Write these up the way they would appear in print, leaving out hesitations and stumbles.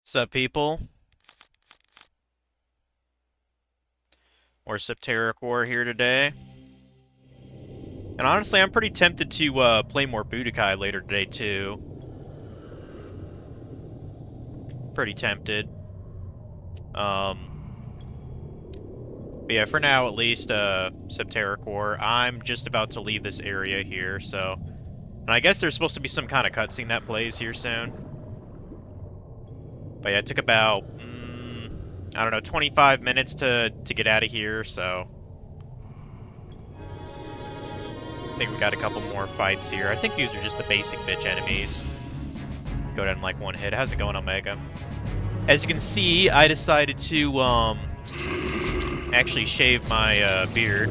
What's up, people? More Septeric War here today. And honestly, I'm pretty tempted to play more Budokai later today, too. Pretty tempted. But yeah, for now, at least, Septeric War. I'm just about to leave this area here, so... And I guess there's supposed to be some kind of cutscene that plays here soon. But yeah, it took about, I don't know, 25 minutes to get out of here, so... I think we got a couple more fights here. I think these are just the basic bitch enemies. Go down in like one hit. How's it going, Omega? As you can see, I decided to actually shave my beard.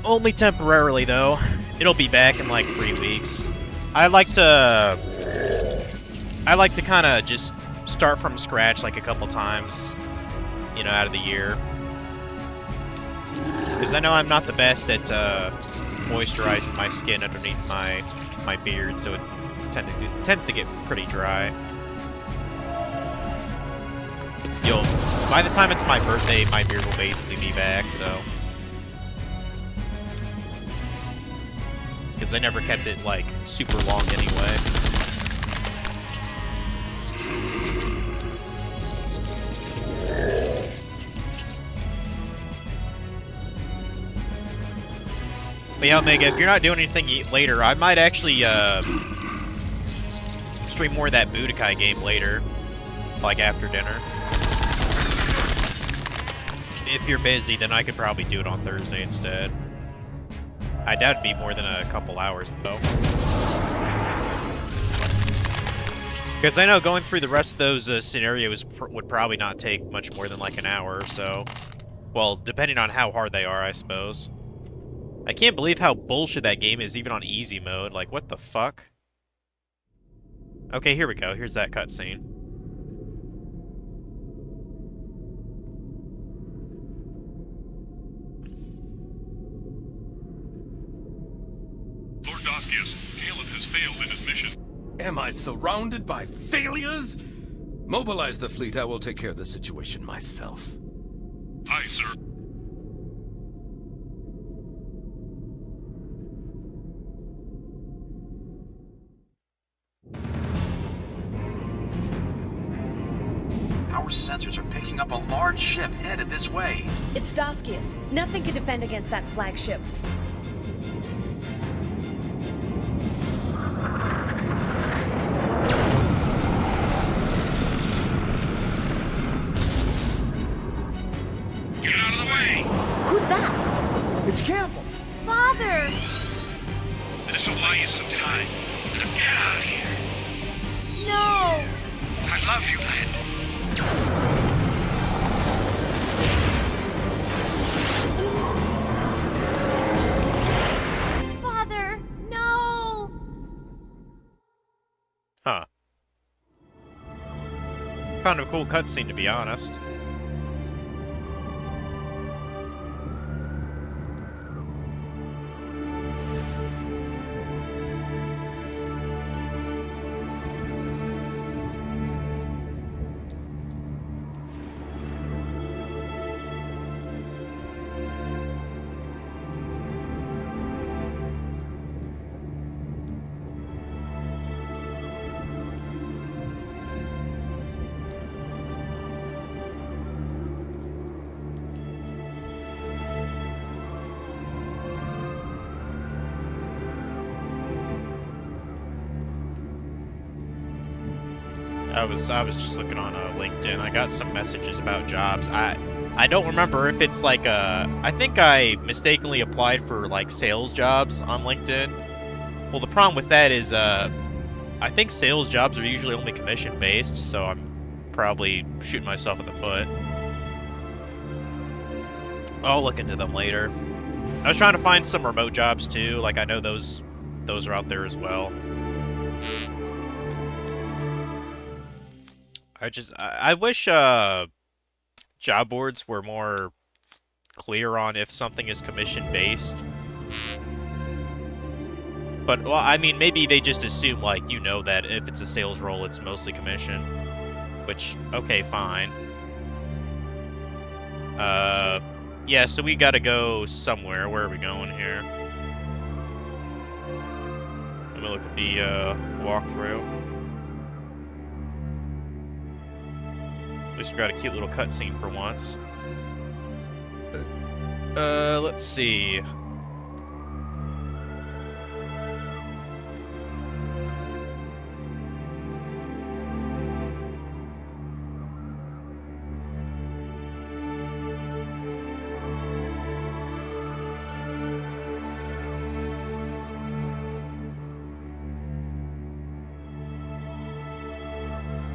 Only temporarily, though. It'll be back in like 3 weeks. I like to kind of just start from scratch like a couple times, you know, out of the year. Because I know I'm not the best at moisturizing my skin underneath my beard, so it tends to get pretty dry. By the time it's my birthday, my beard will basically be back, so... Because I never kept it, like, super long anyway. But yeah, Omega, if you're not doing anything later, I might actually stream more of that Budokai game later, like after dinner. If you're busy, then I could probably do it on Thursday instead. I doubt it'd be more than a couple hours, though. Because I know going through the rest of those scenarios would probably not take much more than like an hour or so. Well, depending on how hard they are, I suppose. I can't believe how bullshit that game is, even on easy mode. Like, what the fuck? Okay, here we go. Here's that cutscene. Lord Doskius, Caleb has failed in his mission. Am I surrounded by failures? Mobilize the fleet. I will take care of the situation myself. Aye, sir. Our sensors are picking up a large ship headed this way. It's Doskius. Nothing can defend against that flagship. Get out of the way! Who's that? It's Campbell. Father! This will buy you some time. Now get out of here. No! I love you, lad. Father, no! Huh. Kind of a cool cutscene, to be honest. I was just looking on LinkedIn. I got some messages about jobs. I don't remember if it's like I think I mistakenly applied for like sales jobs on LinkedIn. Well, the problem with that is I think sales jobs are usually only commission based, so I'm probably shooting myself in the foot. I'll look into them later. I was trying to find some remote jobs too. Like I know those are out there as well. I wish job boards were more clear on if something is commission based. But, well, I mean, maybe they just assume, like, you know that if it's a sales role, it's mostly commission. Which, okay, fine. Yeah, so we gotta go somewhere. Where are we going here? Let me look at the, walkthrough. At least we got a cute little cutscene for once. Let's see.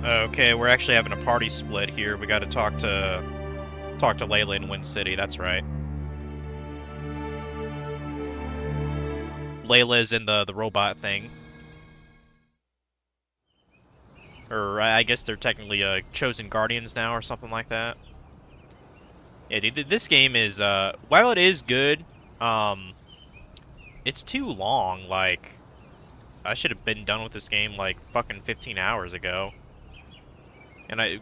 Okay, we're actually having a party split here. We gotta talk to Layla in Wind City, that's right. Layla's in the robot thing. Or I guess they're technically chosen guardians now or something like that. Yeah, dude, this game is while it is good, it's too long. Like, I should have been done with this game like fucking 15 hours ago. And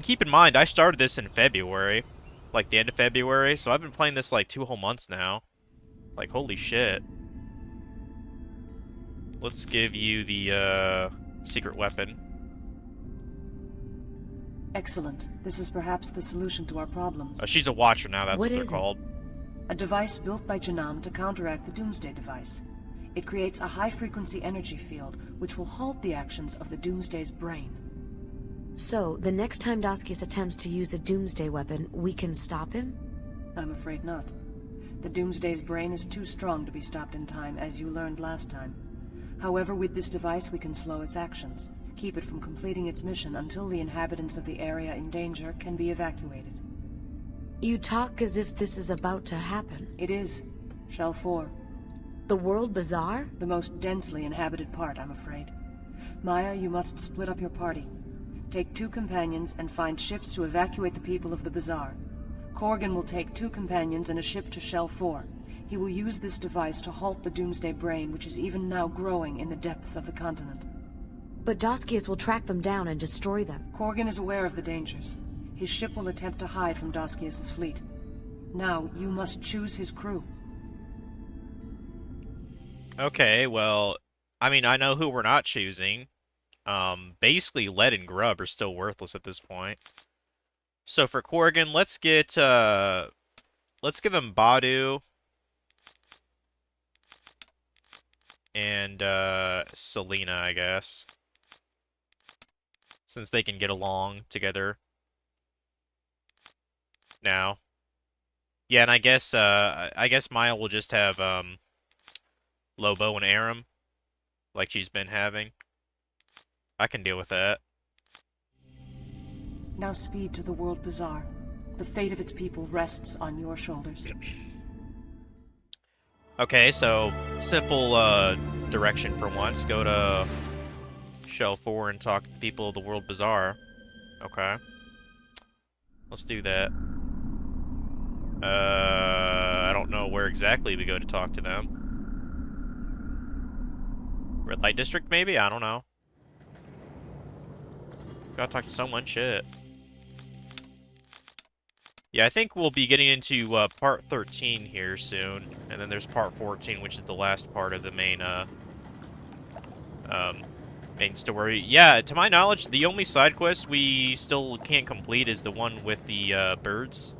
keep in mind, I started this in February, like the end of February, so I've been playing this like 2 whole months now. Like, holy shit. Let's give you the secret weapon. Excellent. This is perhaps the solution to our problems. She's a watcher now, that's what they're is it? called. A device built by Janam to counteract the Doomsday device. It creates a high-frequency energy field, which will halt the actions of the Doomsday's brain. So, the next time Daskius attempts to use a Doomsday weapon, we can stop him? I'm afraid not. The Doomsday's brain is too strong to be stopped in time, as you learned last time. However, with this device we can slow its actions, keep it from completing its mission until the inhabitants of the area in danger can be evacuated. You talk as if this is about to happen. It is. Shell 4. The World Bazaar? The most densely inhabited part, I'm afraid. Maya, you must split up your party. Take 2 companions and find ships to evacuate the people of the Bazaar. Corgan will take 2 companions and a ship to Shell 4. He will use this device to halt the Doomsday brain, which is even now growing in the depths of the continent. But Daskius will track them down and destroy them. Corgan is aware of the dangers. His ship will attempt to hide from Daskius' fleet. Now, you must choose his crew. Okay, well, I mean, I know who we're not choosing. Basically, Lead and Grub are still worthless at this point. So for Corrigan, let's give him Badu and Selena, I guess, since they can get along together now. Yeah, and I guess Maya will just have Lobo and Aram, like she's been having. I can deal with that. Now speed to the World Bazaar. The fate of its people rests on your shoulders. Okay, so simple direction for once. Go to Shell 4 and talk to the people of the World Bazaar. Okay. Let's do that. I don't know where exactly we go to talk to them. Red Light District, maybe? I don't know. Gotta talk to someone, shit. Yeah, I think we'll be getting into part 13 here soon, and then there's part 14, which is the last part of the main main story. Yeah, to my knowledge, the only side quest we still can't complete is the one with the birds.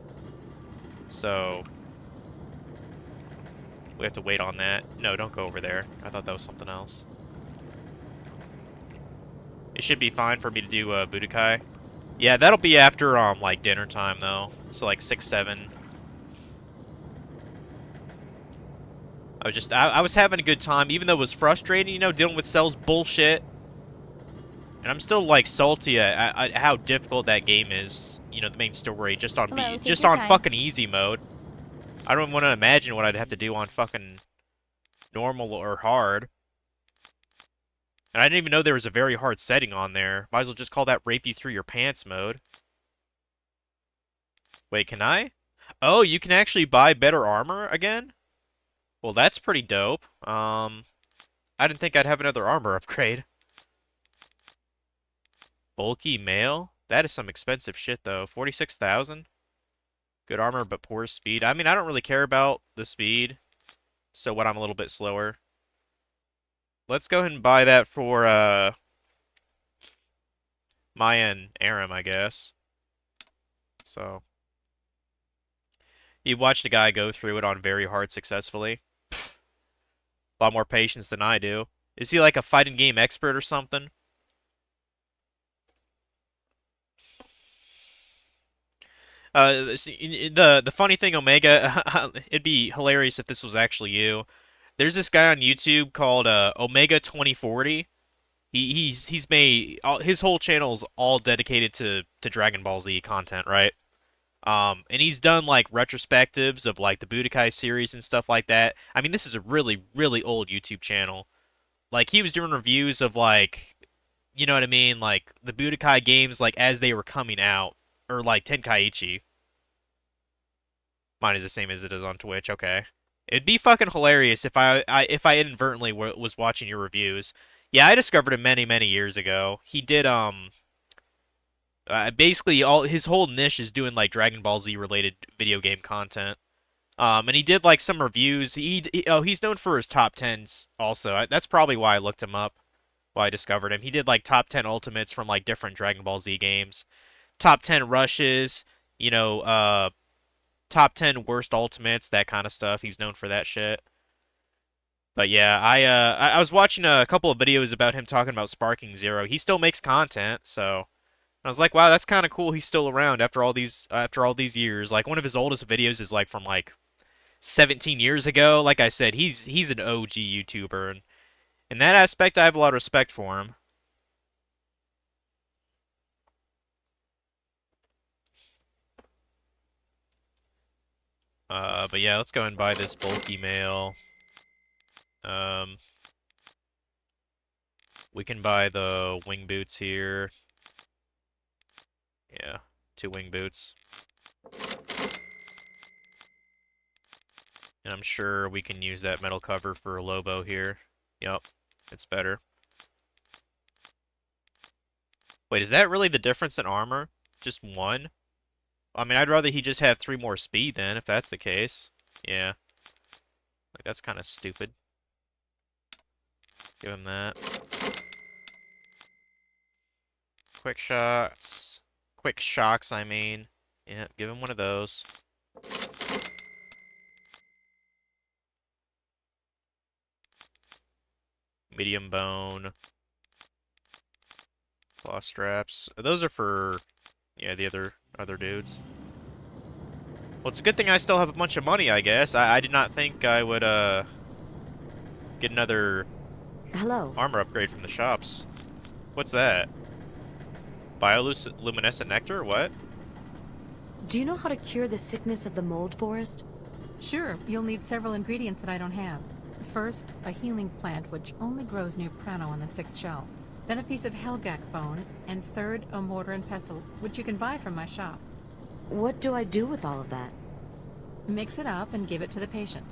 So we have to wait on that. No, don't go over there. I thought that was something else. It should be fine for me to do Budokai. Yeah, that'll be after like dinner time though. So like 6, 7. I was having a good time, even though it was frustrating, you know, dealing with Cell's bullshit. And I'm still like salty at how difficult that game is. You know, the main story just on fucking easy mode. I don't want to imagine what I'd have to do on fucking normal or hard. And I didn't even know there was a very hard setting on there. Might as well just call that rape you through your pants mode. Wait, can I? Oh, you can actually buy better armor again? Well, that's pretty dope. I didn't think I'd have another armor upgrade. Bulky mail? That is some expensive shit, though. 46,000? Good armor, but poor speed. I mean, I don't really care about the speed. So when I'm a little bit slower. Let's go ahead and buy that for, Maya and Aram, I guess. So, you watched a guy go through it on very hard successfully. A lot more patience than I do. Is he like a fighting game expert or something? The funny thing, Omega, it'd be hilarious if this was actually you. There's this guy on YouTube called Omega 2040. He's made his whole channel is all dedicated to Dragon Ball Z content, right? And he's done like retrospectives of like the Budokai series and stuff like that. I mean, this is a really old YouTube channel. Like he was doing reviews of like, you know what I mean, like the Budokai games like as they were coming out, or like Tenkaichi. Mine is the same as it is on Twitch. Okay. It'd be fucking hilarious if I inadvertently was watching your reviews. Yeah, I discovered him many years ago. He did basically all his whole niche is doing like Dragon Ball Z related video game content. And he did like some reviews. He's known for his top tens also. That's probably why I looked him up. Why I discovered him. He did like top 10 ultimates from like different Dragon Ball Z games, top 10 rushes. You know, top 10 worst ultimates, that kind of stuff. He's known for that shit. But yeah, I was watching a couple of videos about him talking about Sparking Zero. He still makes content, so I was like, wow, that's kind of cool. He's still around after all these years. Like one of his oldest videos is like from like 17 years ago. Like I said, he's an OG YouTuber, and in that aspect, I have a lot of respect for him. But yeah, let's go and buy this bulky mail. Um, we can buy the wing boots here. Yeah, 2 wing boots. And I'm sure we can use that metal cover for Lobo here. Yep, it's better. Wait, is that really the difference in armor? Just 1? I mean, I'd rather he just have 3 more speed then, if that's the case. Yeah. Like, that's kind of stupid. Give him that. Quick shots. Quick shocks, I mean. Yeah, give him one of those. Medium bone. Claw straps. Those are for, yeah, the other dudes. Well, it's a good thing I still have a bunch of money, I guess. I did not think I would, get another Hello. armor upgrade from the shops. What's that? Bioluminescent nectar? What? Do you know how to cure the sickness of the mold forest? Sure, you'll need several ingredients that I don't have. First, a healing plant which only grows near Prano on the 6th shell. Then a piece of Helgak bone, and third, a mortar and pestle, which you can buy from my shop. What do I do with all of that? Mix it up and give it to the patient.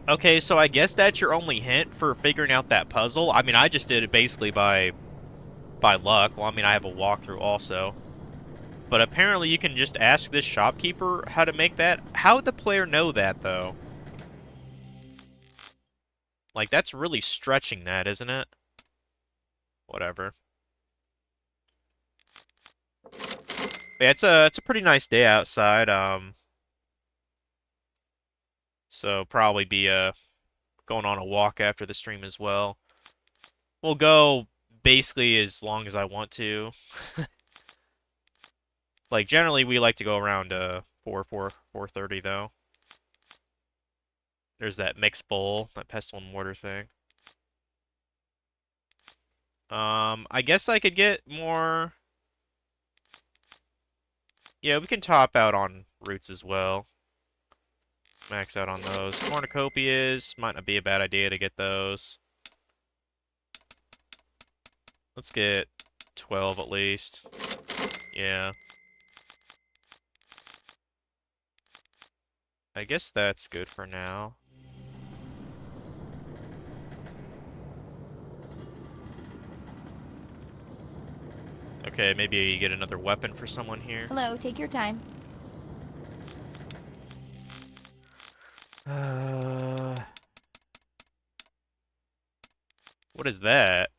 Okay, so I guess that's your only hint for figuring out that puzzle. I mean, I just did it basically by luck. Well, I mean, I have a walkthrough also. But apparently you can just ask this shopkeeper how to make that. How would the player know that, though? Like, that's really stretching that, isn't it? Whatever. But yeah, it's a pretty nice day outside. So probably be going on a walk after the stream as well. We'll go basically as long as I want to. Like generally we like to go around 4:30 though. There's that mixed bowl, that pestle and mortar thing. I guess I could get more. Yeah, we can top out on roots as well. Max out on those. Cornucopias might not be a bad idea to get those. Let's get 12 at least. Yeah. I guess that's good for now. Okay, maybe you get another weapon for someone here. Hello, take your time. What is that?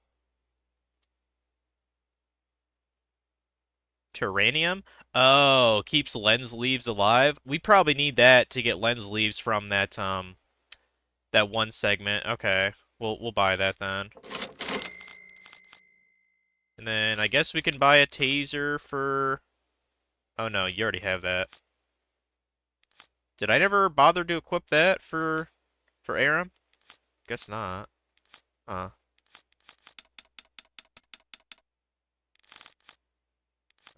Terranium? Oh, keeps lens leaves alive. We probably need that to get lens leaves from that one segment. Okay. We'll buy that then. And then I guess we can buy a taser for... Oh no, you already have that. Did I never bother to equip that for Aram? Guess not. Huh.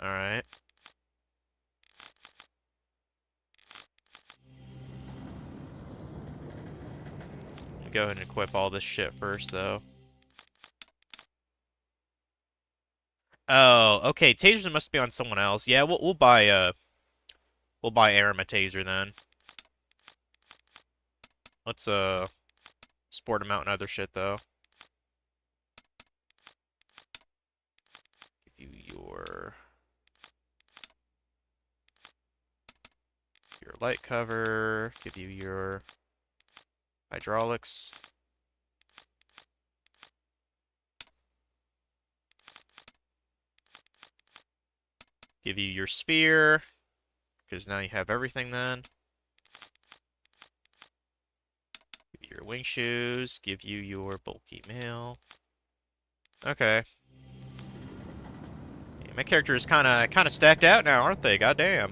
Alright. Go ahead and equip all this shit first, though. Oh, okay. Taser must be on someone else. Yeah, we'll buy Aram a taser then. Let's sport him out and other shit though. Give you your light cover. Give you your hydraulics. Give you your sphere, because now you have everything then. Give you your wing shoes. Give you your bulky mail. Okay. Yeah, my character is kind of stacked out now, aren't they? Goddamn.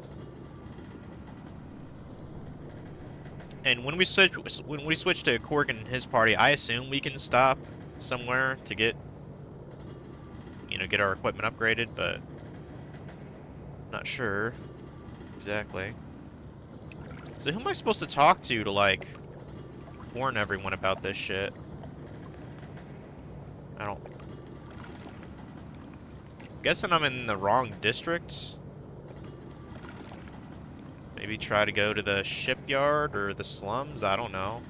And when we switch to Corgan and his party, I assume we can stop somewhere to get our equipment upgraded, but not sure exactly. So who am I supposed to talk to like warn everyone about this shit? I don't... Guessing I'm in the wrong district. Maybe try to go to the shipyard or the slums, I don't know.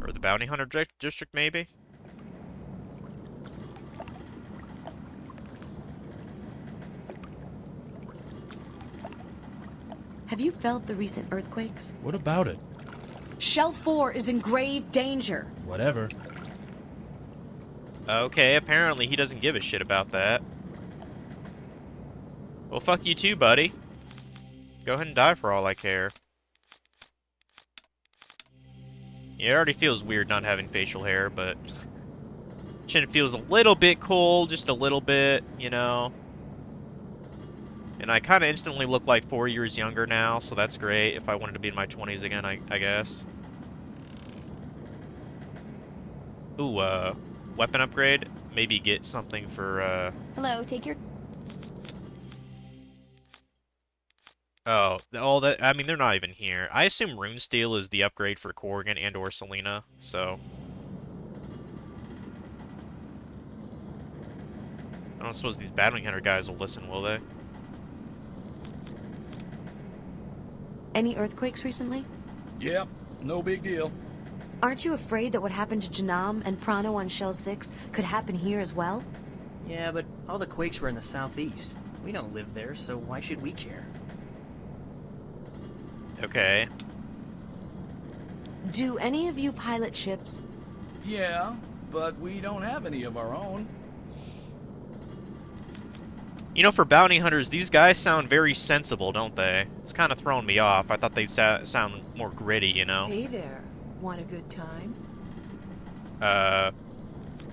Or the bounty hunter district, maybe? Have you felt the recent earthquakes? What about it? Shell 4 is in grave danger. Whatever. Okay, apparently he doesn't give a shit about that. Well, fuck you too, buddy. Go ahead and die for all I care. Yeah, it already feels weird not having facial hair, but... Chin feels a little bit cold, just a little bit, you know. And I kind of instantly look like 4 years younger now, so that's great if I wanted to be in my 20s again, I guess. Ooh, weapon upgrade. Maybe get something for, Hello, take your... Oh, all that... I mean, they're not even here. I assume Rune Steel is the upgrade for Corrigan and or Selena, so... I don't suppose these Battling Hunter guys will listen, will they? Any earthquakes recently? Yep, no big deal. Aren't you afraid that what happened to Janam and Prano on Shell 6 could happen here as well? Yeah, but all the quakes were in the southeast. We don't live there, so why should we care? Okay. Do any of you pilot ships? Yeah, but we don't have any of our own. You know, for bounty hunters, these guys sound very sensible, don't they? It's kind of throwing me off. I thought they'd sound more gritty, you know? Hey there. Want a good time? I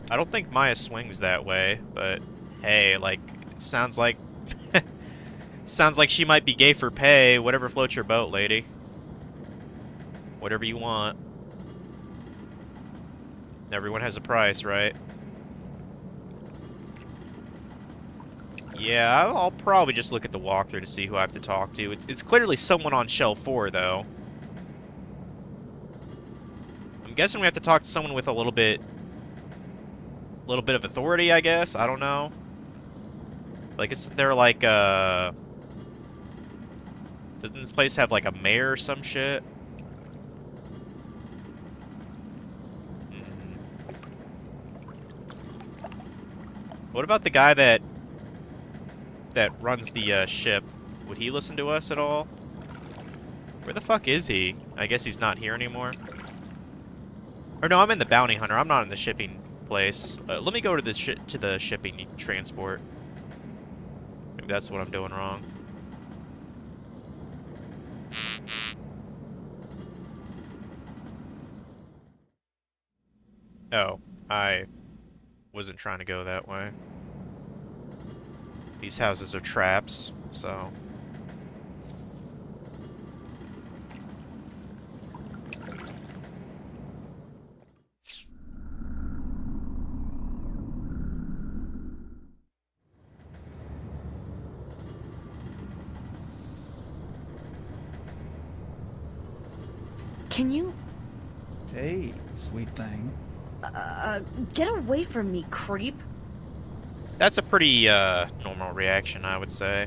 don't think Maya swings that way, but hey, like, sounds like... sounds like she might be gay for pay. Whatever floats your boat, lady. Whatever you want. Everyone has a price, right? Yeah, I'll probably just look at the walkthrough to see who I have to talk to. It's clearly someone on Shell 4, though. I'm guessing we have to talk to someone with a little bit of authority, I guess. I don't know. Like, isn't there like doesn't this place have like a mayor or some shit? What about the guy that runs the ship? Would he listen to us at all? Where the fuck is he? I guess he's not here anymore. Or no, I'm in the bounty hunter. I'm not in the shipping place. Let me go to the shipping transport. Maybe that's what I'm doing wrong. Oh, I wasn't trying to go that way. These houses are traps, so... Can you... Hey, sweet thing. get away from me, creep. That's a pretty, normal reaction, I would say.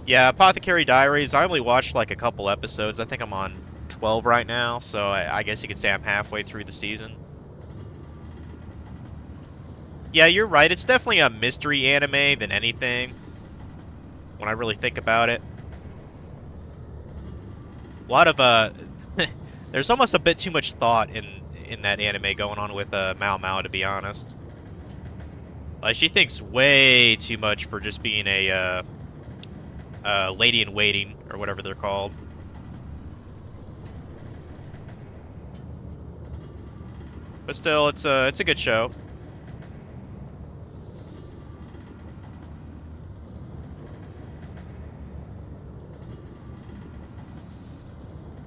Yeah, Apothecary Diaries, I only watched, like, a couple episodes. I think I'm on 12 right now, so I guess you could say I'm halfway through the season. Yeah, you're right. It's definitely a mystery anime than anything, when I really think about it. A lot of, there's almost a bit too much thought in that anime going on with, Mao Mao, to be honest. Like, she thinks way too much for just being a, lady-in-waiting, or whatever they're called. But still, it's a good show.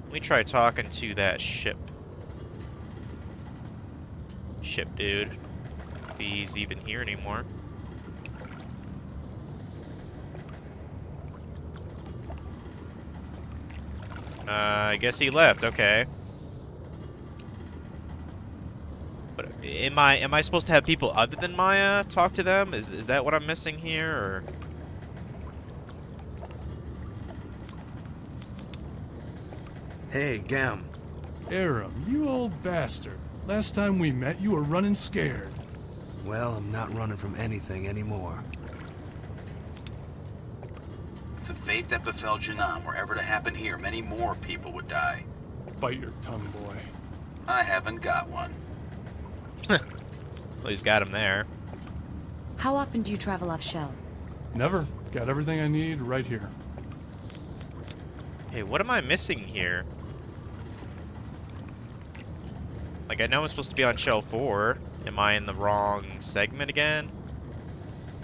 Let me try talking to that ship dude. If he's even here anymore. I guess he left. Okay. But am I supposed to have people other than Maya talk to them? Is that what I'm missing here, or? Hey, Gam. Aram, you old bastard. Last time we met, you were running scared. Well, I'm not running from anything anymore. If the fate that befell Janam were ever to happen here, many more people would die. Bite your tongue, boy. I haven't got one. Well, he's got him there. How often do you travel off Shell? Never. Got everything I need right here. Hey, what am I missing here? Like, I know I'm supposed to be on Shell 4. Am I in the wrong segment again?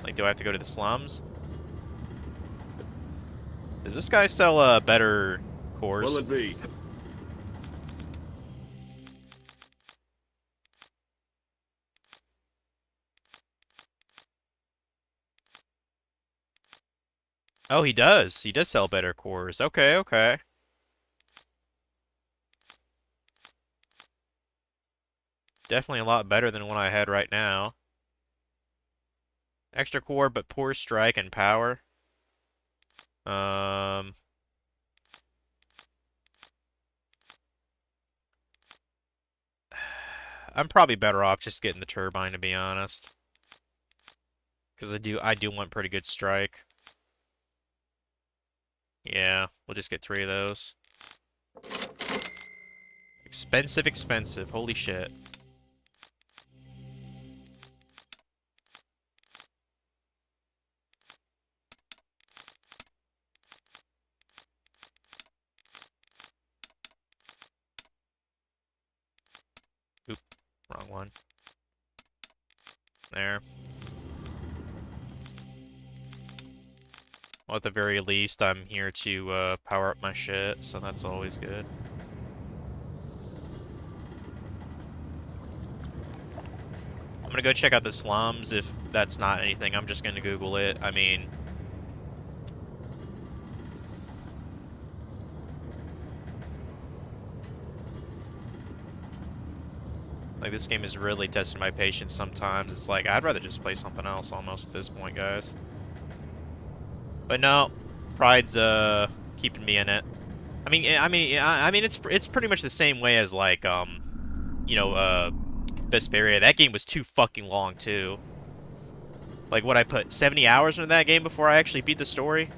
Like, do I have to go to the slums? Does this guy sell better cores? Will it be? Oh, he does. He does sell better cores. Okay, okay. Definitely a lot better than what I had right now. Extra core, but poor strike and power. I'm probably better off just getting the turbine, to be honest. Because I do want pretty good strike. Yeah, we'll just get 3 of those. Expensive, expensive. Holy shit. Oop, wrong one. There. Well, at the very least, I'm here to power up my shit, so that's always good. I'm gonna go check out the slums. If that's not anything, I'm just gonna Google it. I mean... like, this game is really testing my patience sometimes. It's like, I'd rather just play something else almost at this point, guys. But no, Pride's keeping me in it. I mean, it's pretty much the same way as like you know, Vesperia. That game was too fucking long too. Like, what, I put 70 hours into that game before I actually beat the story?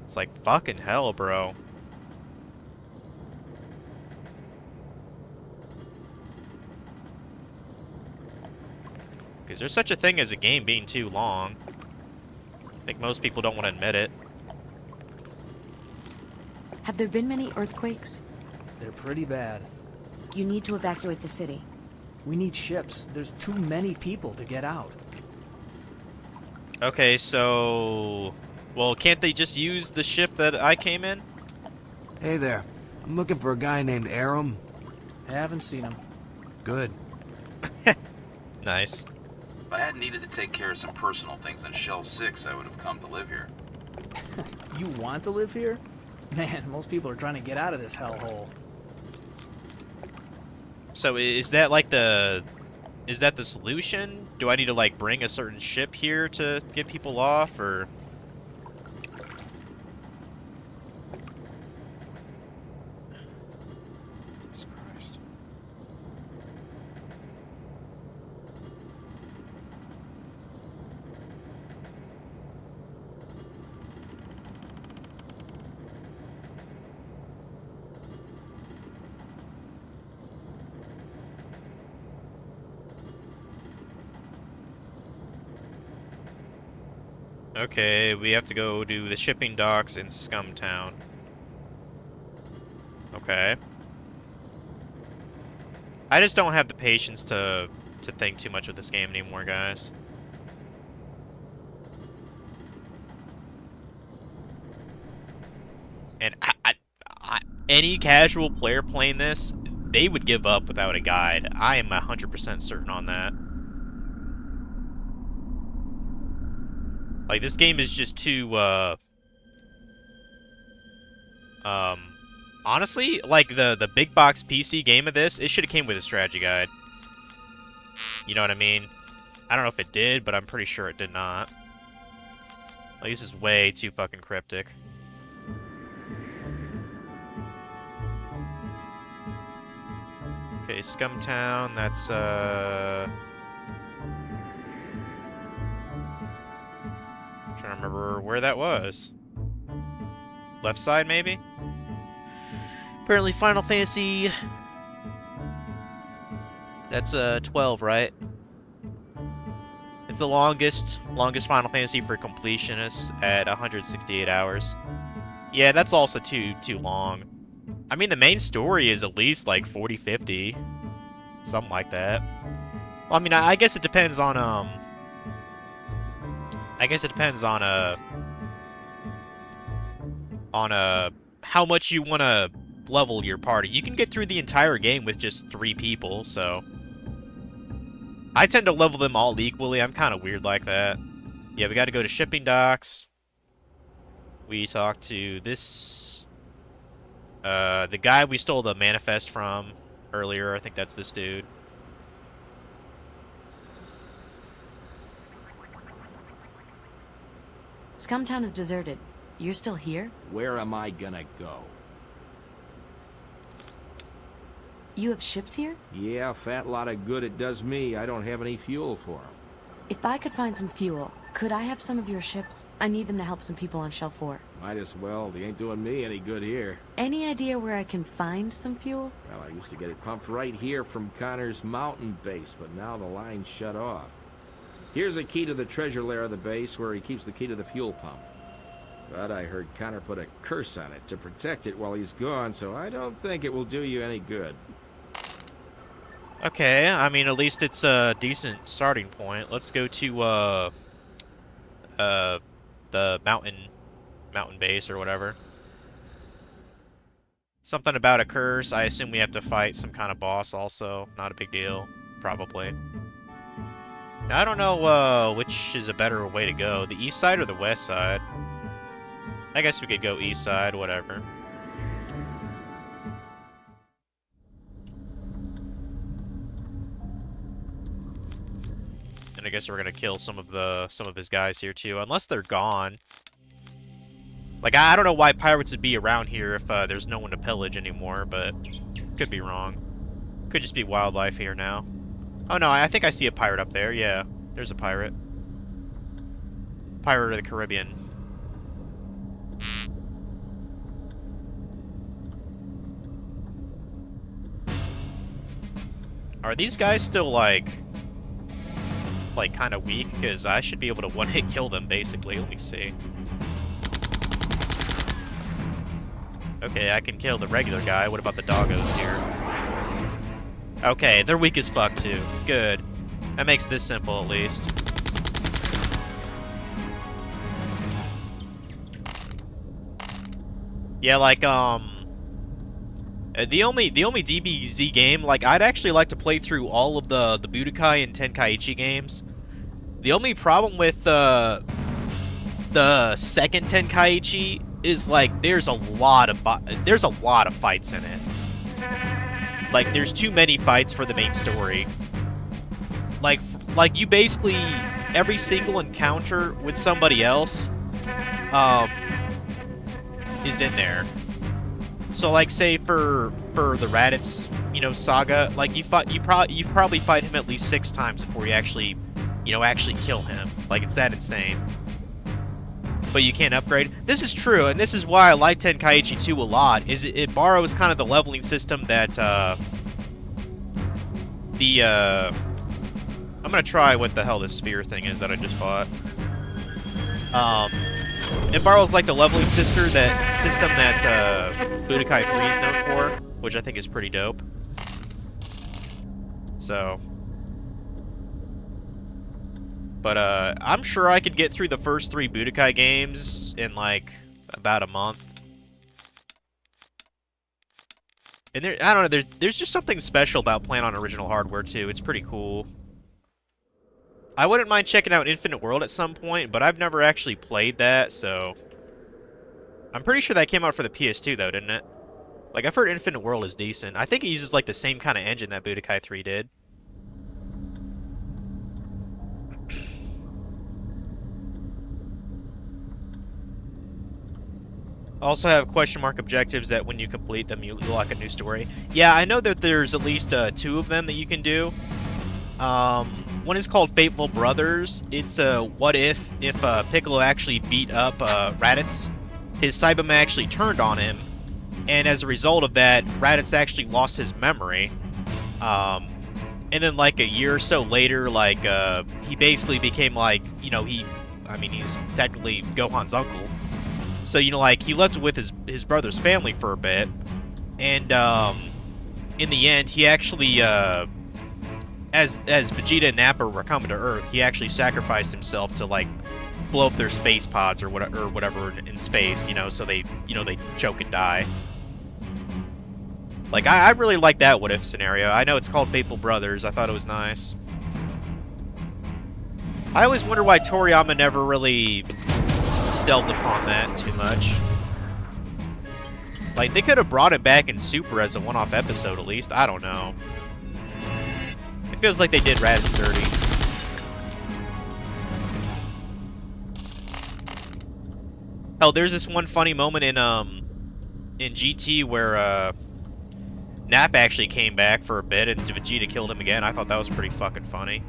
It's like, fucking hell, bro. Because there's such a thing as a game being too long. I think most people don't want to admit it. Have there been many earthquakes? They're pretty bad. You need to evacuate the city. We need ships. There's too many people to get out. Okay, so... Well, can't they just use the ship that I came in? Hey there. I'm looking for a guy named Aram. Haven't seen him. Good. Nice. If I hadn't needed to take care of some personal things in Shell 6, I would have come to live here. You want to live here? Man, most people are trying to get out of this hellhole. So is that like the... Is that the solution? Do I need to like bring a certain ship here to get people off, or... Jesus Christ. Okay, we have to go to the shipping docks in Scumtown. Okay. I just don't have the patience to think too much of this game anymore, guys. And any casual player playing this, they would give up without a guide. I am 100% certain on that. Like, this game is just too, honestly, like, the big box PC game of this, it should have came with a strategy guide. You know what I mean? I don't know if it did, but I'm pretty sure it did not. Like, this is way too fucking cryptic. Okay, Scumtown, that's, trying to remember where that was. Left side, maybe? Apparently Final Fantasy... That's 12, right? It's the longest Final Fantasy for completionists at 168 hours. Yeah, that's also too long. I mean, the main story is at least like 40, 50. Something like that. Well, I mean, I guess it depends on, I guess it depends on how much you want to level your party. You can get through the entire game with just 3 people, so... I tend to level them all equally. I'm kind of weird like that. Yeah, we got to go to shipping docks. We talked to this... the guy we stole the manifest from earlier. I think that's this dude. Scumtown is deserted. You're still here? Where am I gonna go? You have ships here? Yeah, fat lot of good it does me. I don't have any fuel for them. If I could find some fuel, could I have some of your ships? I need them to help some people on Shell 4. Might as well. They ain't doing me any good here. Any idea where I can find some fuel? Well, I used to get it pumped right here from Connor's mountain base, but now the line's shut off. Here's a key to the treasure lair of the base where he keeps the key to the fuel pump. But I heard Connor put a curse on it to protect it while he's gone, so I don't think it will do you any good. Okay, I mean, at least it's a decent starting point. Let's go to, the mountain base or whatever. Something about a curse. I assume we have to fight some kind of boss also. Not a big deal. Probably. Now, I don't know, which is a better way to go. The east side or the west side? I guess we could go east side, whatever. And I guess we're gonna kill some of his guys here too, unless they're gone. Like, I don't know why pirates would be around here if there's no one to pillage anymore, but could be wrong. Could just be wildlife here now. Oh no, I think I see a pirate up there. Yeah, there's a pirate. Pirate of the Caribbean. Are these guys still, like kind of weak? Because I should be able to one-hit kill them, basically. Let me see. Okay, I can kill the regular guy. What about the doggos here? Okay, they're weak as fuck, too. Good. That makes this simple, at least. Yeah, like, the only DBZ game, like, I'd actually like to play through all of the Budokai and Tenkaichi games. The only problem with, the second Tenkaichi is, like, there's a lot of fights in it. Like, there's too many fights for the main story. Like you basically, every single encounter with somebody else, is in there. So, like, say for the Raditz, you know, saga, like you probably fight him at least 6 times before you actually kill him. Like, it's that insane. But you can't upgrade. This is true, and this is why I like Tenkaichi 2 a lot. Is it borrows kind of the leveling system that I'm gonna try what the hell this sphere thing is that I just bought. It borrows like the leveling system that Budokai 3 is known for, which I think is pretty dope. So, but I'm sure I could get through the first 3 Budokai games in like about a month. And I don't know, there's just something special about playing on original hardware too. It's pretty cool. I wouldn't mind checking out Infinite World at some point, but I've never actually played that, so... I'm pretty sure that came out for the PS2, though, didn't it? Like, I've heard Infinite World is decent. I think it uses, like, the same kind of engine that Budokai 3 did. Also have question mark objectives that when you complete them, you unlock a new story. Yeah, I know that there's at least 2 of them that you can do. One is called Fateful Brothers. It's what if Piccolo actually beat up Raditz, his Saibama actually turned on him, and as a result of that, Raditz actually lost his memory. And then like a year or so later, like he basically became like, you know, he's technically Gohan's uncle. So, you know, like he lived with his brother's family for a bit, and in the end, he actually as Vegeta and Nappa were coming to Earth, he actually sacrificed himself to like blow up their space pods or whatever in space, you know, so they choke and die. Like, I really like that what if scenario. I know it's called Faithful Brothers. I thought it was nice. I always wonder why Toriyama never really delved upon that too much. Like, they could have brought it back in Super as a one-off episode at least. I don't know. It feels like they did Raditz dirty. Hell, there's this one funny moment in GT where Nap actually came back for a bit and Vegeta killed him again. I thought that was pretty fucking funny.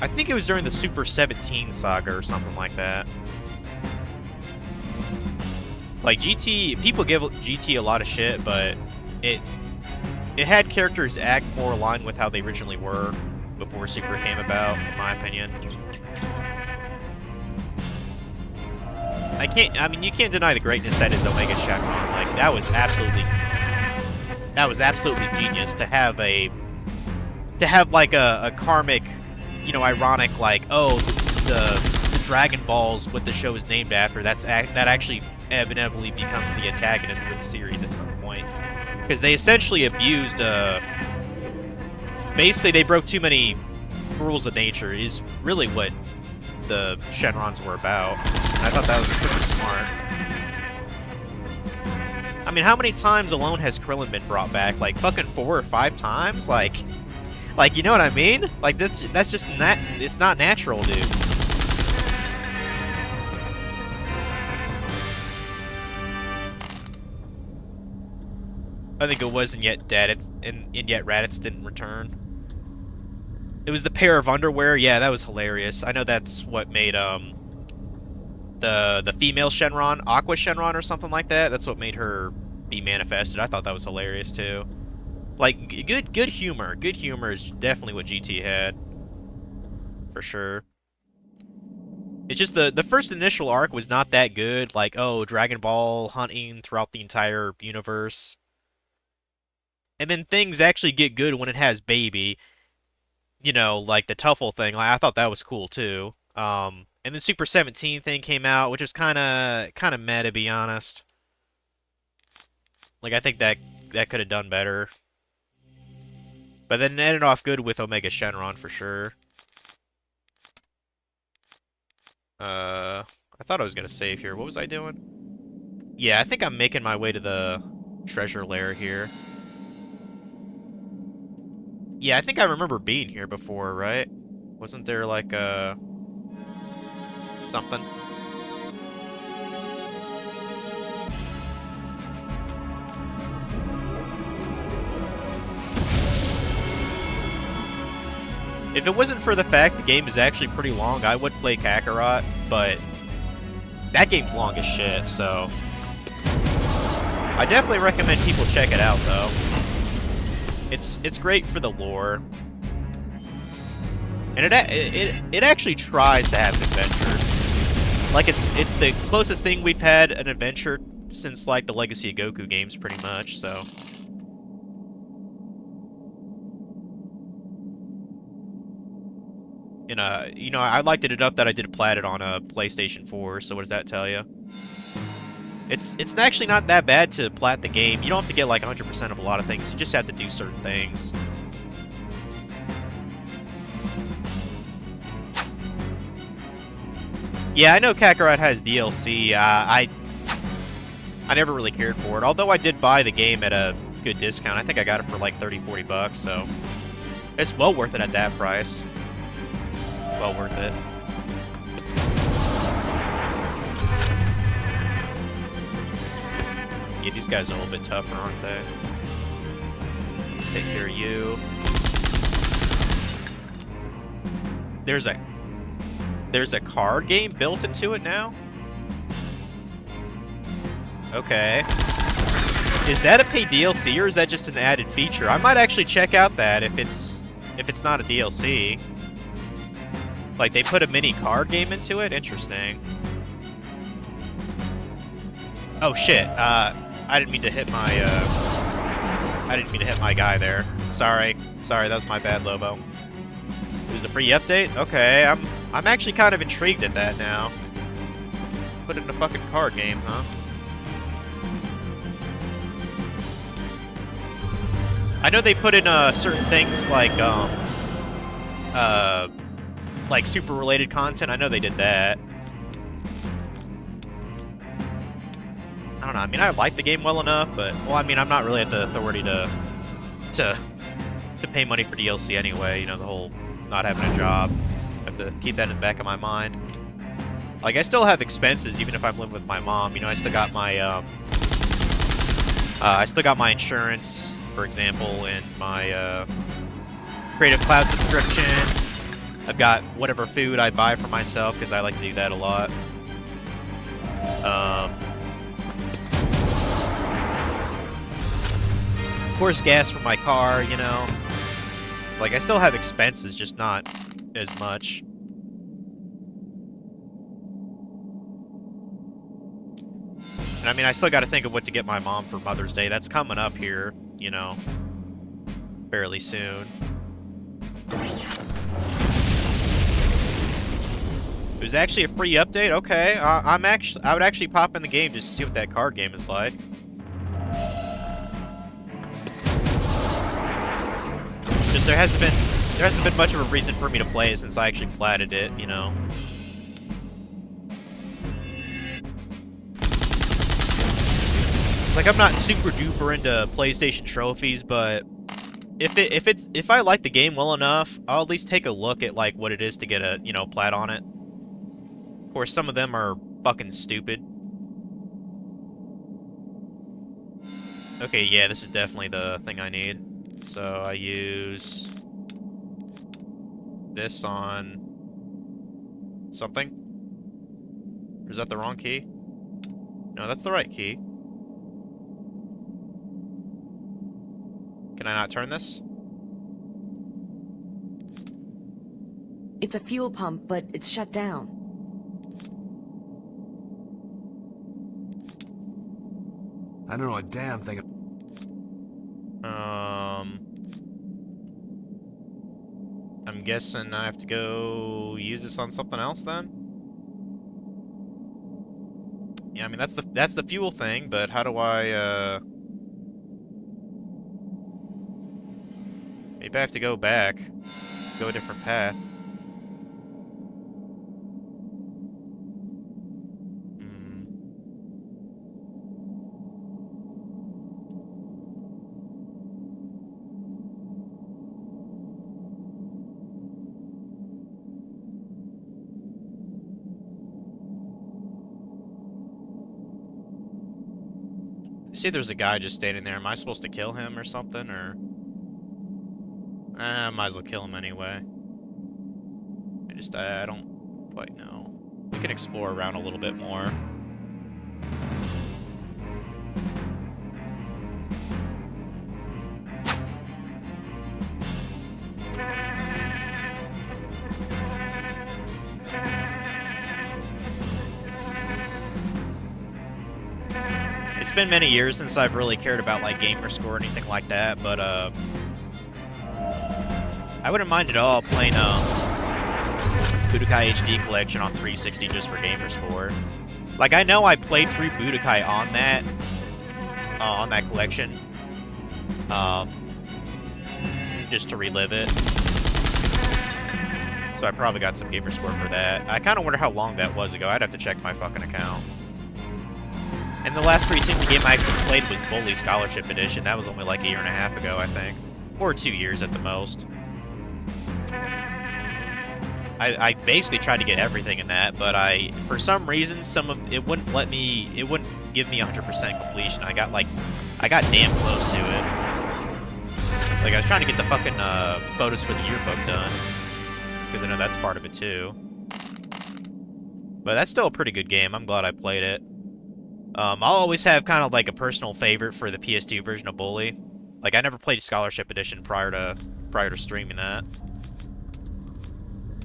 I think it was during the Super 17 saga or something like that. Like, GT, people give GT a lot of shit, but it had characters act more aligned with how they originally were before Super came about, in my opinion. You can't deny the greatness that is Omega Shenron. Like, that was absolutely genius to have like a karmic, you know, ironic, like, oh, the Dragon Balls, what the show is named after, that actually inevitably becomes the antagonist for the series at some point. Because they essentially abused, basically they broke too many rules of nature, is really what the Shenrons were about. And I thought that was pretty smart. I mean, how many times alone has Krillin been brought back? Like, fucking 4 or 5 times? Like, you know what I mean? Like, that's just not, it's not natural, dude. I think it wasn't yet dead, and yet Raditz didn't return. It was the pair of underwear. Yeah, that was hilarious. I know that's what made the female Shenron, Aqua Shenron or something like that. That's what made her be manifested. I thought that was hilarious too. Like good humor. Good humor is definitely what GT had, for sure. It's just the first initial arc was not that good. Like, oh, Dragon Ball hunting throughout the entire universe. And then things actually get good when it has Baby. You know, like the Tuffle thing. Like, I thought that was cool too. And then Super 17 thing came out, which was kind of meh, to be honest. Like, I think that could have done better. But then it ended off good with Omega Shenron for sure. I thought I was gonna save here. What was I doing? Yeah, I think I'm making my way to the treasure lair here. Yeah, I think I remember being here before, right? Wasn't there like something? If it wasn't for the fact the game is actually pretty long, I would play Kakarot, but that game's long as shit, so I definitely recommend people check it out, though. It's great for the lore, and it actually tries to have an adventure. Like it's the closest thing we've had an adventure since like the Legacy of Goku games, pretty much. So. And, you know, I liked it enough that I did plat it on a PlayStation 4, so what does that tell you? It's actually not that bad to plat the game. You don't have to get like 100% of a lot of things. You just have to do certain things. Yeah, I know Kakarot has DLC. I never really cared for it, although I did buy the game at a good discount. I think I got it for like 30-40 bucks, so it's well worth it at that price. Well worth it. Yeah, these guys are a little bit tougher, aren't they? Take care of you. There's a card game built into it now? Okay. Is that a paid DLC or is that just an added feature? I might actually check out that if it's not a DLC. Like, they put a mini card game into it? Interesting. Oh, shit. I didn't mean to hit my, I didn't mean to hit my guy there. Sorry. Sorry, that was my bad, Lobo. It was a free update? Okay, I'm actually kind of intrigued at that now. Put it in a fucking card game, huh? I know they put in, certain things like super related content. I know they did that. I don't know. I mean, I like the game well enough, but well, I mean, I'm not really at the authority to pay money for DLC anyway. You know, the whole not having a job. I have to keep that in the back of my mind. Like, I still have expenses even if I'm living with my mom. You know, I still got my insurance, for example, and my Creative Cloud subscription. I've got whatever food I buy for myself, because I like to do that a lot. Of course, gas for my car, you know. Like, I still have expenses, just not as much. And I mean, I still got to think of what to get my mom for Mother's Day. That's coming up here, you know, fairly soon. It was actually a free update? Okay, I would actually pop in the game just to see what that card game is like. Just there hasn't been much of a reason for me to play it since I actually platted it, you know. Like, I'm not super duper into PlayStation trophies, but if I like the game well enough, I'll at least take a look at like what it is to get a, you know, plat on it. Of course, some of them are fucking stupid. Okay, yeah, this is definitely the thing I need. So I use this on something. Or is that the wrong key? No, that's the right key. Can I not turn this? It's a fuel pump, but it's shut down. I don't know a damn thing. I'm guessing I have to go use this on something else then? Yeah, I mean that's the fuel thing, but how do I maybe I have to go back. Go a different path. See, there's a guy just standing there. Am I supposed to kill him or something, or? I might as well kill him anyway. I don't quite know. We can explore around a little bit more. It's been many years since I've really cared about like gamer score or anything like that, but I wouldn't mind at all playing Budokai HD Collection on 360 just for gamer score. Like I know I played through Budokai on that collection, just to relive it. So I probably got some gamer score for that. I kind of wonder how long that was ago. I'd have to check my fucking account. And the last 360 game I played was Bully Scholarship Edition. That was only like a year and a half ago, I think. Or 2 years at the most. I basically tried to get everything in that, but for some reason, it wouldn't give me 100% completion. I got damn close to it. Like, I was trying to get the fucking photos for the yearbook done. Because I know that's part of it, too. But that's still a pretty good game. I'm glad I played it. I'll always have kind of like a personal favorite for the PS2 version of Bully. Like, I never played Scholarship Edition prior to streaming that.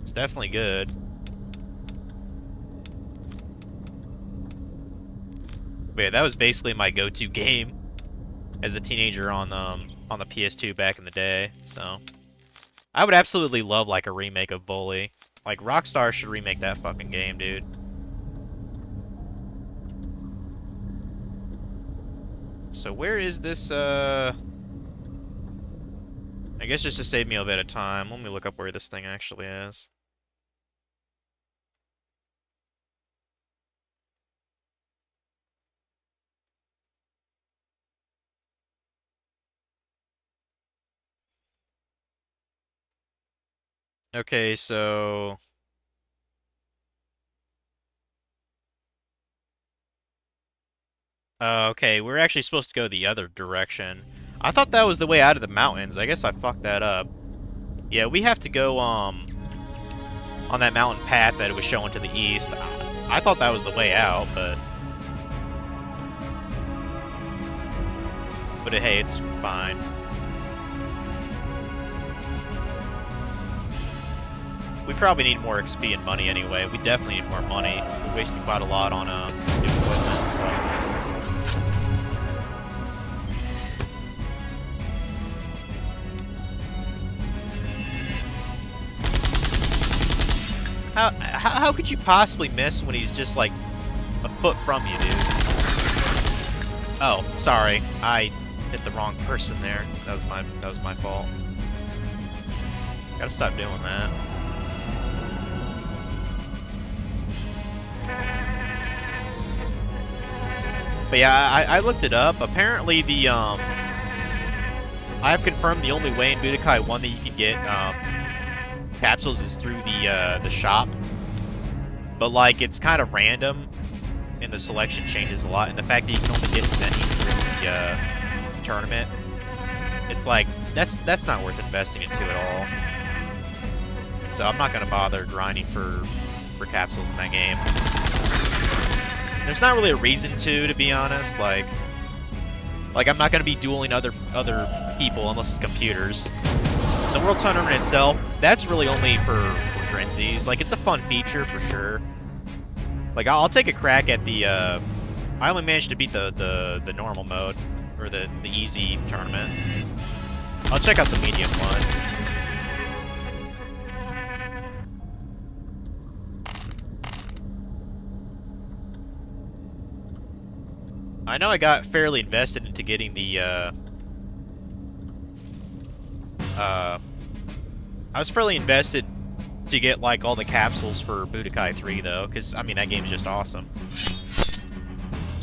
It's definitely good. But yeah, that was basically my go-to game as a teenager on the PS2 back in the day. So I would absolutely love like a remake of Bully. Like Rockstar should remake that fucking game, dude. So where is this, I guess just to save me a bit of time, let me look up where this thing actually is. Okay, so... okay, we're actually supposed to go the other direction. I thought that was the way out of the mountains. I guess I fucked that up. Yeah, we have to go, on that mountain path that it was showing to the east. I thought that was the way out, but... But hey, it's fine. We probably need more XP and money anyway. We definitely need more money. We're wasting quite a lot on, new equipment, so... How could you possibly miss when he's just like a foot from you, dude? Oh, sorry. I hit the wrong person there. That was my fault. Gotta stop doing that. But yeah, I looked it up. Apparently the I have confirmed the only way in Budokai 1 that you can get capsules is through the shop, but like it's kind of random, and the selection changes a lot, and the fact that you can only get many through the tournament, it's like that's not worth investing into at all. So I'm not gonna bother grinding for capsules in that game. There's not really a reason to be honest. Like I'm not gonna be dueling other people unless it's computers. The World Tournament itself, that's really only for frenzies. Like, it's a fun feature for sure. Like, I'll take a crack at the. I only managed to beat the normal mode or the easy tournament. I'll check out the medium one. I know I got fairly invested into getting the, I was fairly invested to get, like, all the capsules for Budokai 3, though, because, I mean, that game's just awesome.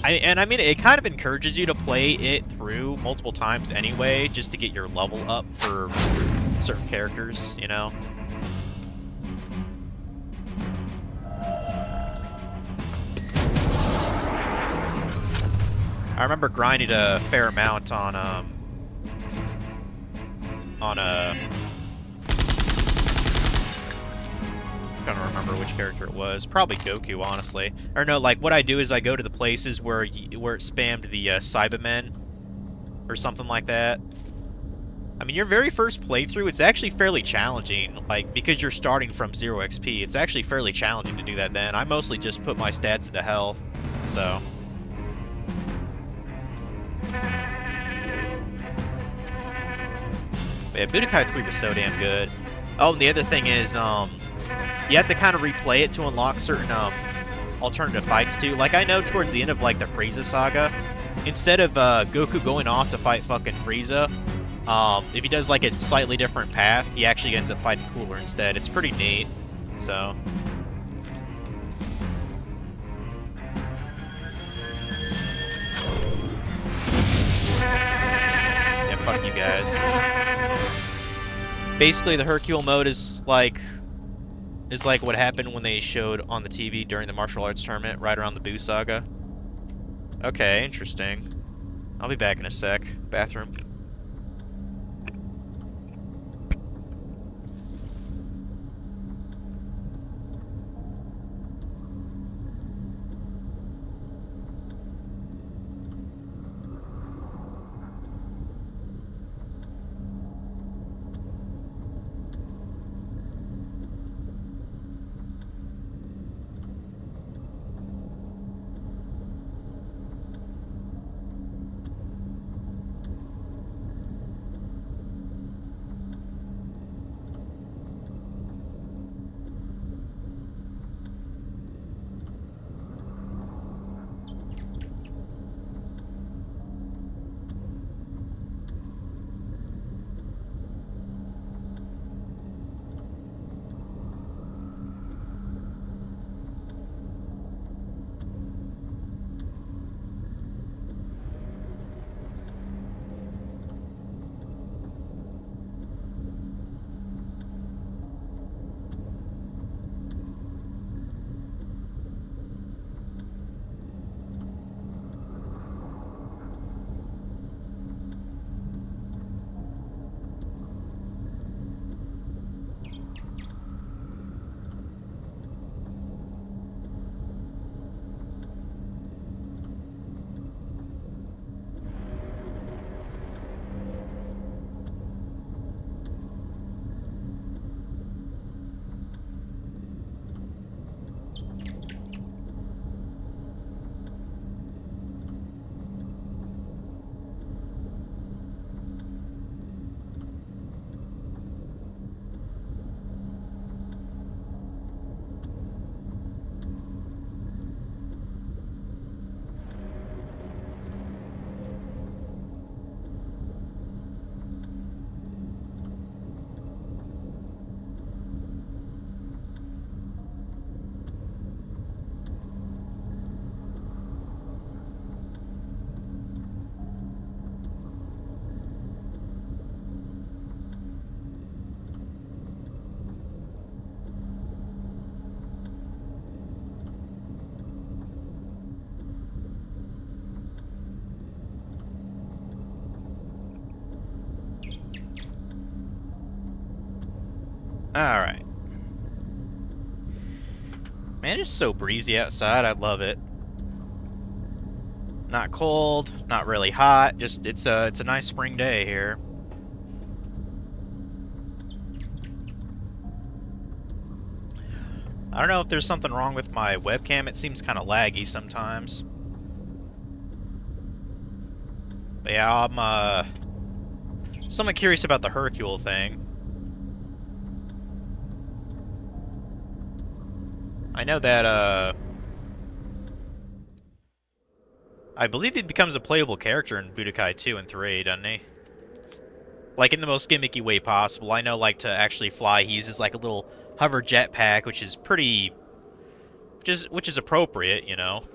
I mean, it kind of encourages you to play it through multiple times anyway, just to get your level up for certain characters, you know? I remember grinding a fair amount on I don't remember which character it was. Probably Goku, honestly. Or no, like, what I do is I go to the places where it spammed the Cybermen or something like that. I mean, your very first playthrough, it's actually fairly challenging. Like, because you're starting from 0 XP, it's actually fairly challenging to do that then. I mostly just put my stats into health, so... Yeah, Budokai 3 was so damn good. Oh, and the other thing is, you have to kind of replay it to unlock certain, alternative fights, too. Like, I know towards the end of, like, the Frieza saga, instead of, Goku going off to fight fucking Frieza, if he does, like, a slightly different path, he actually ends up fighting Cooler instead. It's pretty neat, so... Yeah, fuck you guys. Basically, the Hercule mode is like what happened when they showed on the TV during the martial arts tournament right around the Buu saga. Okay, interesting. I'll be back in a sec. Bathroom. Alright. Man, it's so breezy outside. I love it. Not cold, not really hot. Just it's a nice spring day here. I don't know if there's something wrong with my webcam. It seems kind of laggy sometimes. But yeah, I'm somewhat curious about the Hercule thing. I know that I believe he becomes a playable character in Budokai 2 and 3, doesn't he? Like, in the most gimmicky way possible. I know, like, to actually fly, he uses, like, a little hover jetpack, which is pretty... Which is appropriate, you know?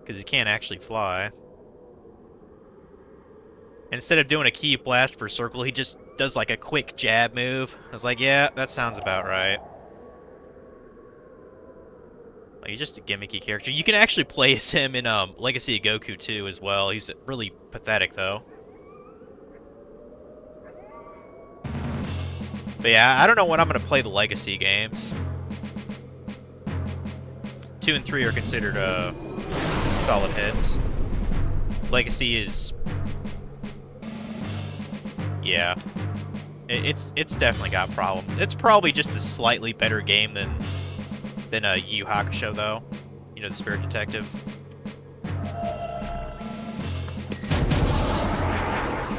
Because he can't actually fly. Instead of doing a key blast for circle, he just does, like, a quick jab move. I was like, yeah, that sounds about right. Like, he's just a gimmicky character. You can actually play as him in Legacy of Goku 2 as well. He's really pathetic, though. But yeah, I don't know when I'm going to play the Legacy games. 2 and 3 are considered solid hits. Legacy is... yeah. It's definitely got problems. It's probably just a slightly better game than Yu Yu Hakusho, though. You know, the Spirit Detective.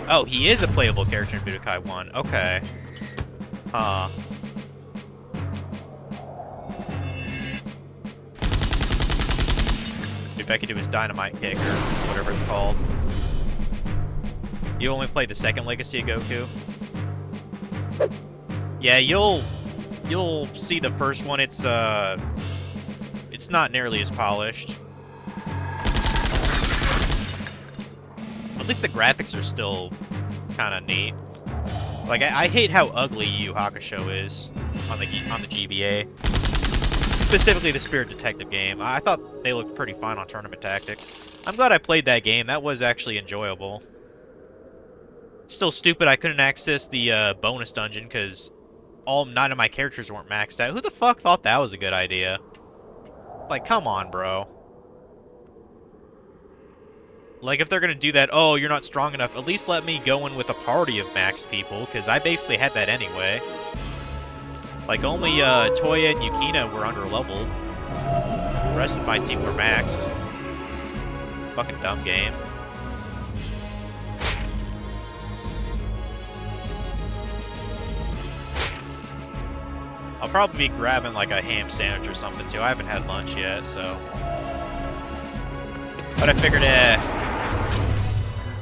Oh, he is a playable character in Budokai 1. Okay. Huh. If I could do his dynamite kick or whatever it's called. You only played the second Legacy of Goku? Yeah, you'll see the first one. It's not nearly as polished. At least the graphics are still kind of neat. Like, I hate how ugly Yu Yu Hakusho is on the GBA. Specifically the Spirit Detective game. I thought they looked pretty fine on Tournament Tactics. I'm glad I played that game. That was actually enjoyable. Still stupid I couldn't access the bonus dungeon because all 9 of my characters weren't maxed out. Who the fuck thought that was a good idea? Like, come on, bro. Like, if they're gonna do that, oh, you're not strong enough, at least let me go in with a party of maxed people, because I basically had that anyway. Like, only Toya and Yukina were under-leveled. The rest of my team were maxed. Fucking dumb game. I'll probably be grabbing, like, a ham sandwich or something, too. I haven't had lunch yet, so... But I figured,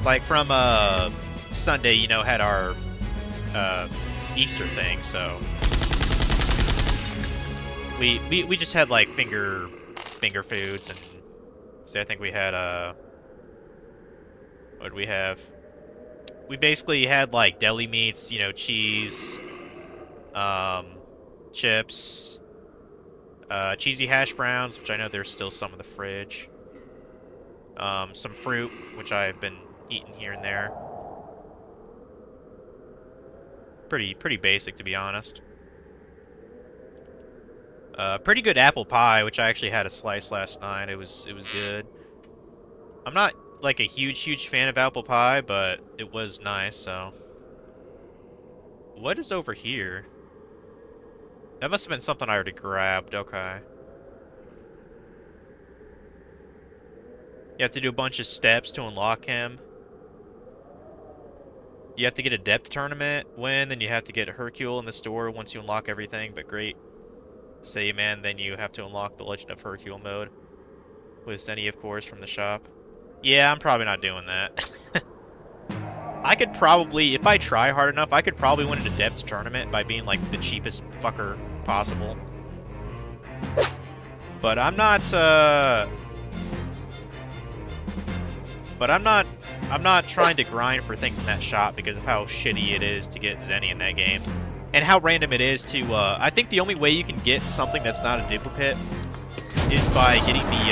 like, from, Sunday, you know, had our, Easter thing, so... We just had, like, finger foods, and... See, I think we had, what did we have? We basically had, like, deli meats, you know, cheese, chips, cheesy hash browns, which I know there's still some in the fridge. Some fruit, which I've been eating here and there. Pretty basic, to be honest. Pretty good apple pie, which I actually had a slice last night. It was good. I'm not like a huge fan of apple pie, but it was nice. So, what is over here? That must have been something I already grabbed. Okay. You have to do a bunch of steps to unlock him. You have to get a depth tournament win, then you have to get a Hercule in the store once you unlock everything, but great. Say, man, then you have to unlock the Legend of Hercule mode. With Zenny, of course, from the shop. Yeah, I'm probably not doing that. I could probably, if I try hard enough, I could probably win a depth tournament by being, like, the cheapest fucker possible. But I'm not, But I'm not trying to grind for things in that shop because of how shitty it is to get Zenny in that game. And how random it is to, I think the only way you can get something that's not a duplicate is by getting the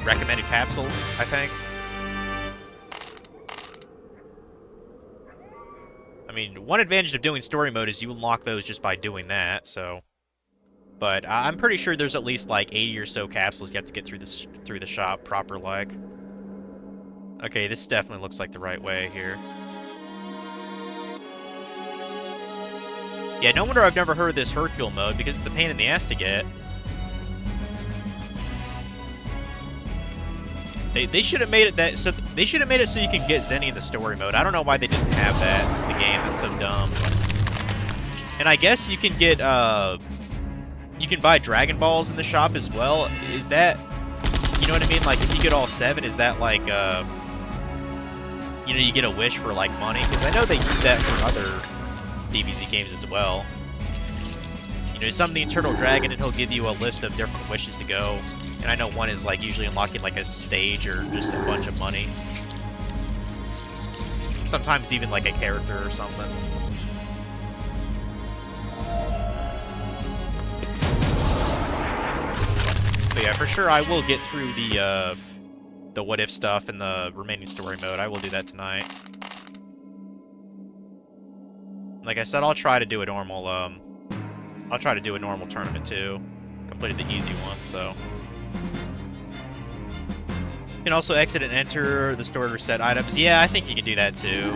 recommended capsule, I think. I mean, one advantage of doing story mode is you unlock those just by doing that, so... But I'm pretty sure there's at least like 80 or so capsules you have to get through the shop proper like. Okay, this definitely looks like the right way here. Yeah, no wonder I've never heard of this Hercule mode, because it's a pain in the ass to get. They should have made it that so they should have made it so you can get Zenny in the story mode. I don't know why they didn't have that in the game. That's so dumb. And I guess you can get you can buy Dragon Balls in the shop as well. Is that, you know what I mean? Like if you get all 7, is that like you know, you get a wish for like money? Because I know they do that for other DBZ games as well. You know, summon the Eternal Dragon and he'll give you a list of different wishes to go. And I know one is like usually unlocking like a stage or just a bunch of money. Sometimes even like a character or something. But yeah, for sure I will get through the what if stuff and the remaining story mode. I will do that tonight. Like I said, I'll try to do a normal tournament too. Completed the easy one, so. You can also exit and enter the store to reset items. Yeah, I think you can do that too.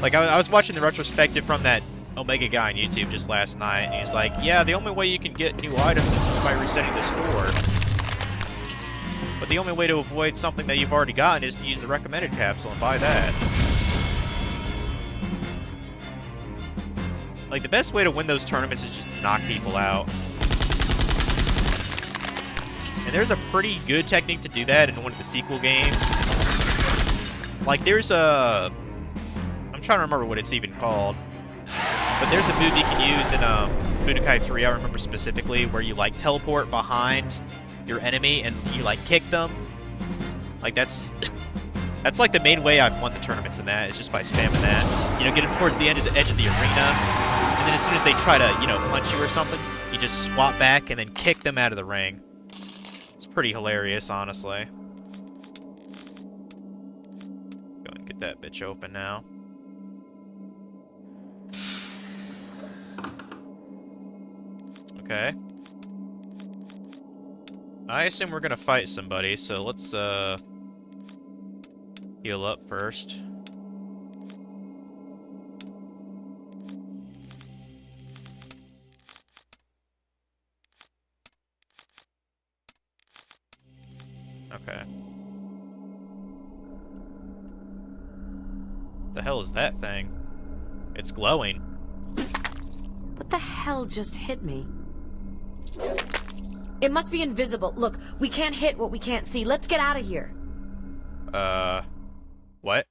Like, I was watching the retrospective from that Omega guy on YouTube just last night, and he's like, yeah, the only way you can get new items is just by resetting the store. But the only way to avoid something that you've already gotten is to use the recommended capsule and buy that. Like, the best way to win those tournaments is just knock people out. And there's a pretty good technique to do that in one of the sequel games. Like, there's a... I'm trying to remember what it's even called. But there's a move you can use in Budokai 3, I remember specifically, where you, like, teleport behind your enemy and you, like, kick them. Like, that's... That's like the main way I've won the tournaments in that, is just by spamming that. You know, get them towards the edge of the arena, and then as soon as they try to, you know, punch you or something, you just swap back and then kick them out of the ring. It's pretty hilarious, honestly. Go and get that bitch open now. Okay. I assume we're gonna fight somebody, so let's, heal up first. Okay. What the hell is that thing? It's glowing. What the hell just hit me? It must be invisible. Look, we can't hit what we can't see. Let's get out of here. What?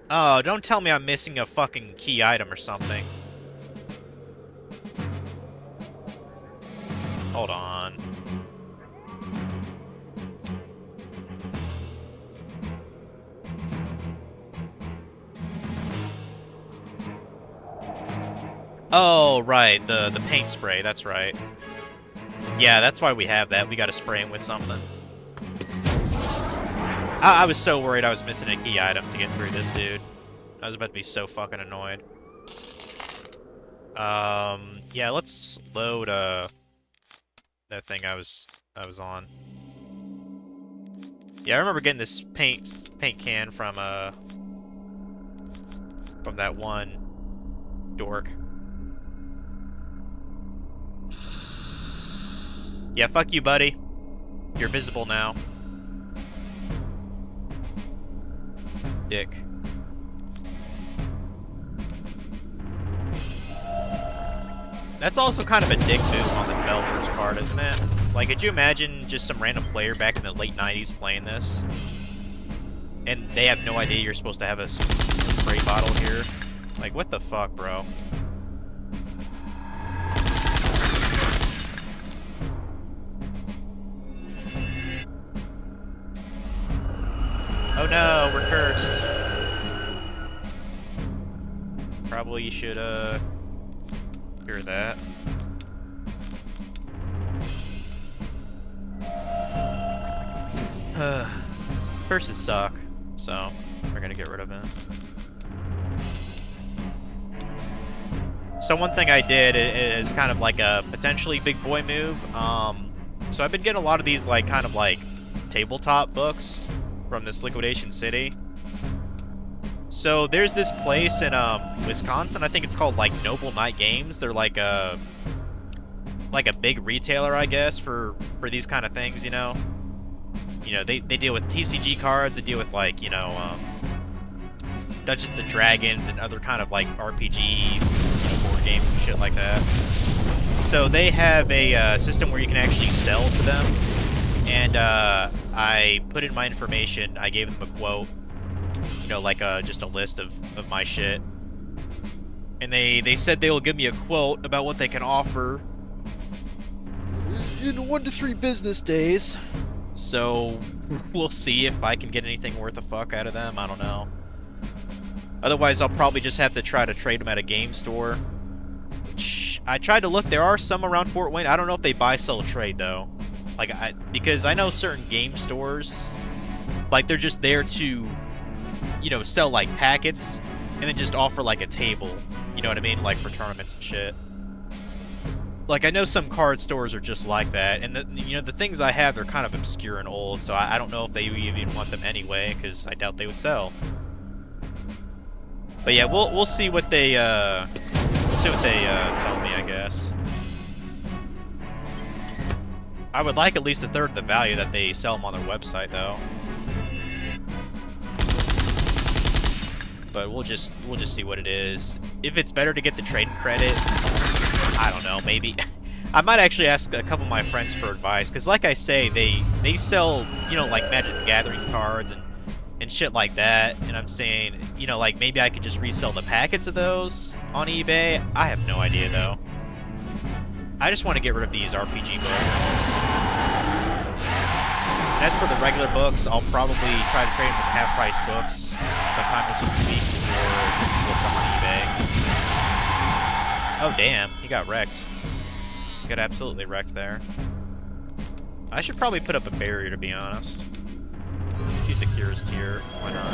Oh, don't tell me I'm missing a fucking key item or something. Hold on. Oh, right, the paint spray, that's right. Yeah, that's why we have that. We gotta spray him with something. I was so worried I was missing a key item to get through this dude. I was about to be so fucking annoyed. Yeah, let's load that thing I was on. Yeah, I remember getting this paint can from that one dork. Yeah, fuck you, buddy. You're visible now. Dick. That's also kind of a dick move on the developer's part, isn't it? Like, could you imagine just some random player back in the late 90s playing this? And they have no idea you're supposed to have a spray bottle here? Like, what the fuck, bro? Oh no, we're cursed. Probably you should, cure that. Curses suck, so we're gonna get rid of it. So one thing I did is kind of like a potentially big boy move. So I've been getting a lot of these like kind of like tabletop books from this Liquidation City. So there's this place in Wisconsin. I think it's called like Noble Knight Games. They're like a big retailer, I guess, for these kind of things. You know, they deal with TCG cards. They deal with like Dungeons and Dragons and other kind of like RPG board games and shit like that. So they have a system where you can actually sell to them, and I put in my information. I gave them a quote, like just a list of my shit, and they said they will give me a quote about what they can offer in 1 to 3 business days. So we'll see if I can get anything worth a fuck out of them. I don't know. Otherwise, I'll probably just have to try to trade them at a game store. Which I tried to look. There are some around Fort Wayne. I don't know if they buy, sell, trade though. Like because I know certain game stores, like they're just there to, sell like packets and then just offer like a table. You know what I mean? Like for tournaments and shit. Like I know some card stores are just like that, and the things I have are kind of obscure and old, so I don't know if they even want them anyway, because I doubt they would sell. But yeah, we'll see what they tell me, I guess. I would like at least a third of the value that they sell them on their website, though. But we'll just see what it is. If it's better to get the trading credit, I don't know, maybe. I might actually ask a couple of my friends for advice, because like I say, they sell, like Magic the Gathering cards and shit like that, and I'm saying, like maybe I could just resell the packets of those on eBay. I have no idea, though. I just want to get rid of these RPG books. And as for the regular books, I'll probably try to trade them with half-price books sometime this week, or we'll come on eBay. Oh, damn. He got wrecked. He got absolutely wrecked there. I should probably put up a barrier, to be honest. She secures tier. Why not?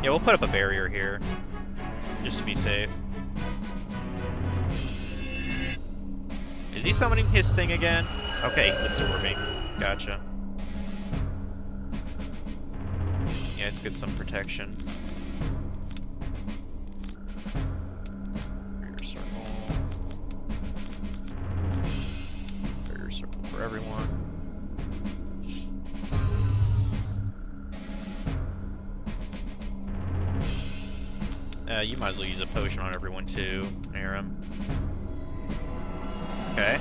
Yeah, we'll put up a barrier here. Just to be safe. Is he summoning his thing again? Okay, he's absorbing. Gotcha. Yeah, let's get some protection. Barrier circle. Barrier circle for everyone. You might as well use a potion on everyone too, Aram. Okay.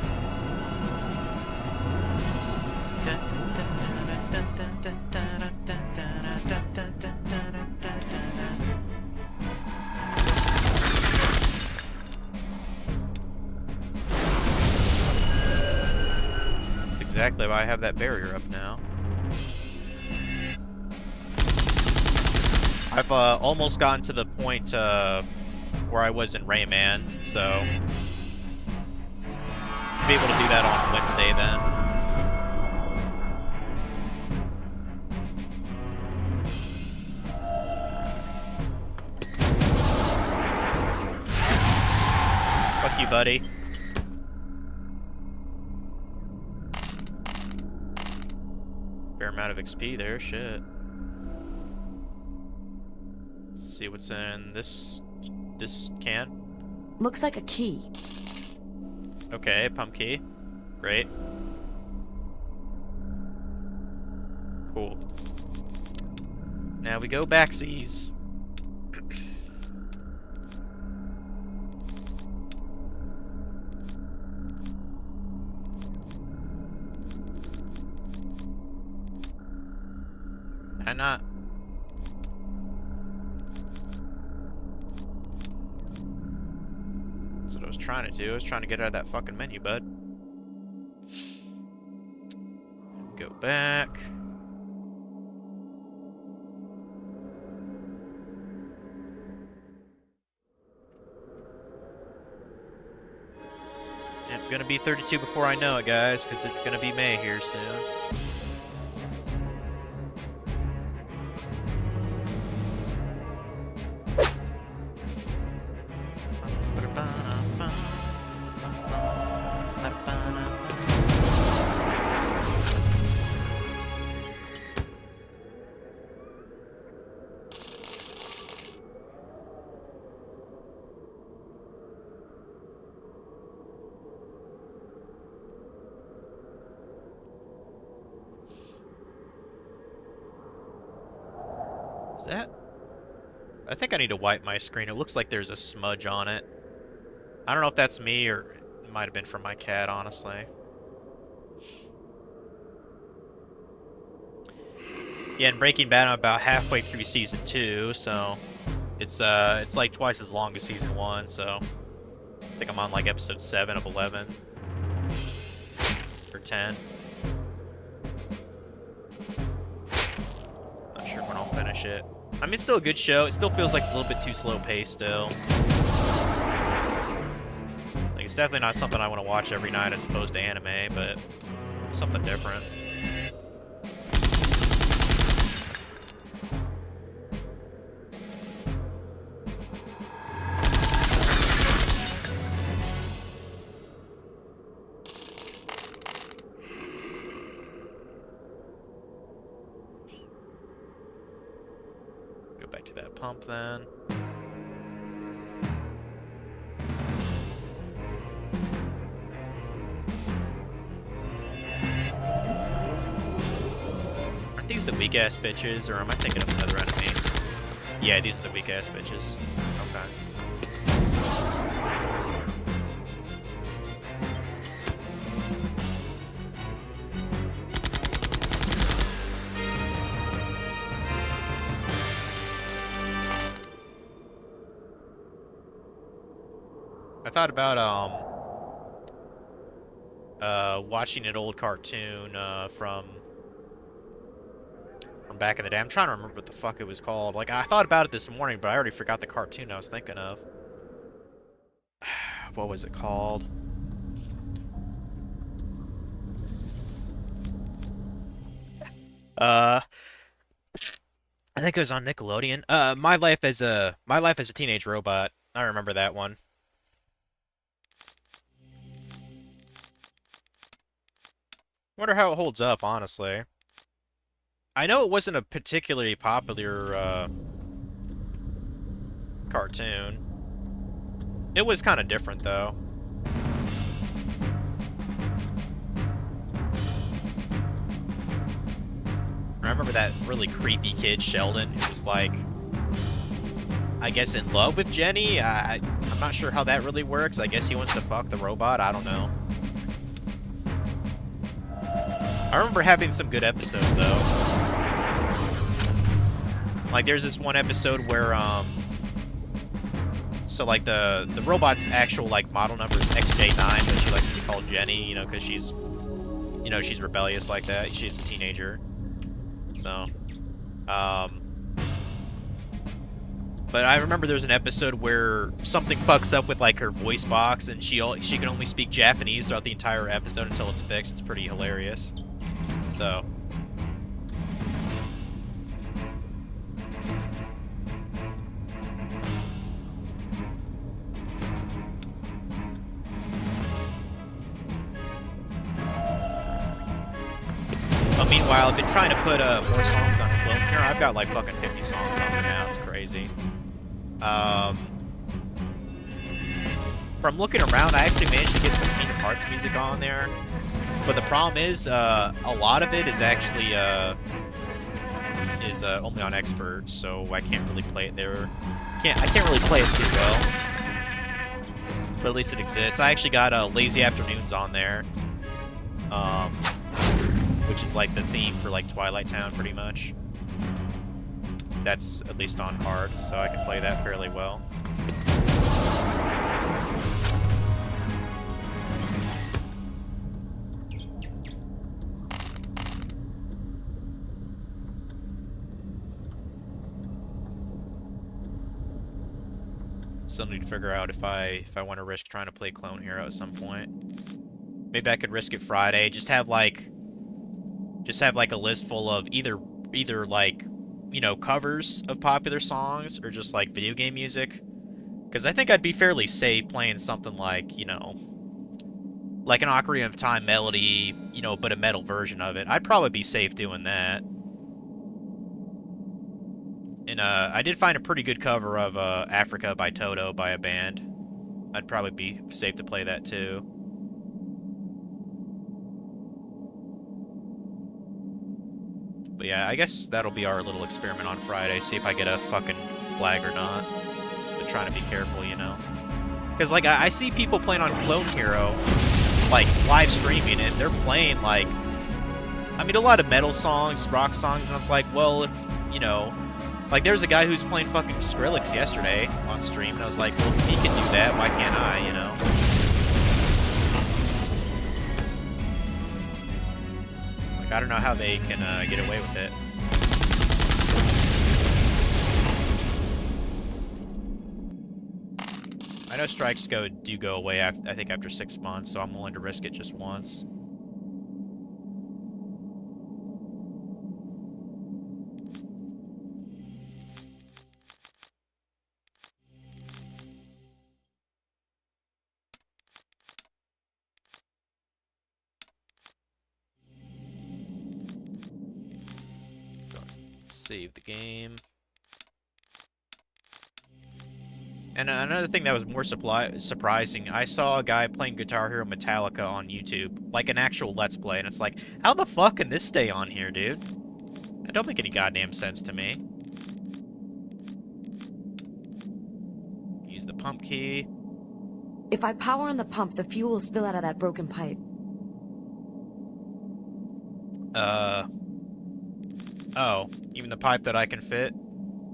That's exactly why I have that barrier up now. I've almost gotten to the point where I was in Rayman, so I'll be able to do that on Wednesday then. Fuck you, buddy. Fair amount of XP there, shit. See what's in this can. Looks like a key. Okay, pump key. Great. Cool. Now we go backsies. And not. That's what I was trying to do. I was trying to get out of that fucking menu, bud. Go back. Yep, gonna be 32 before I know it, guys, because it's gonna be May here soon. Is that? I think I need to wipe my screen. It looks like there's a smudge on it. I don't know if that's me or it might have been from my cat, honestly. Yeah, in Breaking Bad, I'm about halfway through season 2, so it's like twice as long as season 1. So I think I'm on like episode 7 of 11 or 10. Not sure when I'll finish it. I mean, it's still a good show. It still feels like it's a little bit too slow paced still. Like, it's definitely not something I want to watch every night as opposed to anime, but something different. Go back to that pump then. Aren't these the weak ass bitches, or am I thinking of another enemy? Yeah, these are the weak ass bitches. Okay. I thought about watching an old cartoon from back in the day. I'm trying to remember what the fuck it was called. Like, I thought about it this morning, but I already forgot the cartoon I was thinking of. What was it called? I think it was on Nickelodeon. My Life as a Teenage Robot. I remember that one. Wonder how it holds up, honestly. I know it wasn't a particularly popular cartoon. It was kind of different, though. I remember that really creepy kid, Sheldon, who was like, I guess in love with Jenny? I'm not sure how that really works. I guess he wants to fuck the robot. I don't know. I remember having some good episodes, though. Like, there's this one episode where, so, like, the robot's actual, like, model number is XJ9, but she likes to be called Jenny, you know, because she's, you know, she's rebellious like that. She's a teenager. So, but I remember there's an episode where something fucks up with, like, her voice box, and she can only speak Japanese throughout the entire episode until it's fixed. It's pretty hilarious. So... meanwhile, I've been trying to put more songs on Clone here. I've got like fucking 50 songs on there now. It's crazy. From looking around, I actually managed to get some Kingdom Hearts music on there. But the problem is, a lot of it is actually only on expert, so I can't really play it there. I can't really play it too well. But at least it exists. I actually got Lazy Afternoons on there. Which is like the theme for like Twilight Town, pretty much. That's at least on hard, so I can play that fairly well. Still need to figure out if I want to risk trying to play Clone Hero at some point. Maybe I could risk it Friday. Just have like a list full of either like, you know, covers of popular songs or just like video game music. Because I think I'd be fairly safe playing something like, you know, like an Ocarina of Time melody, you know, but a metal version of it. I'd probably be safe doing that. And I did find a pretty good cover of Africa by Toto by a band. I'd probably be safe to play that too. But yeah, Yeah, I guess that'll be our little experiment on Friday. See if I get a fucking flag or not. But trying to be careful, you know. Because, like, I see people playing on Clone Hero, like, live streaming, and they're playing, like, I mean, a lot of metal songs, rock songs, and it's like, well, if, you know, like, there's a guy who's playing fucking Skrillex yesterday on stream, and I was like, well, if he can do that, why can't I, you know? Like, I don't know how they can get away with it. I know strikes do go away, I think, after 6 months, so I'm willing to risk it just once. Save the game. And another thing that was more surprising, I saw a guy playing Guitar Hero Metallica on YouTube, like an actual Let's Play, and it's like, how the fuck can this stay on here, dude? That don't make any goddamn sense to me. Use the pump key. If I power on the pump, the fuel will spill out of that broken pipe. Oh, even the pipe that I can fit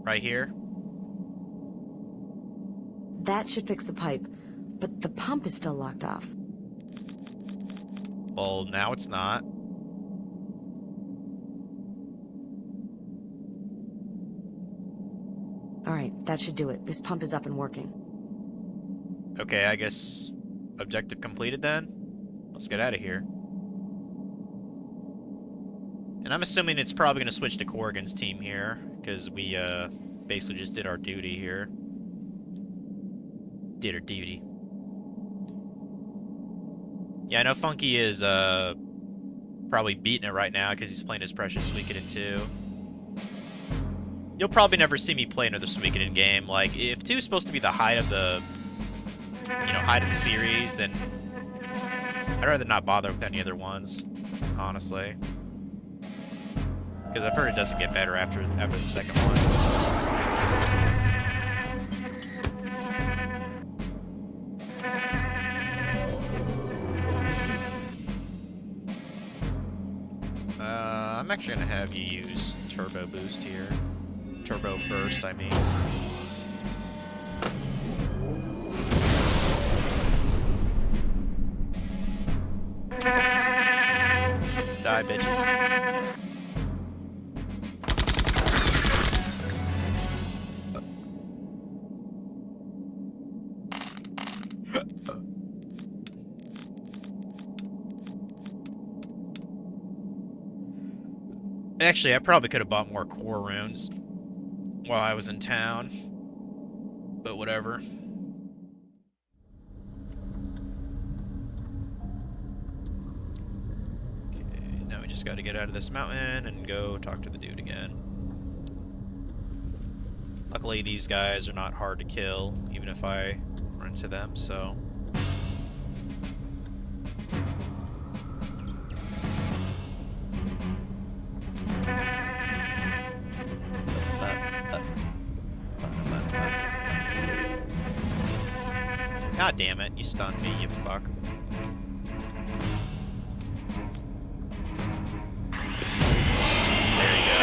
right here? That should fix the pipe, but the pump is still locked off. Well, now it's not. Alright, that should do it. This pump is up and working. Okay, I guess objective completed then? Let's get out of here. And I'm assuming it's probably going to switch to Corrigan's team here, because we basically just did our duty here. Did our duty. Yeah, I know Funky is probably beating it right now because he's playing his precious Suikoden 2. You'll probably never see me play another Suikoden game. Like, if 2 is supposed to be the height of the, you know, height of the series, then I'd rather not bother with any other ones, honestly. Because I've heard it doesn't get better after the second one. I'm actually going to have you use Turbo Boost here. Turbo Burst, I mean. Die, bitches. Actually, I probably could have bought more core runes while I was in town. But whatever. Okay, now we just got to get out of this mountain and go talk to the dude again. Luckily, these guys are not hard to kill, even if I run into them, so... God damn it, you stunned me, you fuck. There you go.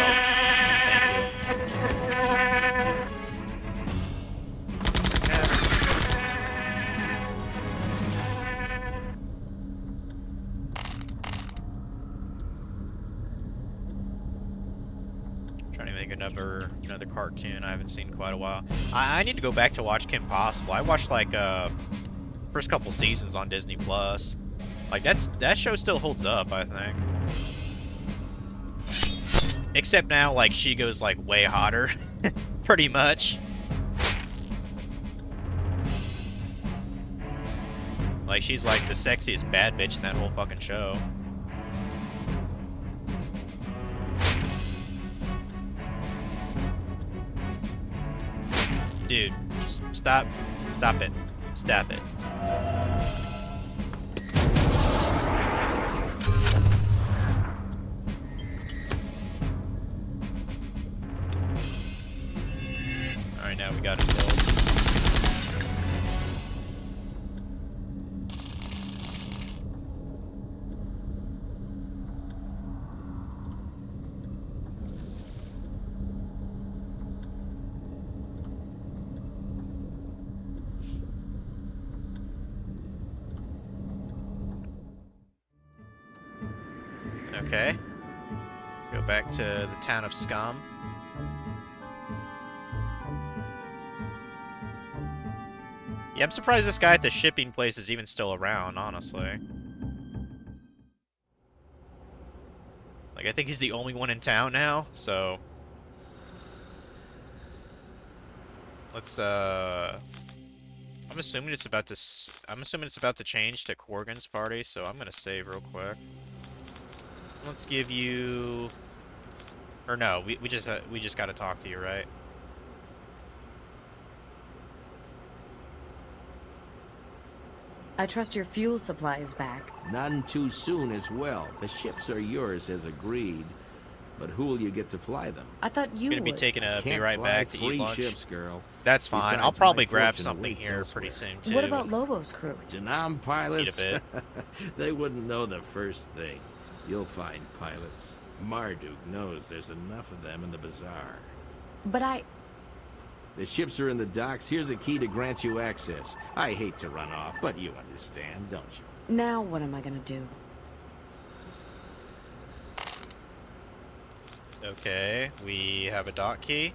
Trying to make another cartoon I haven't seen in quite a while. I need to go back to watch Kim Possible. I watched like first couple seasons on Disney Plus. Like that show still holds up, I think. Except now, like, she goes like way hotter, pretty much. Like, she's like the sexiest bad bitch in that whole fucking show. Dude, just stop it. Stop it. Alright, now we got it killed. Okay. Go back to the town of Scum. Yeah, I'm surprised this guy at the shipping place is even still around, honestly. Like, I think he's the only one in town now, so... Let's, I'm assuming it's about to change to Corgan's party, so I'm gonna save real quick. Let's give you... Or no, we just gotta talk to you, right? I trust your fuel supply is back. None too soon as well. The ships are yours as agreed, but who'll you get to fly them? I thought you Gonna be would. taking a be Can't right fly back to eat 3 lunch. ships, girl. That's fine. Besides, I'll probably my grab fortune something awaits here elsewhere. pretty soon too. What about Lobo's crew? Janam pilots? Need a bit. They wouldn't know the first thing. You'll find pilots. Marduk knows there's enough of them in the bazaar. But The ships are in the docks. Here's a key to grant you access. I hate to run off, but you understand, don't you? Now what am I gonna do? Okay, we have a dock key.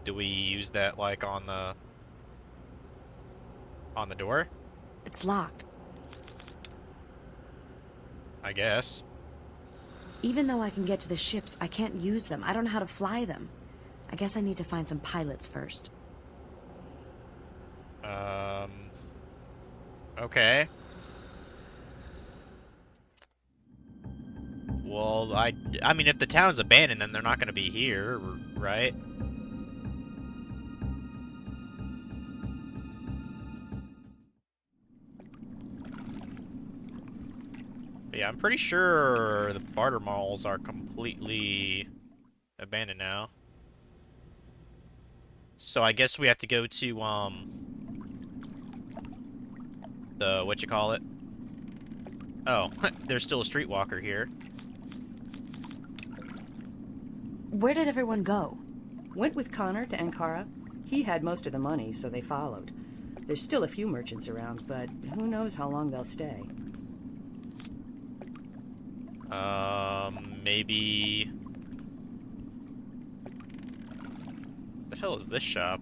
Do we use that like on the door? It's locked. I guess. Even though I can get to the ships, I can't use them. I don't know how to fly them. I guess I need to find some pilots first. Okay. Well, I mean, if the town's abandoned, then they're not going to be here, right? But yeah, I'm pretty sure the barter malls are completely abandoned now. So I guess we have to go to, the, whatchamacallit? Oh, there's still a streetwalker here. Where did everyone go? Went with Connor to Ankara. He had most of the money, so they followed. There's still a few merchants around, but who knows how long they'll stay. Maybe... The hell is this shop?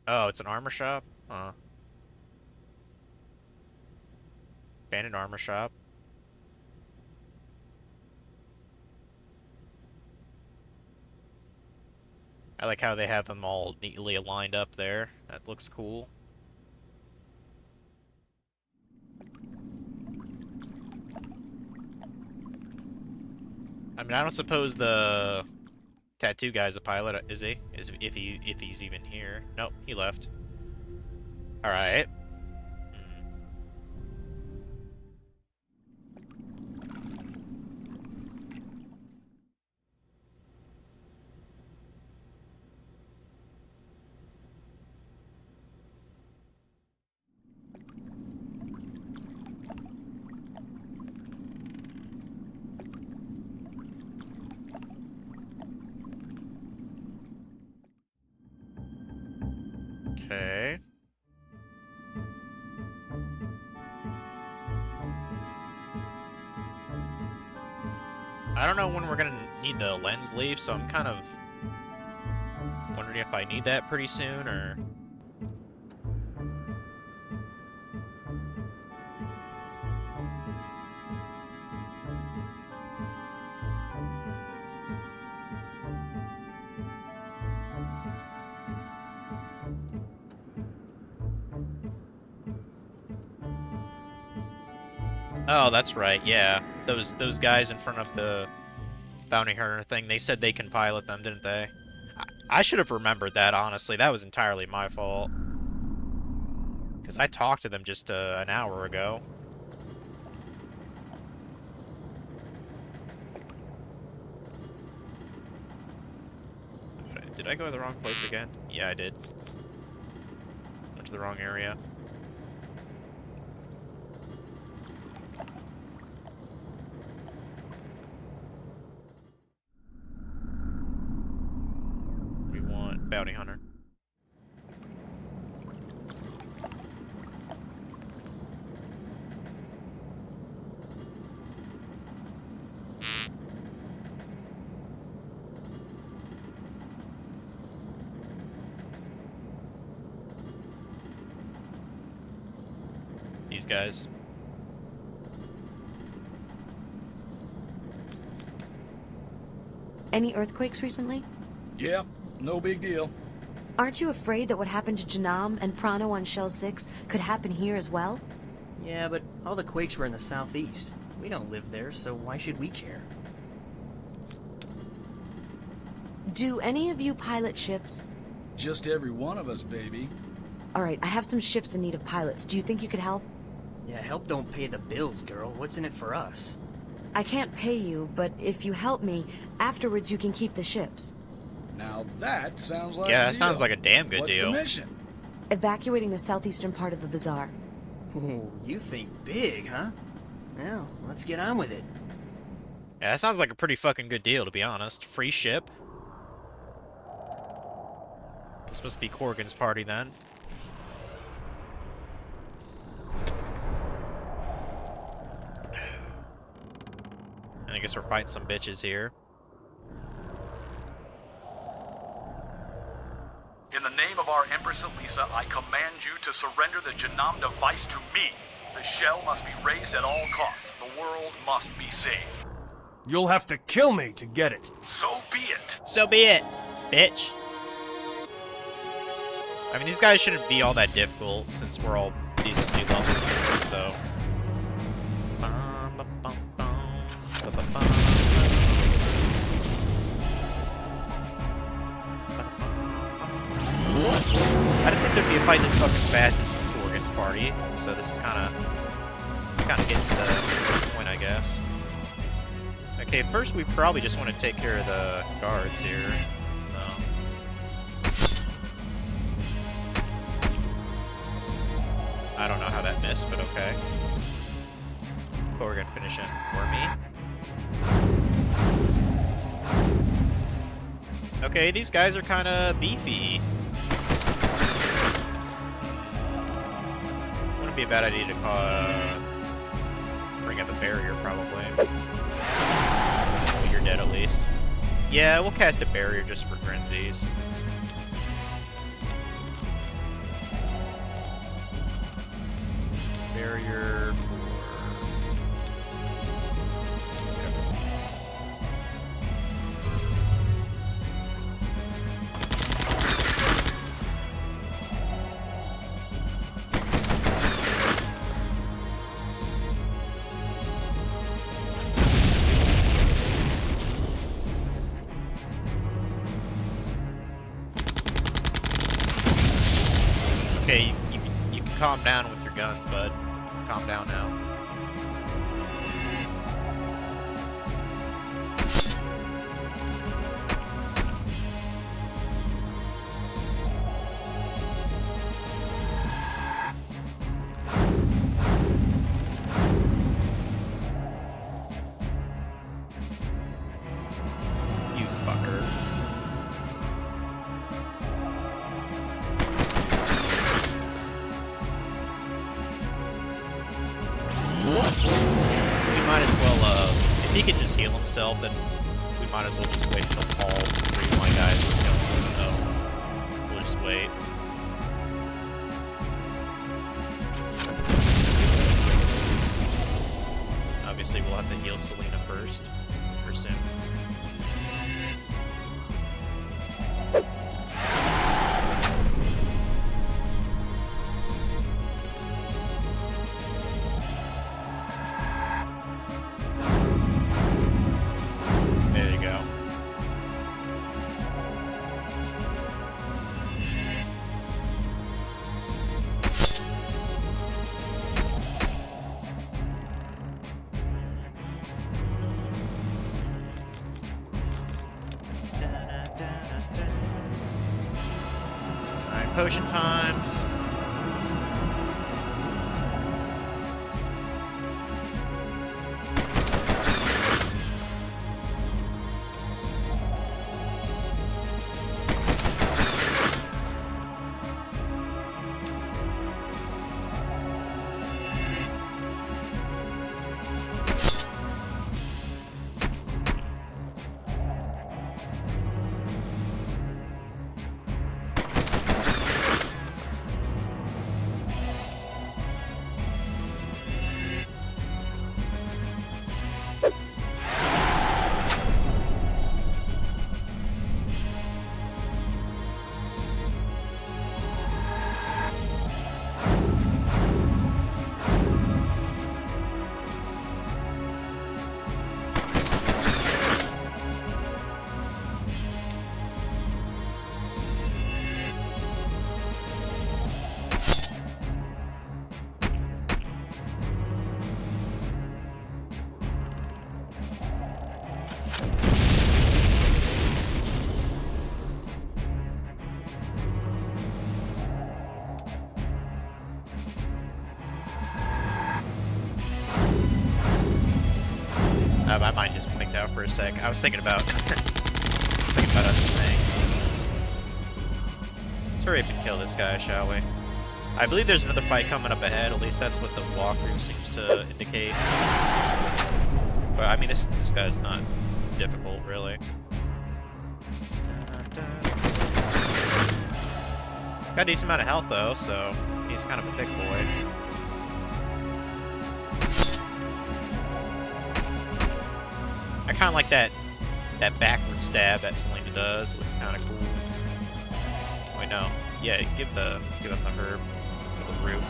Oh, it's an armor shop? Huh. Abandoned armor shop. I like how they have them all neatly lined up there. That looks cool. I mean, I don't suppose the tattoo guy's a pilot, is he? If he's even here. Nope, he left. All right. Okay. I don't know when we're gonna need the lens leaf, so I'm kind of wondering if I need that pretty soon, or... Oh, that's right, yeah. Those guys in front of the bounty hunter thing, they said they can pilot them, didn't they? I should have remembered that, honestly. That was entirely my fault. Because I talked to them just an hour ago. Did I go to the wrong place again? Yeah, I did. Went to the wrong area. We want bounty hunter. These guys. Any earthquakes recently? Yep, no big deal. Aren't you afraid that what happened to Janam and Prano on Shell 6 could happen here as well? Yeah, but all the quakes were in the southeast. We don't live there, so why should we care? Do any of you pilot ships? Just every one of us, baby. Alright, I have some ships in need of pilots. Do you think you could help? Yeah, help don't pay the bills, girl. What's in it for us? I can't pay you, but if you help me, afterwards you can keep the ships. Now that sounds like Yeah, a that deal. sounds like a damn good What's deal. the mission? Evacuating the southeastern part of the bazaar. Ooh, you think big, huh? Well, let's get on with it. Yeah, that sounds like a pretty fucking good deal, to be honest. Free ship. This must be Corgan's party, then. And I guess we're fighting some bitches here. In the name of our Empress Elisa, I command you to surrender the Janam device to me. The shell must be raised at all costs. The world must be saved. You'll have to kill me to get it. So be it. So be it, bitch. I mean, these guys shouldn't be all that difficult since we're all decently leveled, so. I didn't think there'd be a fight this fucking fast as Corgan's party, so this is kind of getting to the point, I guess. Okay, first we probably just want to take care of the guards here, so. I don't know how that missed, but okay. Corgan finishing for me. Okay, these guys are kind of beefy. Wouldn't be a bad idea to bring up a barrier, probably. Well, you're dead at least. Yeah, we'll cast a barrier just for Grenzies. Barrier for... Okay, you can calm down with your guns, bud. Calm down now. You fucker. We might as well, if he can just heal himself, then we might as well just wait until all three of my guys kill him, so we'll just wait. Obviously, we'll have to heal Selena first, or soon. There you go. potion times. My mind just blinked out for a sec. I was thinking about other things. Let's hurry up and kill this guy, shall we? I believe there's another fight coming up ahead. At least that's what the walkthrough seems to indicate. But I mean, this guy's not difficult, really. Got a decent amount of health though, so he's kind of a thick boy. I kind of like that backward stab that Selena does. It looks kind of cool. Wait, no. Yeah, give him the herb, the root.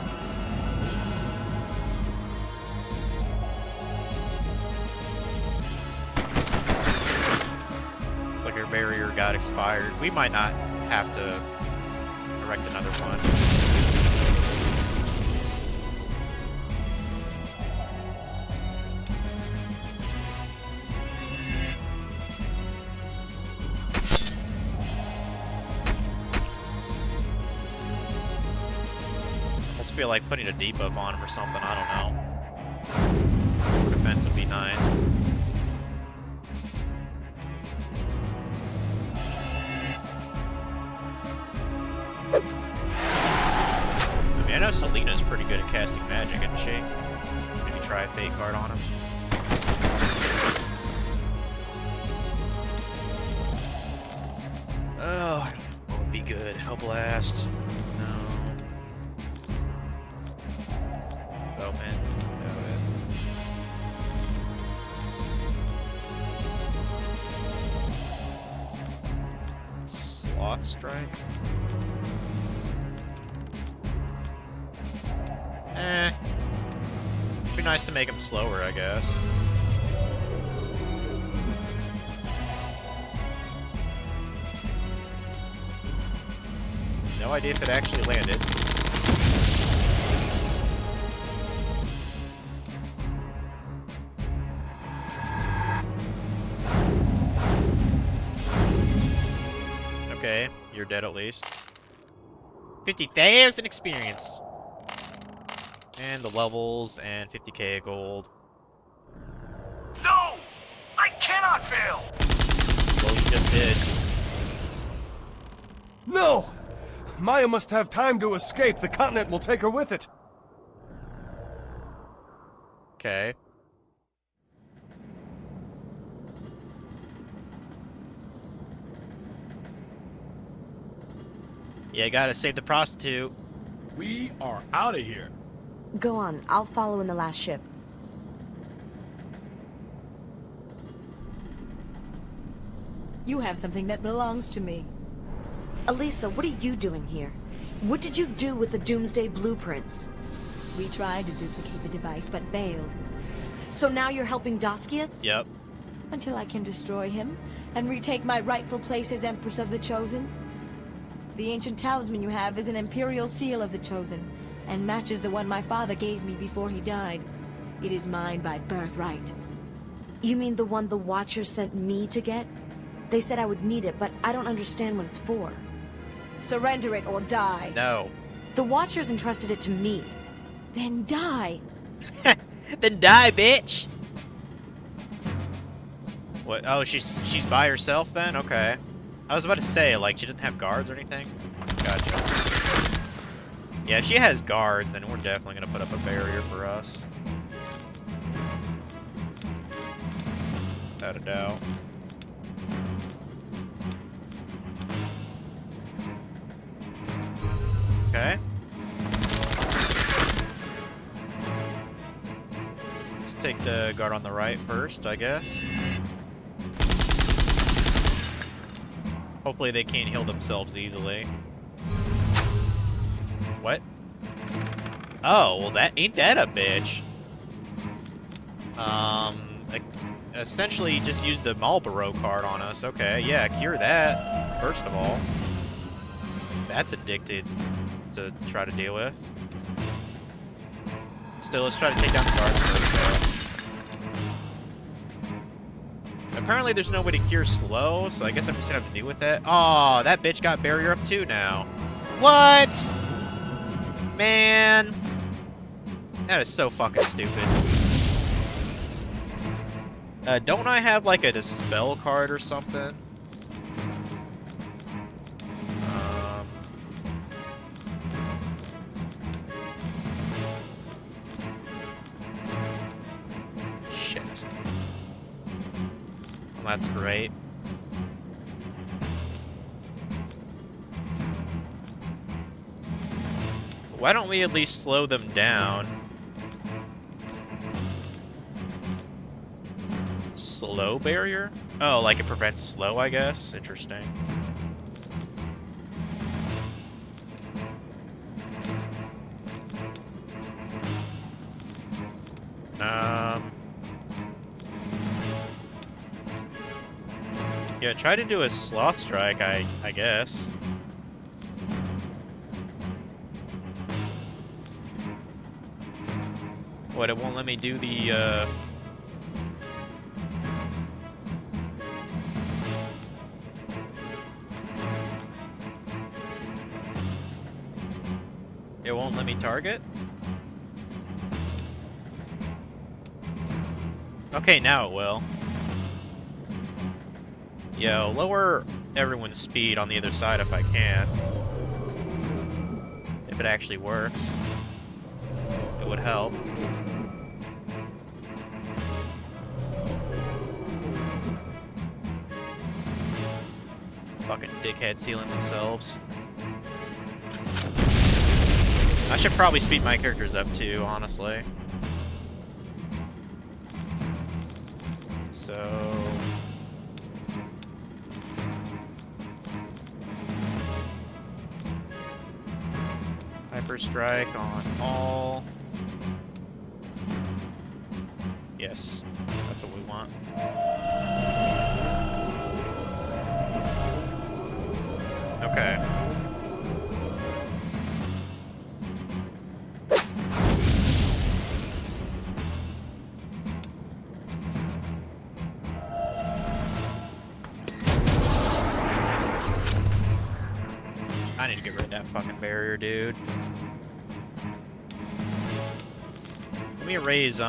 Looks like our barrier got expired. We might not have to erect another one. Feel like putting a debuff on him or something, I don't know. Defense would be nice. I mean, I know Selena's pretty good at casting magic, isn't she? Maybe try a fate card on him. Oh, what would be good? Hell Blast. Strike. It'd be nice to make him slower, I guess. No idea if it actually landed. Okay, you're dead at least. 50,000 experience. And the levels and 50k gold. No! I cannot fail! Well, you just did. No! Maya must have time to escape. The continent will take her with it. Okay. Yeah, gotta save the prostitute. We are out of here. Go on, I'll follow in the last ship. You have something that belongs to me. Elisa, what are you doing here? What did you do with the Doomsday blueprints? We tried to duplicate the device, but failed. So now you're helping Doskius? Yep. Until I can destroy him and retake my rightful place as Empress of the Chosen. The ancient talisman you have is an Imperial seal of the Chosen, and matches the one my father gave me before he died. It is mine by birthright. You mean the one the Watcher sent me to get? They said I would need it, but I don't understand what it's for. Surrender it or die. No. The Watchers entrusted it to me. Then die. Then die, bitch! What? Oh, she's by herself then? Okay. I was about to say, like, she didn't have guards or anything. Gotcha. Yeah, if she has guards, then we're definitely gonna put up a barrier for us. Without a doubt. Okay. Let's take the guard on the right first, I guess. Hopefully they can't heal themselves easily. What? Oh, well that ain't that a bitch. Essentially just used the Marlboro card on us. Okay, yeah, cure that, first of all. That's addicted to try to deal with. Still, let's try to take down the guard first, though. Apparently there's no way to cure slow, so I guess I'm just gonna have to deal with that. Oh, that bitch got barrier up too now. What? Man. That is so fucking stupid. Don't I have like a dispel card or something? Shit. Well, that's great. Why don't we at least slow them down? Slow barrier? Oh, like it prevents slow, I guess. Interesting. Yeah, try to do a sloth strike, I guess. What, it won't let me do the, It won't let me target? Okay, now it will. Yo, lower everyone's speed on the other side if I can. If it actually works. It would help. Fucking dickheads healing themselves. I should probably speed my characters up too, honestly. So... Hyper Strike on all. Yes, that's what we want. Okay. I need to get rid of that fucking barrier, dude. Let me raise,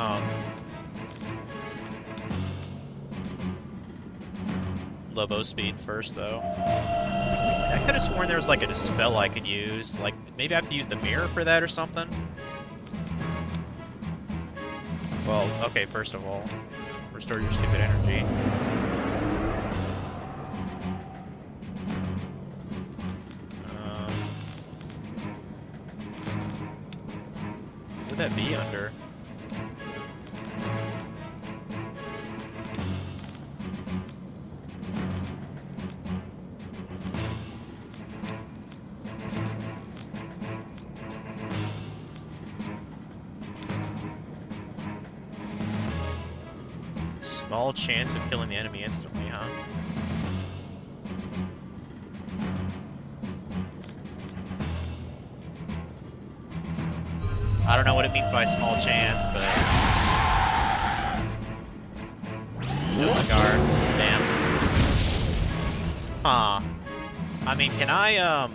Lobo speed first, though. I could have sworn there was, like, a dispel I could use. Like, maybe I have to use the mirror for that or something? Well, okay, first of all, restore your stupid energy. What would that be under? Small chance of killing the enemy instantly, huh? I don't know what it means by small chance, but... No cigar. Damn. Huh. I mean, can I,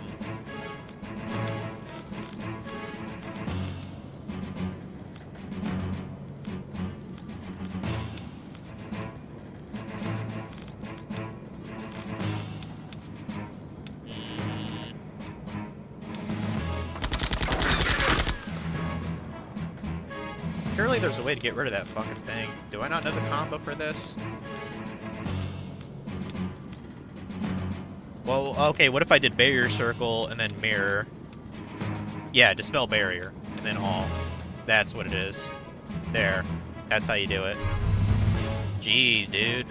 Surely there's a way to get rid of that fucking thing. Do I not know the combo for this? Well, okay, what if I did barrier circle and then mirror? Yeah, dispel barrier, and then all. That's what it is. There. That's how you do it. Jeez, dude.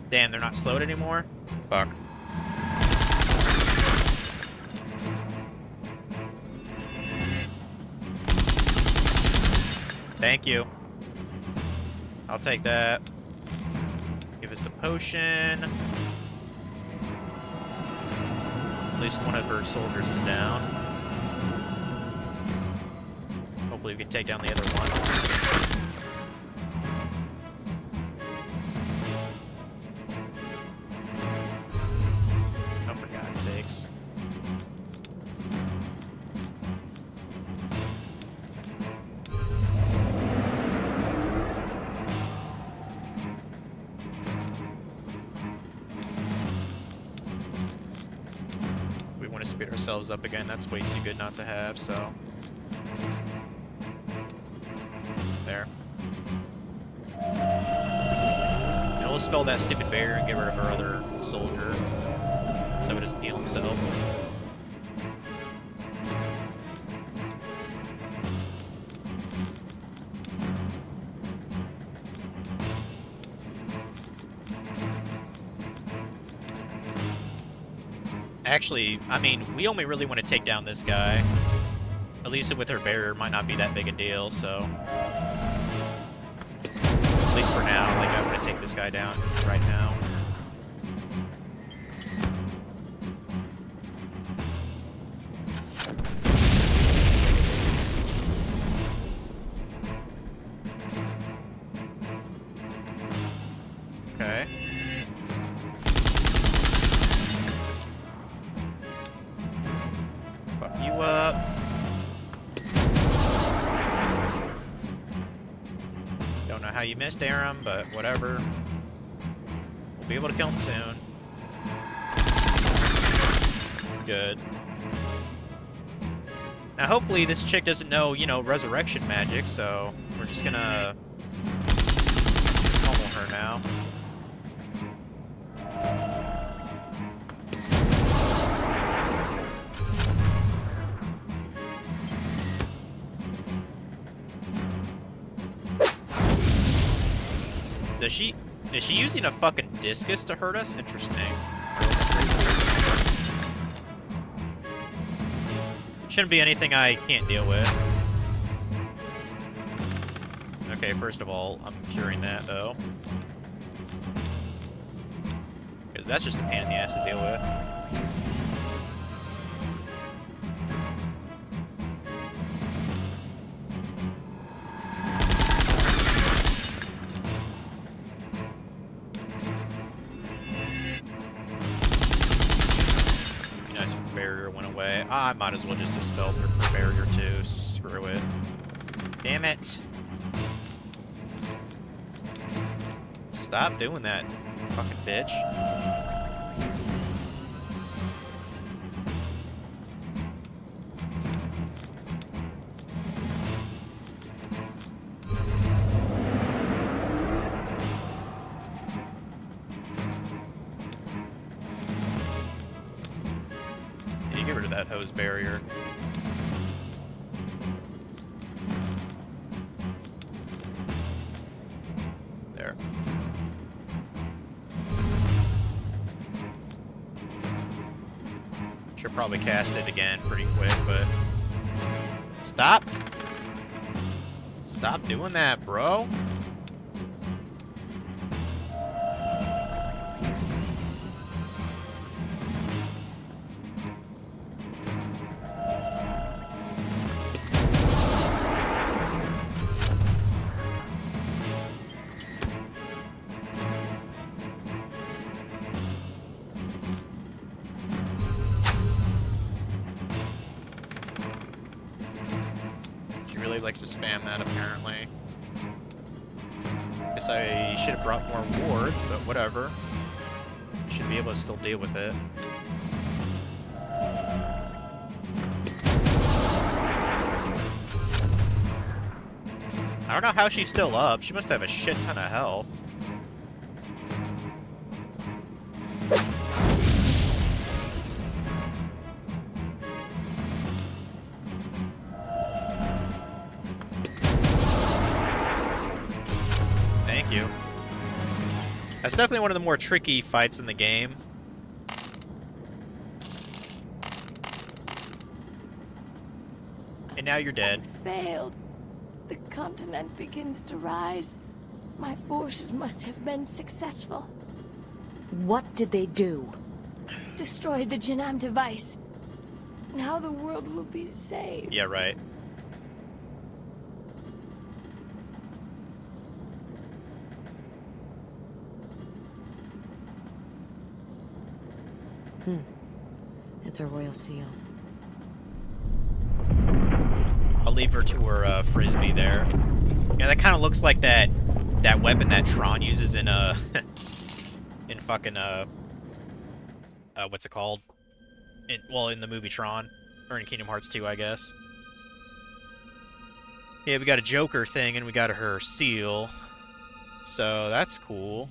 Damn, they're not slowed anymore? Fuck. Thank you. I'll take that. Give us a potion. At least one of her soldiers is down. Hopefully we can take down the other one. Oh, for God's sakes. Speed ourselves up again. That's way too good not to have, so. There. And we'll spell that stupid barrier and get rid of our other soldier so he doesn't heal himself. Actually, I mean, we only really want to take down this guy. At least with her barrier, might not be that big a deal, so... At least for now, like, I want to take this guy down right now. Okay. Fuck you up. Don't know how you missed Aram, but whatever. We'll be able to kill him soon. Good. Now hopefully this chick doesn't know, you know, resurrection magic, so we're just gonna pummel her now. Is she using a fucking discus to hurt us? Interesting. Shouldn't be anything I can't deal with. Okay, first of all, I'm curing that though. Because that's just a pain in the ass to deal with. I might as well just dispel her barrier too. Screw it. Damn it. Stop doing that, fucking bitch. Get rid of that hose barrier. There. Should probably cast it again pretty quick, but... Stop! Stop doing that, bro! Really likes to spam that, apparently. Guess I should have brought more wards, but whatever. should be able to still deal with it. I don't know how she's still up. She must have a shit ton of health. Thank you. That's definitely one of the more tricky fights in the game. And now you're dead. Failed. The continent begins to rise. My forces must have been successful. What did they do? Destroyed the Janam device. Now the world will be saved. Yeah, right. It's a royal seal. I'll leave her to her frisbee there. Yeah, that kind of looks like that weapon that Tron uses in in fucking what's it called? In the movie Tron, or in Kingdom Hearts 2, I guess. Yeah, we got a Joker thing and we got her seal, so that's cool.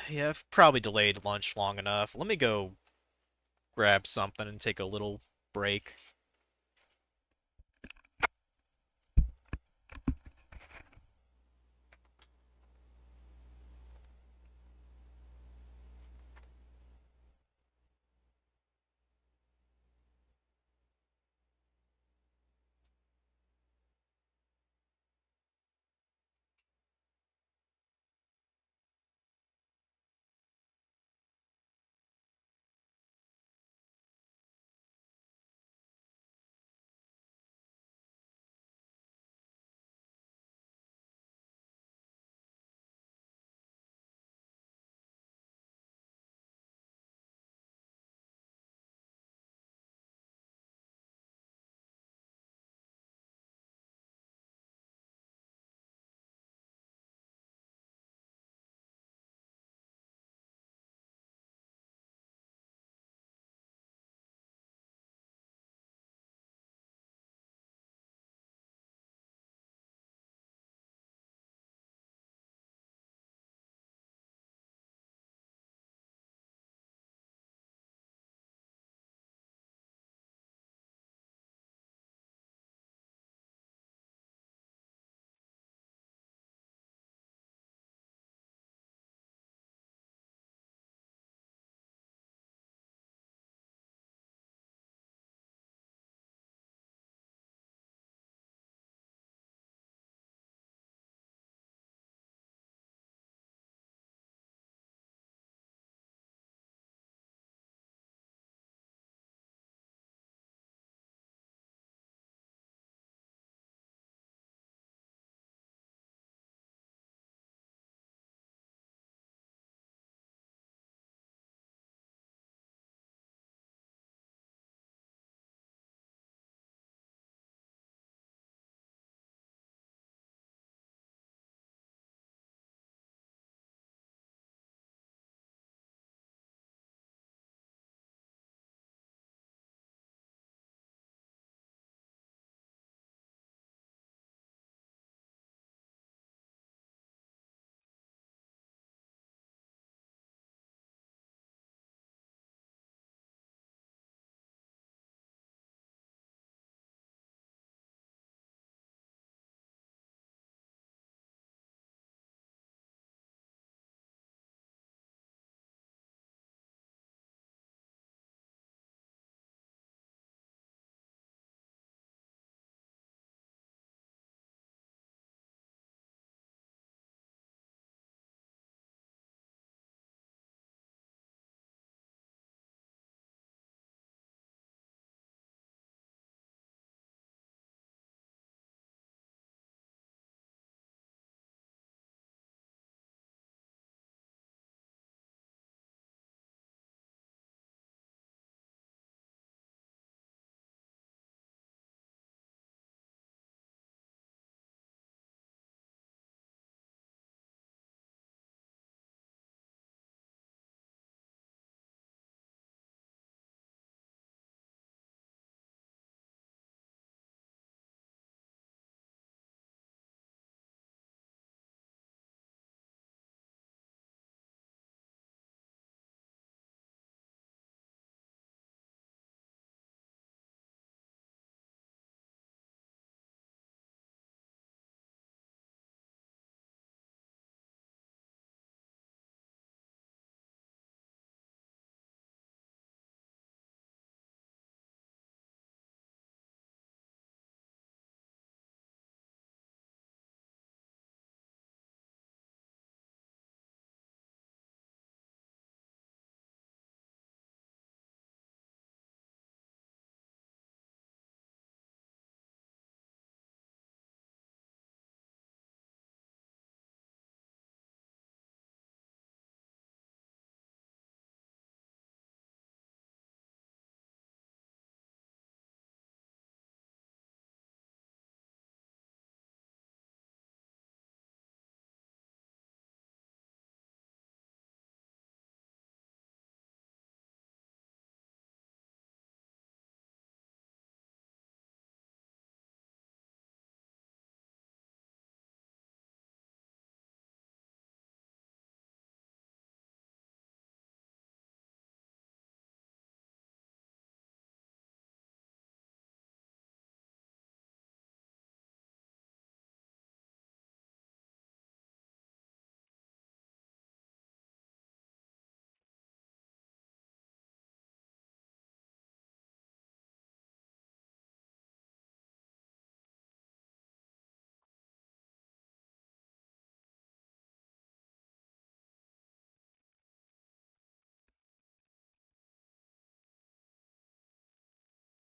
Yeah, I've probably delayed lunch long enough. Let me go grab something and take a little break.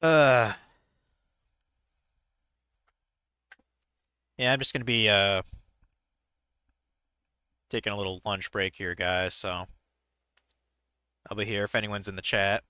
Uh, yeah, I'm just gonna be taking a little lunch break here, guys. So I'll be here if anyone's in the chat.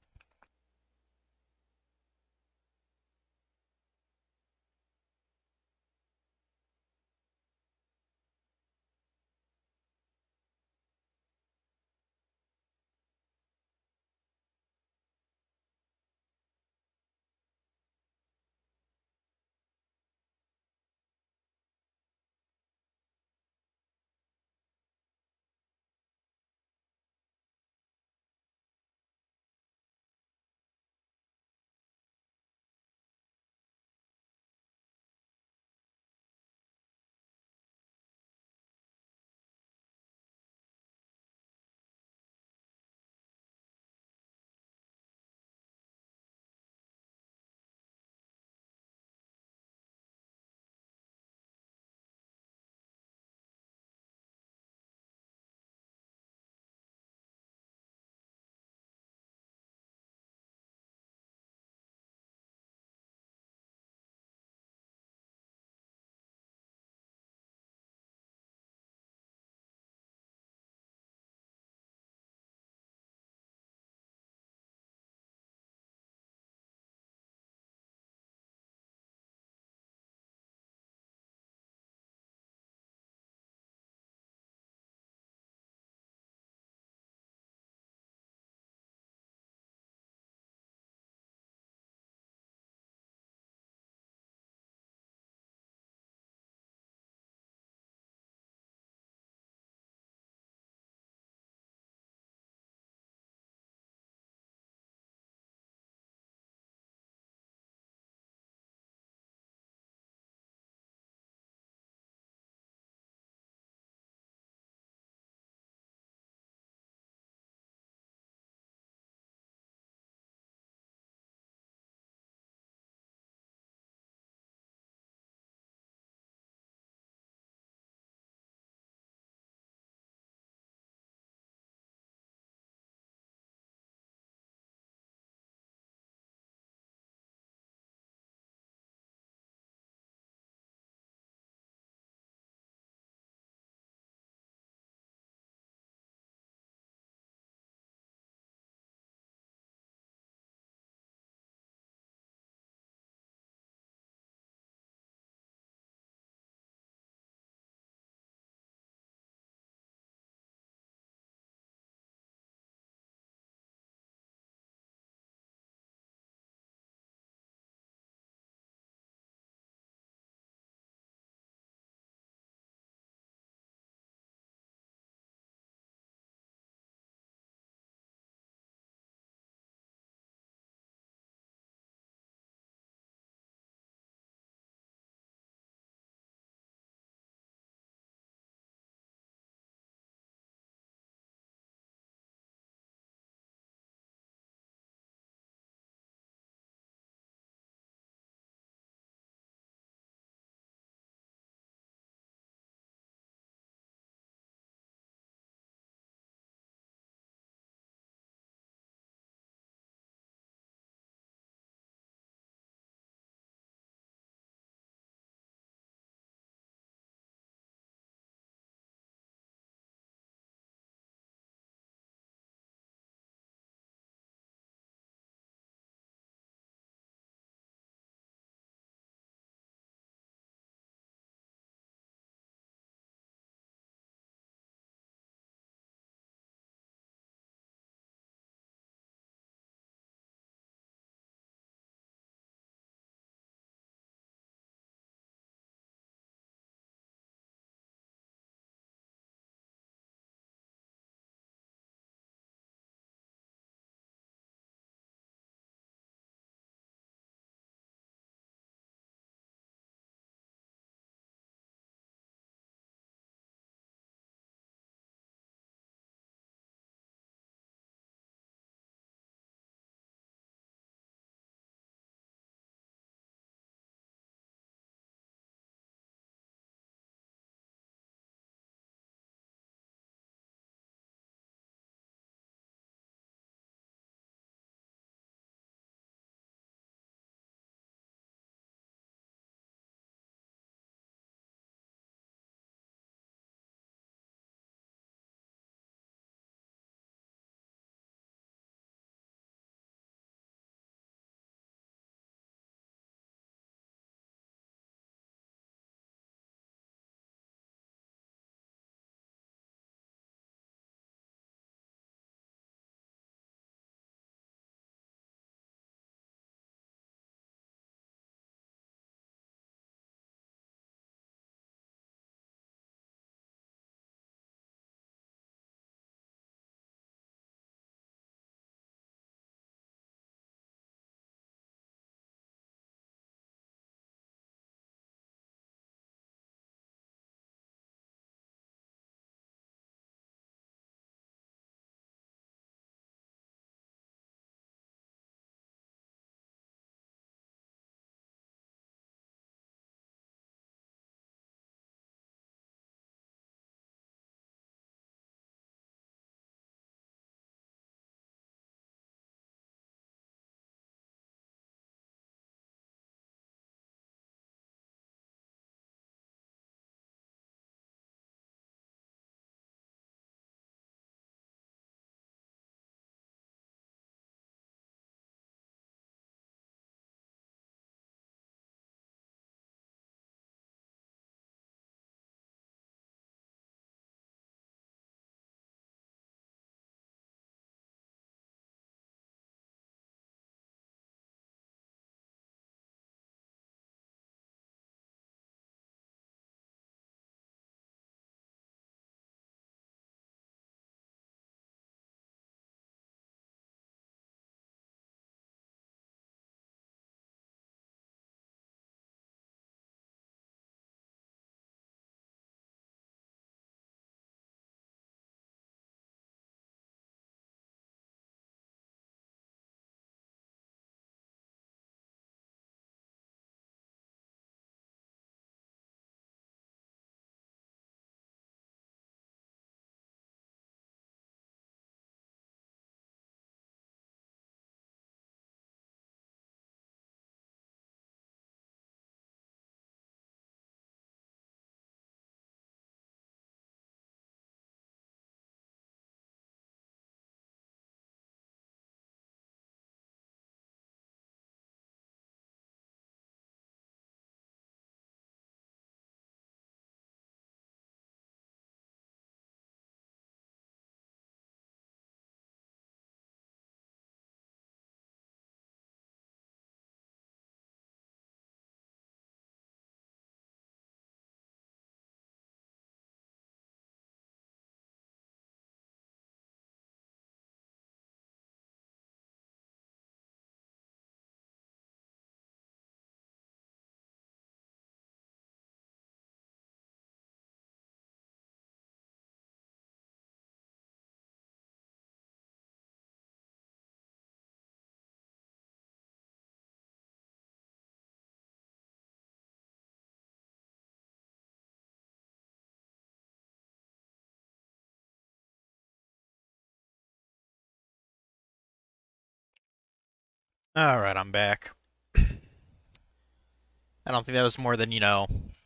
Alright, I'm back. I don't think that was more than,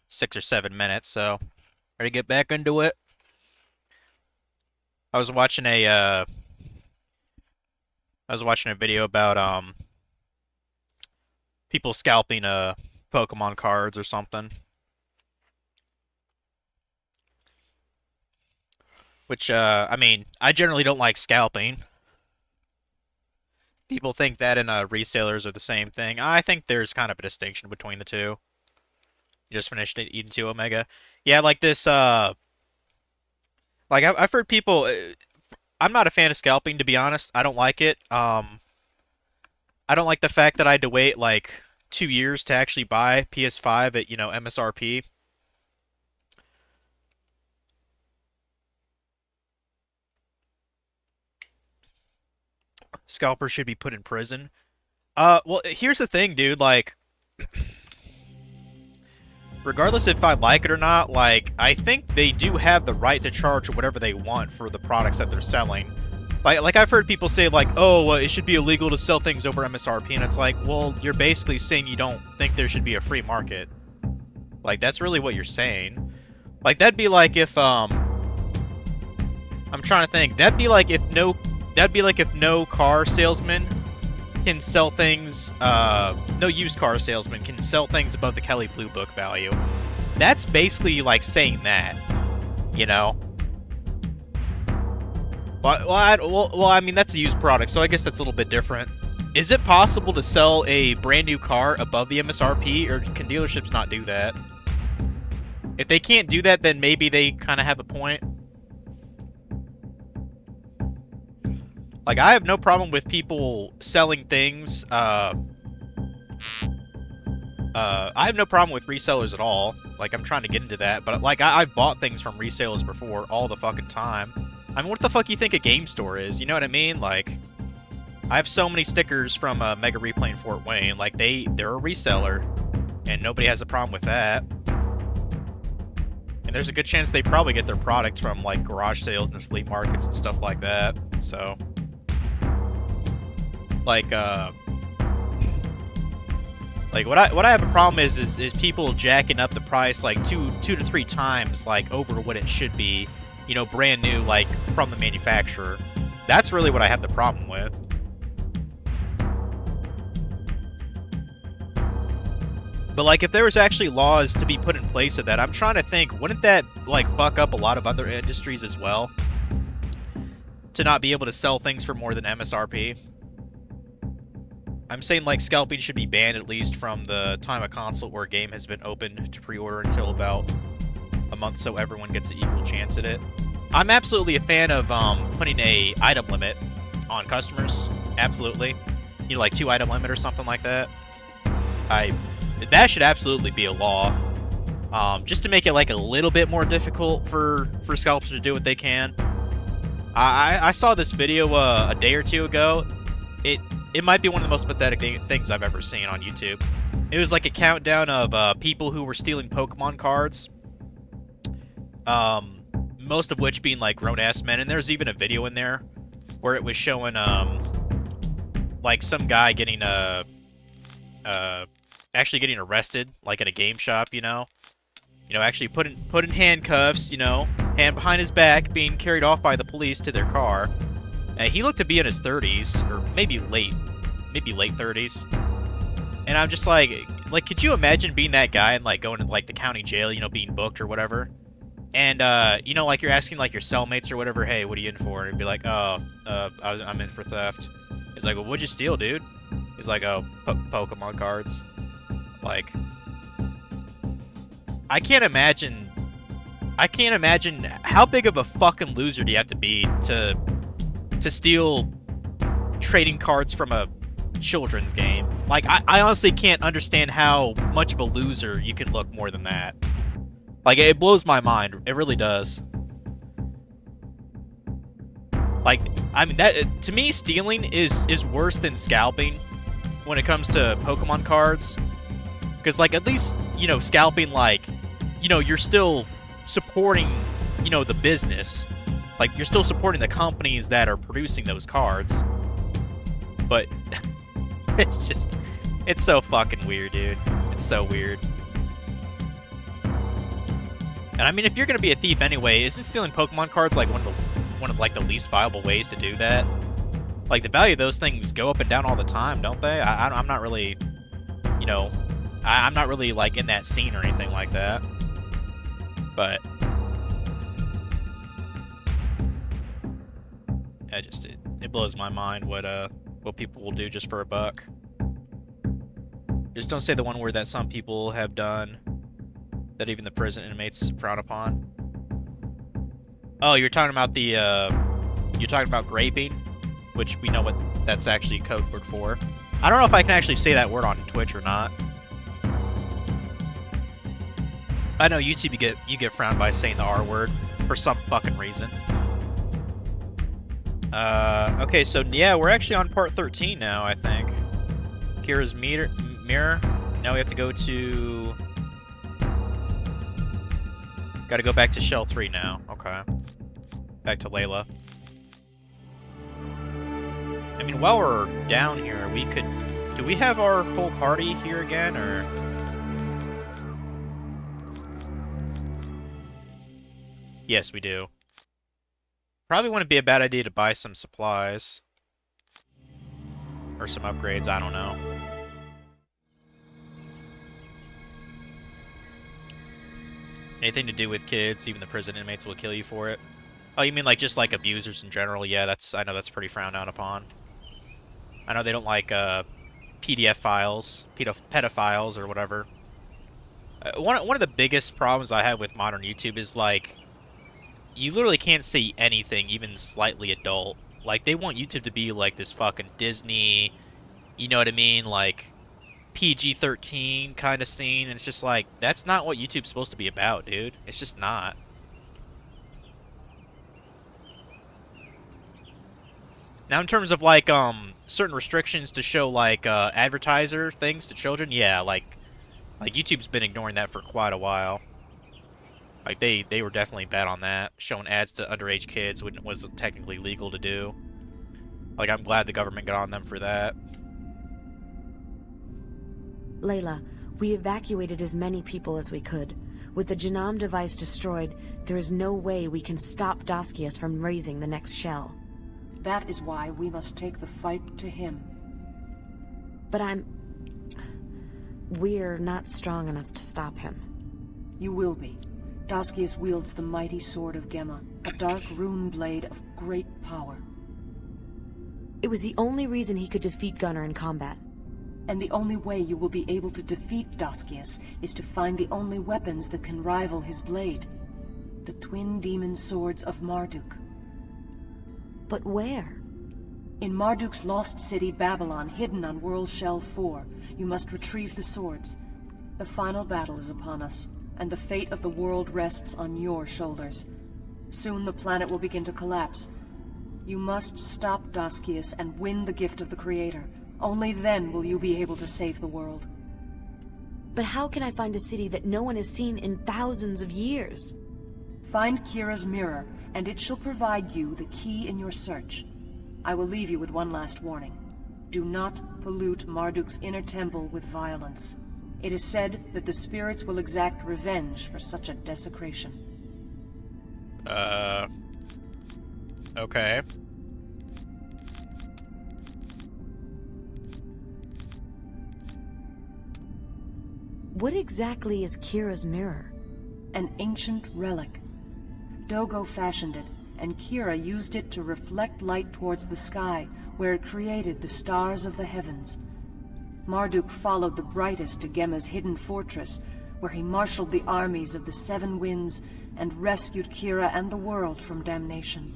6 or 7 minutes, so ready to get back into it? I was watching a video about people scalping Pokemon cards or something. Which I mean, I generally don't like scalping. People think that and resellers are the same thing. I think there's kind of a distinction between the two. You just finished Eden 2 Omega. Yeah, like this, like I've heard people, I'm not a fan of scalping, to be honest. I don't like it. I don't like the fact that I had to wait, like, 2 years to actually buy PS5 at, MSRP. Scalpers should be put in prison. Well, here's the thing, dude, like, regardless if I like it or not, like, I think they do have the right to charge whatever they want for the products that they're selling. Like I've heard people say, like, oh, well, it should be illegal to sell things over MSRP, and it's like, well, you're basically saying you don't think there should be a free market. Like, that's really what you're saying. Like, that'd be like if, I'm trying to think, that'd be like if no car salesman can sell things, no used car salesman can sell things above the Kelly Blue Book value. That's basically like saying that, you know? Well, I mean, that's a used product, so I guess that's a little bit different. Is it possible to sell a brand new car above the MSRP, or can dealerships not do that? If they can't do that, then maybe they kind of have a point. Like, I have no problem with people selling things, I have no problem with resellers at all. Like, I'm trying to get into that, but, like, I've bought things from resellers before all the fucking time. I mean, what the fuck you think a game store is? You know what I mean? Like, I have so many stickers from Mega Replay in Fort Wayne. Like, they're a reseller, and nobody has a problem with that. And there's a good chance they probably get their product from, like, garage sales and flea markets and stuff like that. So, like what I have a problem is people jacking up the price like two to three times, like, over what it should be, you know, brand new, like, from the manufacturer. That's really what I have the problem with. But, like, if there was actually laws to be put in place of that, I'm trying to think, wouldn't that, like, fuck up a lot of other industries as well? To not be able to sell things for more than MSRP? I'm saying, like, scalping should be banned at least from the time a console or a game has been opened to pre-order until about a month, so everyone gets an equal chance at it. I'm absolutely a fan of putting a item limit on customers. Absolutely. You know, like 2 item limit or something like that. That should absolutely be a law. Just to make it, like, a little bit more difficult for scalpers to do what they can. I saw this video a day or two ago. It might be one of the most pathetic things I've ever seen on YouTube. It was like a countdown of people who were stealing Pokemon cards. Most of which being, like, grown-ass men. And there's even a video in there where it was showing, like, some guy getting, actually getting arrested, like, at a game shop, you know? You know, actually put in handcuffs, you know, hand behind his back, being carried off by the police to their car. He looked to be in his 30s, or maybe late 30s. And I'm just like, could you imagine being that guy and, like, going to, like, the county jail, you know, being booked or whatever? And, you know, like, you're asking, like, your cellmates or whatever, hey, what are you in for? And it'd be like, oh, I'm in for theft. He's like, well, what'd you steal, dude? He's like, oh, Pokemon cards. Like, I can't imagine how big of a fucking loser do you have to be to steal trading cards from a children's game. Like, I honestly can't understand how much of a loser you can look more than that. Like, it blows my mind. It really does. Like, I mean, that, to me, stealing is worse than scalping when it comes to Pokemon cards. Because, like, at least, you know, scalping, like, you know, you're still supporting, you know, the business. Like, you're still supporting the companies that are producing those cards. But It's so fucking weird, dude. It's so weird. And I mean, if you're gonna be a thief anyway, isn't stealing Pokemon cards like one of like the least viable ways to do that? Like, the value of those things go up and down all the time, don't they? I'm not really, you know, I'm not really like in that scene or anything like that. But it blows my mind what people will do just for a buck. Just don't say the one word that some people have done that even the prison inmates frown upon. Oh, you're talking about the you're talking about graping, which we know what that's actually a code word for. I don't know if I can actually say that word on Twitch or not. I know YouTube you get frowned by saying the R word for some fucking reason. Okay, so yeah, we're actually on part 13 now, I think. Kira's mirror. Now we have to go to... Gotta go back to Shell 3 now. Okay. Back to Layla. I mean, while we're down here, we could... Do we have our whole party here again, or... Yes, we do. Probably wouldn't be a bad idea to buy some supplies. Or some upgrades, I don't know. Anything to do with kids, even the prison inmates will kill you for it. Oh, you mean like just like abusers in general? Yeah, I know that's pretty frowned down upon. I know they don't like PDF files, pedophiles or whatever. One of the biggest problems I have with modern YouTube is like, you literally can't see anything even slightly adult. Like, they want YouTube to be like this fucking Disney, you know what I mean, like PG-13 kind of scene, and it's just like, that's not what YouTube's supposed to be about, dude. It's just not. Now, in terms of like certain restrictions to show like advertiser things to children, yeah, like YouTube's been ignoring that for quite a while. Like, they were definitely bad on that. Showing ads to underage kids when it wasn't technically legal to do. Like, I'm glad the government got on them for that. Layla, we evacuated as many people as we could. With the Genome device destroyed, there is no way we can stop Daskius from raising the next shell. That is why we must take the fight to him. But we're not strong enough to stop him. You will be. Daskius wields the mighty sword of Gemma, a dark rune blade of great power. It was the only reason he could defeat Gunnar in combat. And the only way you will be able to defeat Daskius is to find the only weapons that can rival his blade. The twin demon swords of Marduk. But where? In Marduk's lost city, Babylon, hidden on World Shell 4. You must retrieve the swords. The final battle is upon us, and the fate of the world rests on your shoulders. Soon the planet will begin to collapse. You must stop Daskius and win the gift of the Creator. Only then will you be able to save the world. But how can I find a city that no one has seen in thousands of years? Find Kira's mirror, and it shall provide you the key in your search. I will leave you with one last warning. Do not pollute Marduk's inner temple with violence. It is said that the spirits will exact revenge for such a desecration. Okay. What exactly is Kira's mirror? An ancient relic. Dogo fashioned it, and Kira used it to reflect light towards the sky, where it created the stars of the heavens. Marduk followed the brightest to Gemma's hidden fortress, where he marshaled the armies of the Seven Winds and rescued Kira and the world from damnation.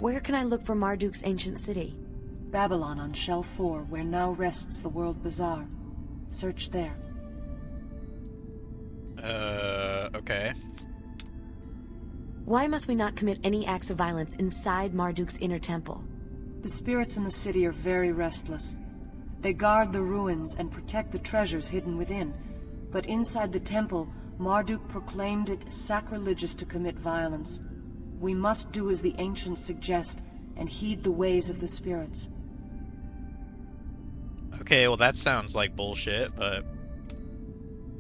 Where can I look for Marduk's ancient city? Babylon on Shell 4, where now rests the World Bazaar. Search there. Okay. Why must we not commit any acts of violence inside Marduk's inner temple? The spirits in the city are very restless. They guard the ruins and protect the treasures hidden within. But inside the temple, Marduk proclaimed it sacrilegious to commit violence. We must do as the ancients suggest and heed the ways of the spirits. Okay, well that sounds like bullshit, but...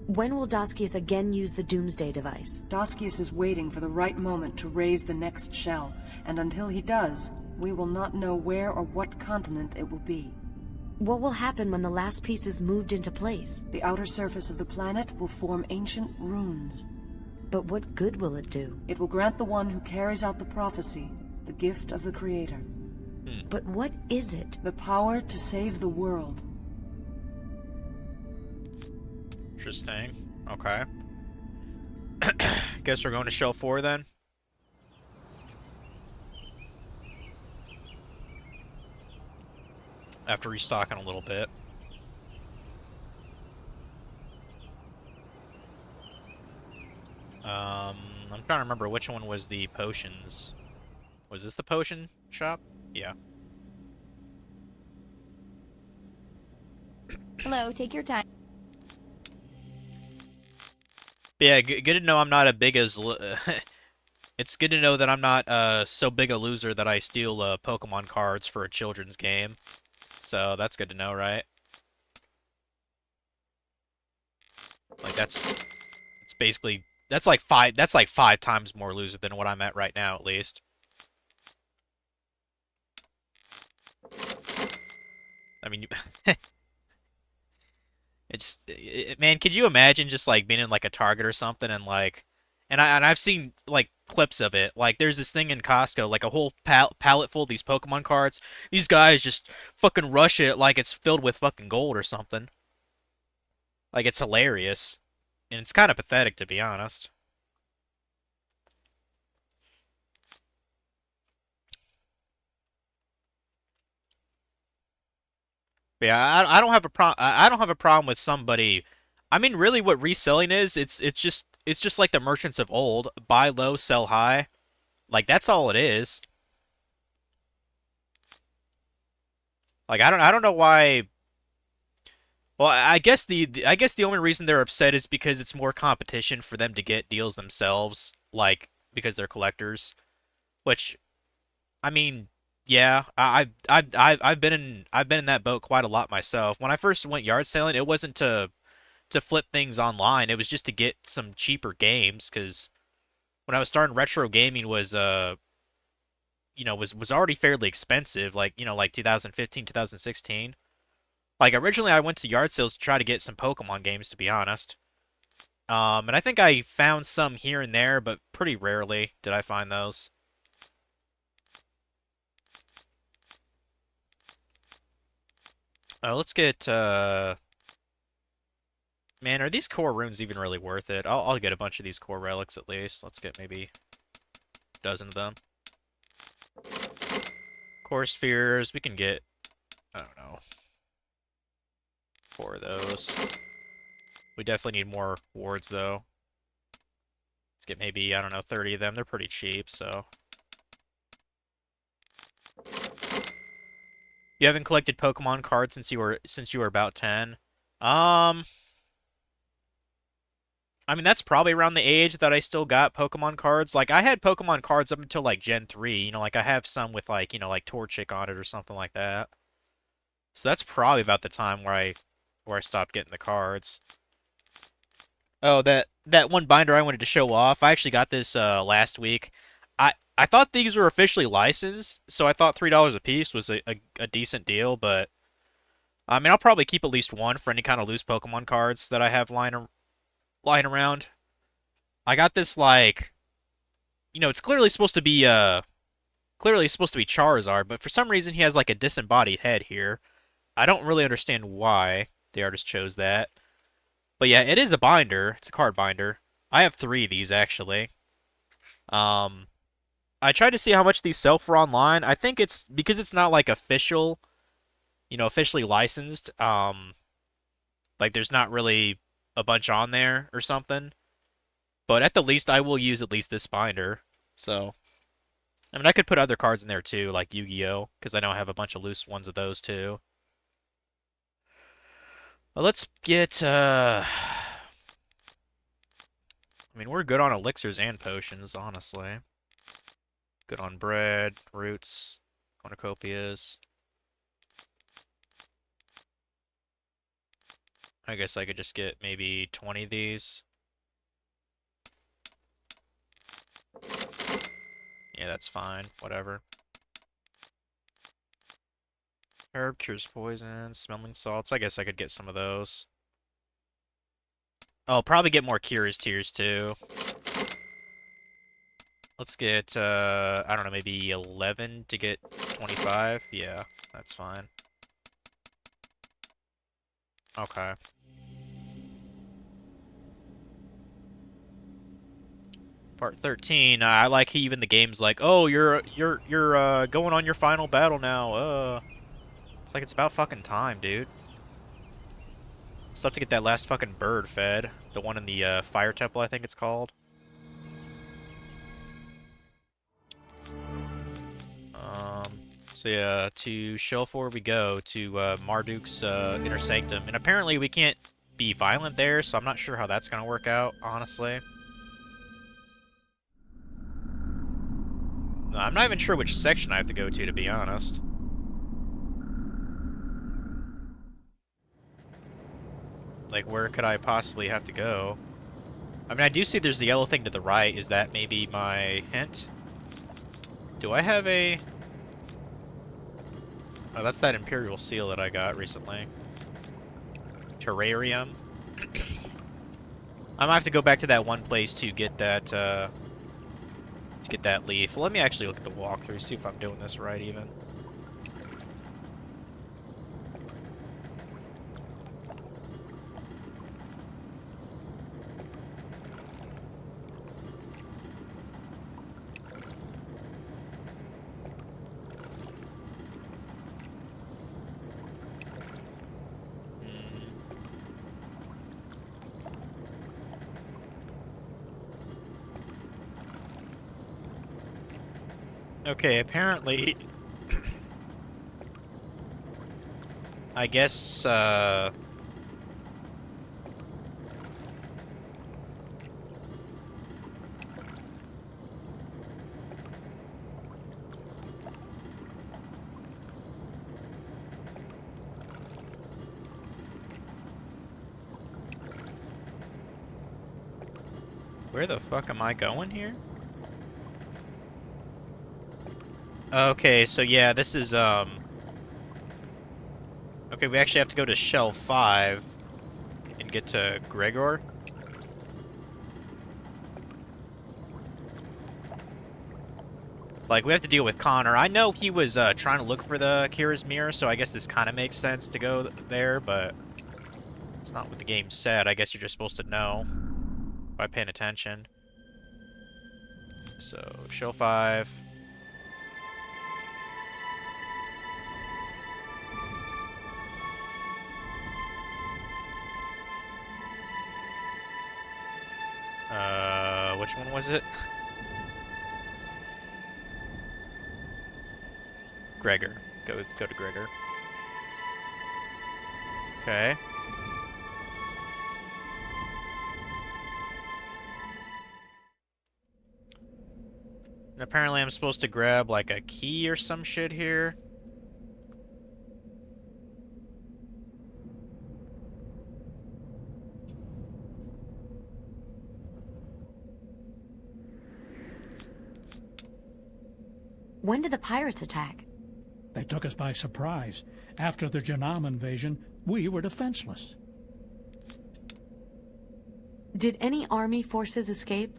When will Daskius again use the Doomsday device? Daskius is waiting for the right moment to raise the next shell, and until he does, we will not know where or what continent it will be. What will happen when the last piece is moved into place? The outer surface of the planet will form ancient runes. But what good will it do? It will grant the one who carries out the prophecy the gift of the Creator. But what is it? The power to save the world. Interesting. Okay. Guess we're going to Shell 4 then? After restocking a little bit. I'm trying to remember which one was the potions. Was this the potion shop? Yeah. Hello, take your time. But yeah, good to know I'm not a big as... It's good to know that I'm not so big a loser that I steal Pokemon cards for a children's game. So that's good to know, right? Like it's basically that's like five times more loser than what I'm at right now, at least. I mean, man, could you imagine just like being in like a Target or something and like, and I've seen like clips of it. Like there's this thing in Costco, like a whole pallet full of these Pokemon cards. These guys just fucking rush it like it's filled with fucking gold or something. Like it's hilarious, and it's kind of pathetic to be honest. But yeah, I don't have a I don't have a problem with somebody. I mean, really, what reselling is, it's just like the merchants of old: buy low, sell high. Like that's all it is. Like I don't know why. Well, I guess the only reason they're upset is because it's more competition for them to get deals themselves. Like because they're collectors. Which, I mean, yeah, I've been in that boat quite a lot myself. When I first went yard selling, it wasn't to flip things online. It was just to get some cheaper games because when I was starting retro gaming was was already fairly expensive, like, like 2015, 2016. Like originally I went to yard sales to try to get some Pokemon games, to be honest. And I think I found some here and there, but pretty rarely did I find those. Let's get man, are these core runes even really worth it? I'll get a bunch of these core relics at least. Let's get maybe a dozen of them. Core spheres, we can get, I don't know, 4 of those. We definitely need more wards though. Let's get maybe, I don't know, 30 of them. They're pretty cheap, so. You haven't collected Pokemon cards since you were about 10. I mean, that's probably around the age that I still got Pokemon cards. Like, I had Pokemon cards up until, like, Gen 3. Like, I have some with, like, like Torchic on it or something like that. So that's probably about the time where I stopped getting the cards. Oh, that one binder I wanted to show off. I actually got this last week. I thought these were officially licensed, so I thought $3 a piece was a decent deal, but I mean, I'll probably keep at least one for any kind of loose Pokemon cards that I have lying around. I got this like, it's clearly supposed to be Charizard, but for some reason he has like a disembodied head here. I don't really understand why the artist chose that. But yeah, it is a binder. It's a card binder. I have 3 of these actually. I tried to see how much these sell for online. I think it's because it's not like official, officially licensed. Like there's not really a bunch on there or something. But at the least, I will use at least this binder. So, I mean, I could put other cards in there too, like Yu-Gi-Oh, because I know I have a bunch of loose ones of those too. Well, let's get, I mean, we're good on elixirs and potions, honestly. Good on bread, roots, cornucopias. I guess I could just get maybe 20 of these. Yeah, that's fine. Whatever. Herb cures poison, smelling salts. I guess I could get some of those. I'll probably get more cures tiers too. Let's get, I don't know, maybe 11 to get 25. Yeah, that's fine. Okay. Part 13. I like even the game's like, oh, you're going on your final battle now. It's like it's about fucking time, dude. Still have to get that last fucking bird fed. The one in the fire temple, I think it's called. So yeah, to Shelfor we go, to Marduk's inner sanctum. And apparently we can't be violent there, so I'm not sure how that's gonna work out, honestly. No, I'm not even sure which section I have to go to be honest. Like, where could I possibly have to go? I mean, I do see there's the yellow thing to the right. Is that maybe my hint? Do I have a... Oh, that's that Imperial Seal that I got recently. Terrarium. I might have to go back to that one place to get that, leaf. Well, let me actually look at the walkthrough, see if I'm doing this right, even. Okay, apparently... I guess, where the fuck am I going here? Okay, so yeah, this is, okay, we actually have to go to Shell 5 and get to Gregor. Like, we have to deal with Connor. I know he was, trying to look for the Kira's Mirror, so I guess this kind of makes sense to go there, but it's not what the game said. I guess you're just supposed to know by paying attention. So, Shell 5. Which one was it? Gregor. Go to Gregor. Okay. And apparently I'm supposed to grab, like, a key or some shit here. When did the pirates attack? They took us by surprise. After the Janam invasion, we were defenseless. Did any army forces escape?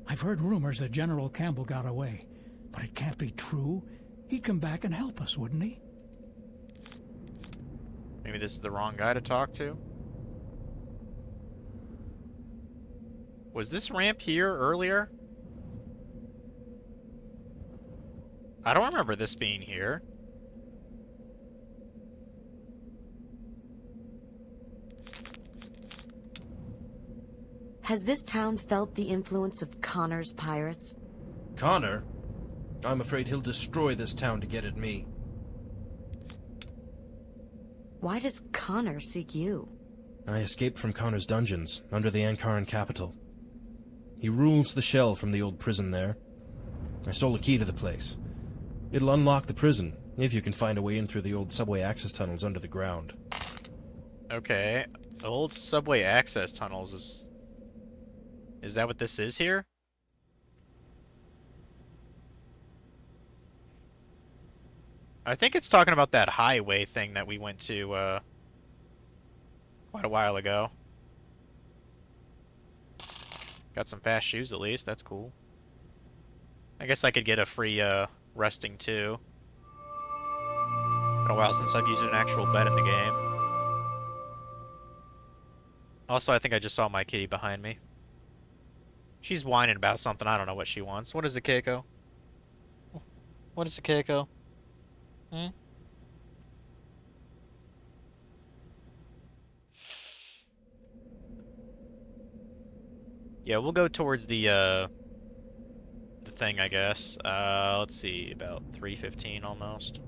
I've heard rumors that General Campbell got away, but it can't be true. He'd come back and help us, wouldn't he? Maybe this is the wrong guy to talk to? Was this ramp here earlier? I don't remember this being here. Has this town felt the influence of Connor's pirates? Connor? I'm afraid he'll destroy this town to get at me. Why does Connor seek you? I escaped from Connor's dungeons, under the Ankaran capital. He rules the shell from the old prison there. I stole a key to the place. It'll unlock the prison, if you can find a way in through the old subway access tunnels under the ground. Okay. Old subway access tunnels is... Is that what this is here? I think it's talking about that highway thing that we went to, quite a while ago. Got some fast shoes at least, that's cool. I guess I could get a free, resting too. Been a while since I've used an actual bed in the game. Also, I think I just saw my kitty behind me. She's whining about something, I don't know what she wants. What is it, Keiko? What is it, Keiko? Hmm? Yeah, we'll go towards the thing, I guess. Let's see, about 3:15 almost.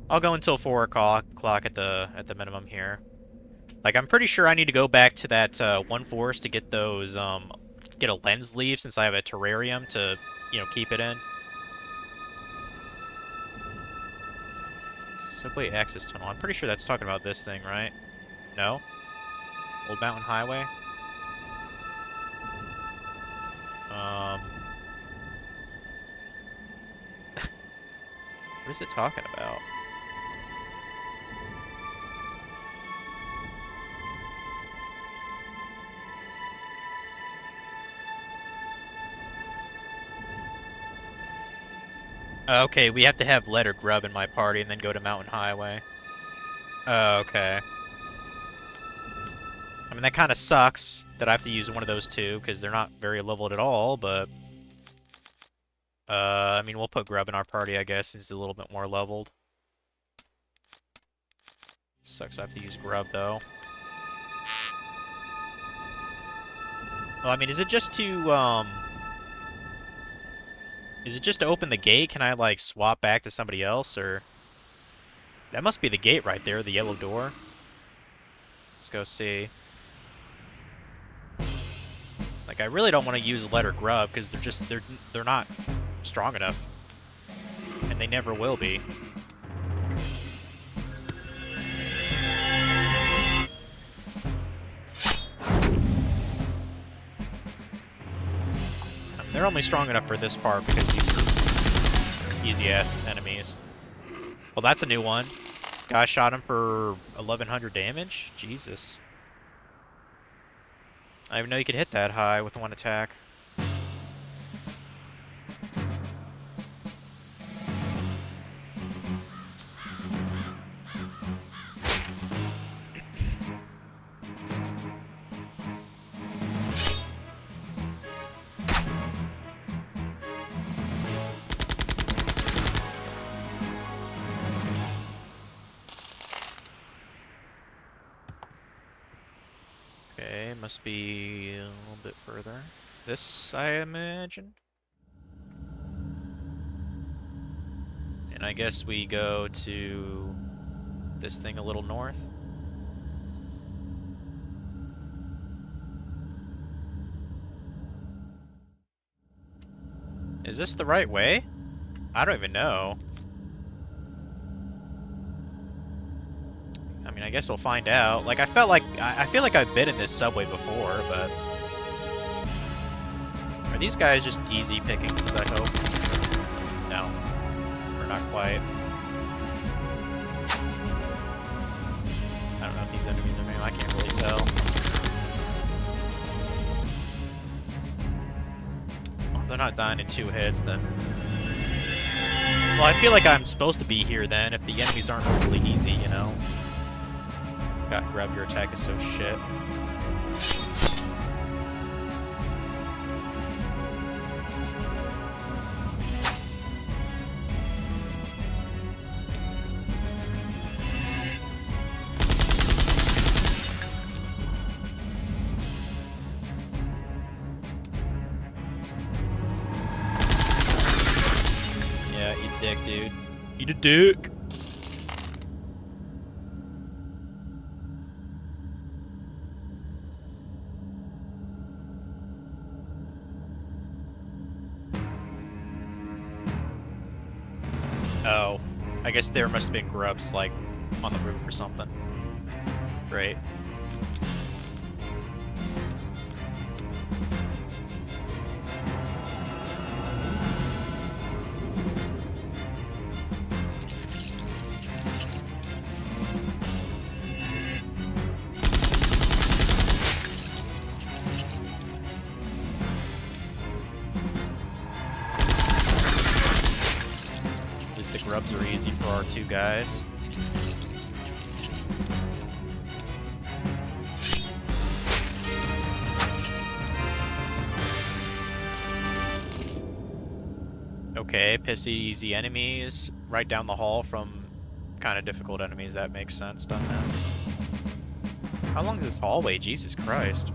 I'll go until 4 o'clock at the minimum here. Like, I'm pretty sure I need to go back to that one forest to get those get a lens leaf since I have a terrarium to, you know, keep it in. Subway access tunnel. I'm pretty sure that's talking about this thing, right? No? Old Mountain Highway? What is it talking about? Okay, we have to have letter grub in my party and then go to Mountain Highway. Okay. I mean, that kind of sucks that I have to use one of those two, because they're not very leveled at all, but... I mean, we'll put grub in our party, I guess, since he's a little bit more leveled. Sucks I have to use grub, though. Well, I mean, is it just to, Is it just to open the gate? Can I, like, swap back to somebody else, or... That must be the gate right there, the yellow door. Let's go see. Like, I really don't want to use letter grub, because they're not strong enough. And they never will be. They're only strong enough for this part because these are easy-ass enemies. Well, that's a new one. Guy shot him for 1,100 damage? Jesus. I didn't even know you could hit that high with one attack. Okay, must be a little bit further. This, I imagine. And I guess we go to this thing a little north. Is this the right way? I don't even know. I mean, I guess we'll find out. Like, I feel like I've been in this subway before, but... Are these guys just easy pickings, I hope? No. Or not quite. I don't know if these enemies are made. I can't really tell. Well, if they're not dying in 2 hits, then... Well, I feel like I'm supposed to be here then, if the enemies aren't really easy, you know? God, grab your attack is so shit. Yeah, eat a dick, dude. Eat a dick! Oh, I guess there must have been grubs, like, on the roof or something. Great. grubs are easy for our two guys. Okay, pissy easy enemies right down the hall from kind of difficult enemies. That makes sense, doesn't it? How long is this hallway? Jesus Christ.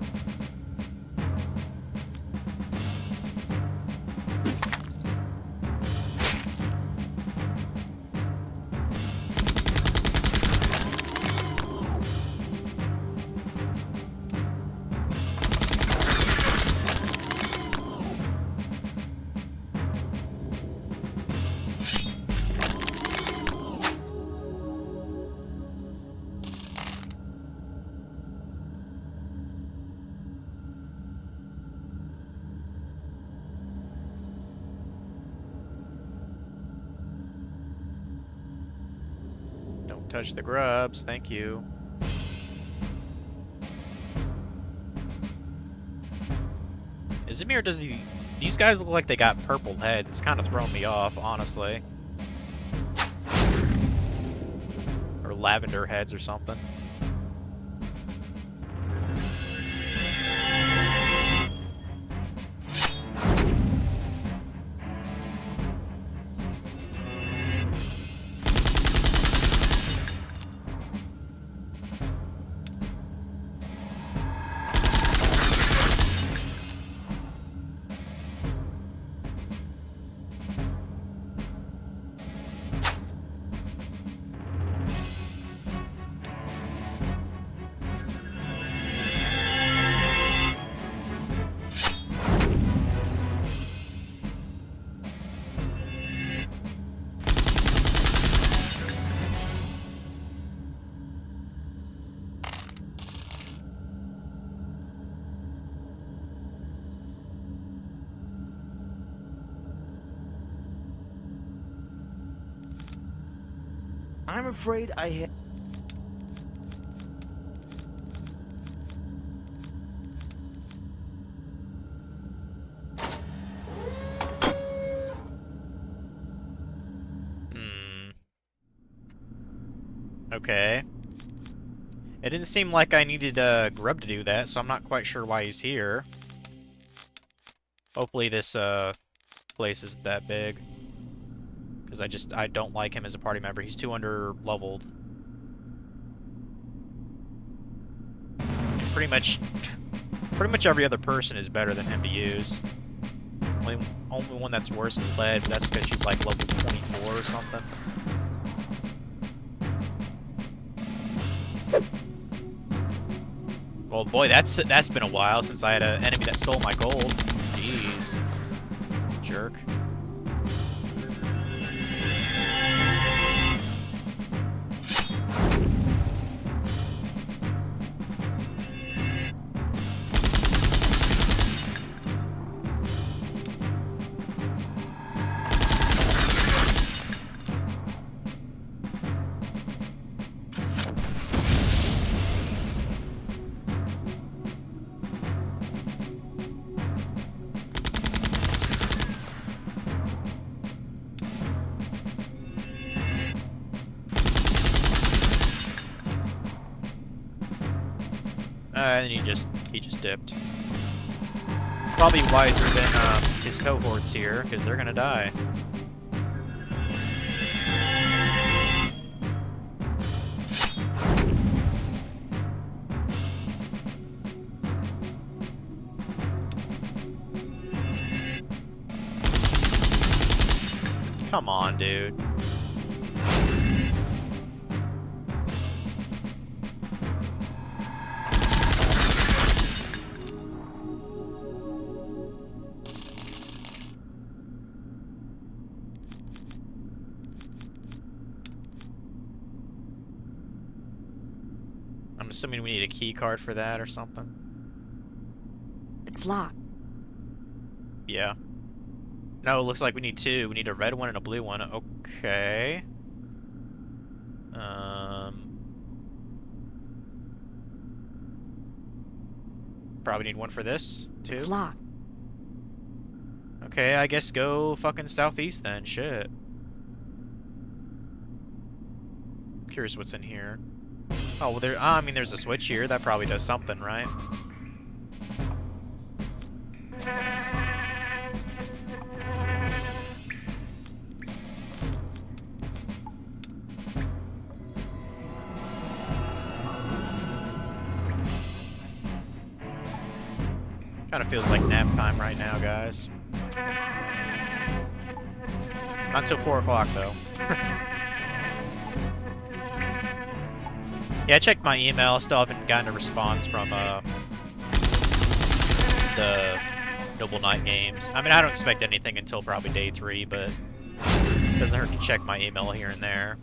Don't touch the grubs, thank you. Izmir, does he... These guys look like they got purple heads. It's kind of throwing me off, honestly. Or lavender heads or something. I'm afraid I had... Okay. It didn't seem like I needed Grub to do that, so I'm not quite sure why he's here. Hopefully this place isn't that big. Because I don't like him as a party member. He's too under-leveled. Pretty much every other person is better than him to use. Only one that's worse is Lead, but that's because she's like level 24 or something. Well, boy, that's been a while since I had an enemy that stole my gold. Jeez. Jerk. And he just dipped. Probably wiser than his cohorts here, because they're gonna die. Come on, dude. I'm assuming we need a key card for that or something. It's locked. Yeah. No, it looks like we need two. We need a red one and a blue one. Okay. Probably need one for this, too. It's locked. Okay, I guess go fucking southeast then. Shit. Curious what's in here. Oh, well, there. I mean, there's a switch here. That probably does something, right? Kind of feels like nap time right now, guys. Not till 4 o'clock, though. Yeah, I checked my email. Still haven't gotten a response from the Noble Knight games. I mean, I don't expect anything until probably day 3, but it doesn't hurt to check my email here and there.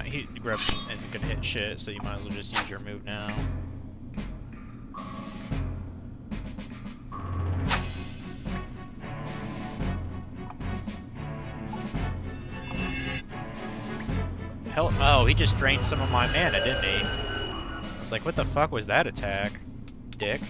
He grab isn't gonna hit shit, so you might as well just use your move now. Hell, oh, he just drained some of my mana, didn't he? I was like, what the fuck was that attack, dick?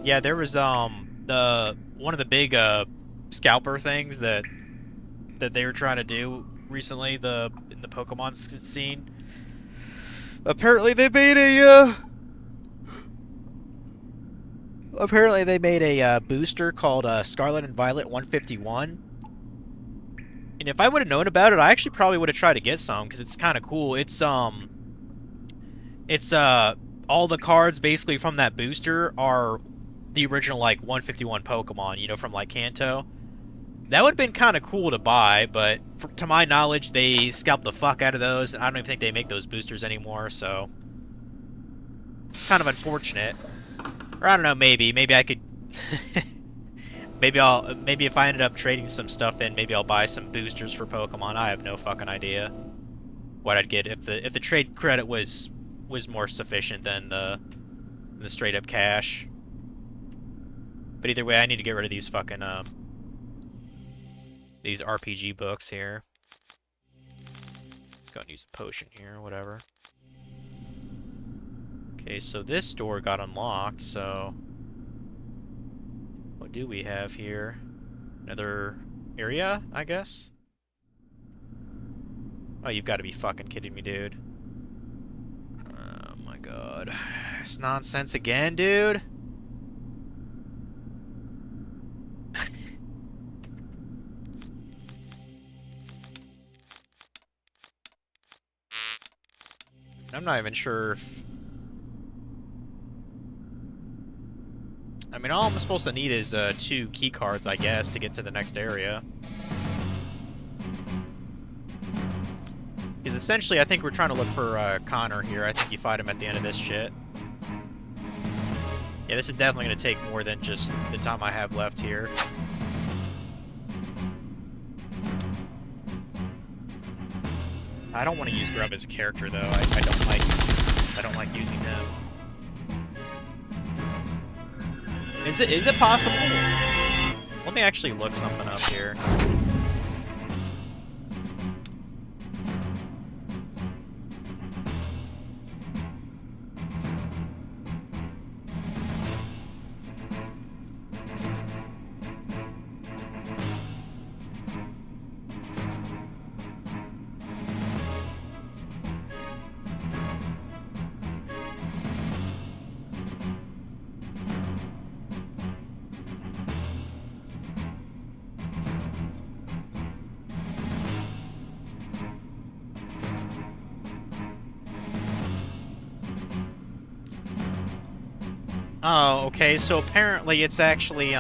Yeah, there was one of the big scalper things that they were trying to do recently in the Pokemon scene. Apparently they made a booster called Scarlet and Violet 151. And if I would have known about it, I actually probably would have tried to get some because it's kind of cool. It's all the cards basically from that booster are the original, like, 151 Pokemon, you know, from, like, Kanto. That would have been kind of cool to buy, but to my knowledge, they scalped the fuck out of those, and I don't even think they make those boosters anymore, so... kind of unfortunate. Or, I don't know, maybe I could... maybe if I ended up trading some stuff in, maybe I'll buy some boosters for Pokemon. I have no fucking idea what I'd get if the trade credit was more sufficient than the straight-up cash. But either way, I need to get rid of these fucking, these RPG books here. Let's go and use a potion here, whatever. Okay, so this door got unlocked, so... what do we have here? Another area, I guess? Oh, you've got to be fucking kidding me, dude. Oh my god. It's nonsense again, dude? I'm not even sure if... I mean, all I'm supposed to need is 2 key cards, I guess, to get to the next area. Because essentially, I think we're trying to look for Connor here. I think you fight him at the end of this shit. Yeah, this is definitely going to take more than just the time I have left here. I don't want to use Grub as a character, though. I don't like using him. Is it possible? Let me actually look something up here. Oh, okay, so apparently it's actually,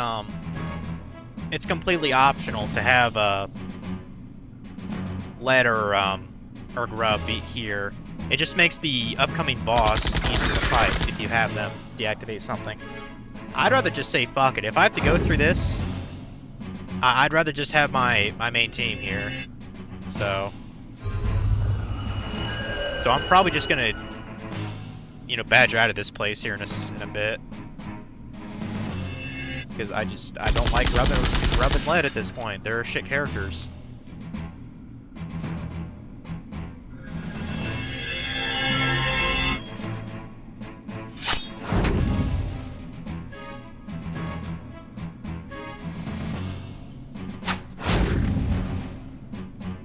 it's completely optional to have, lead or grub be here. It just makes the upcoming boss easier to fight if you have them deactivate something. I'd rather just say fuck it. If I have to go through this, I'd rather just have my main team here. So I'm probably just gonna, you know, badger out of this place here in a bit. Because I don't like rubbing lead at this point. They're shit characters.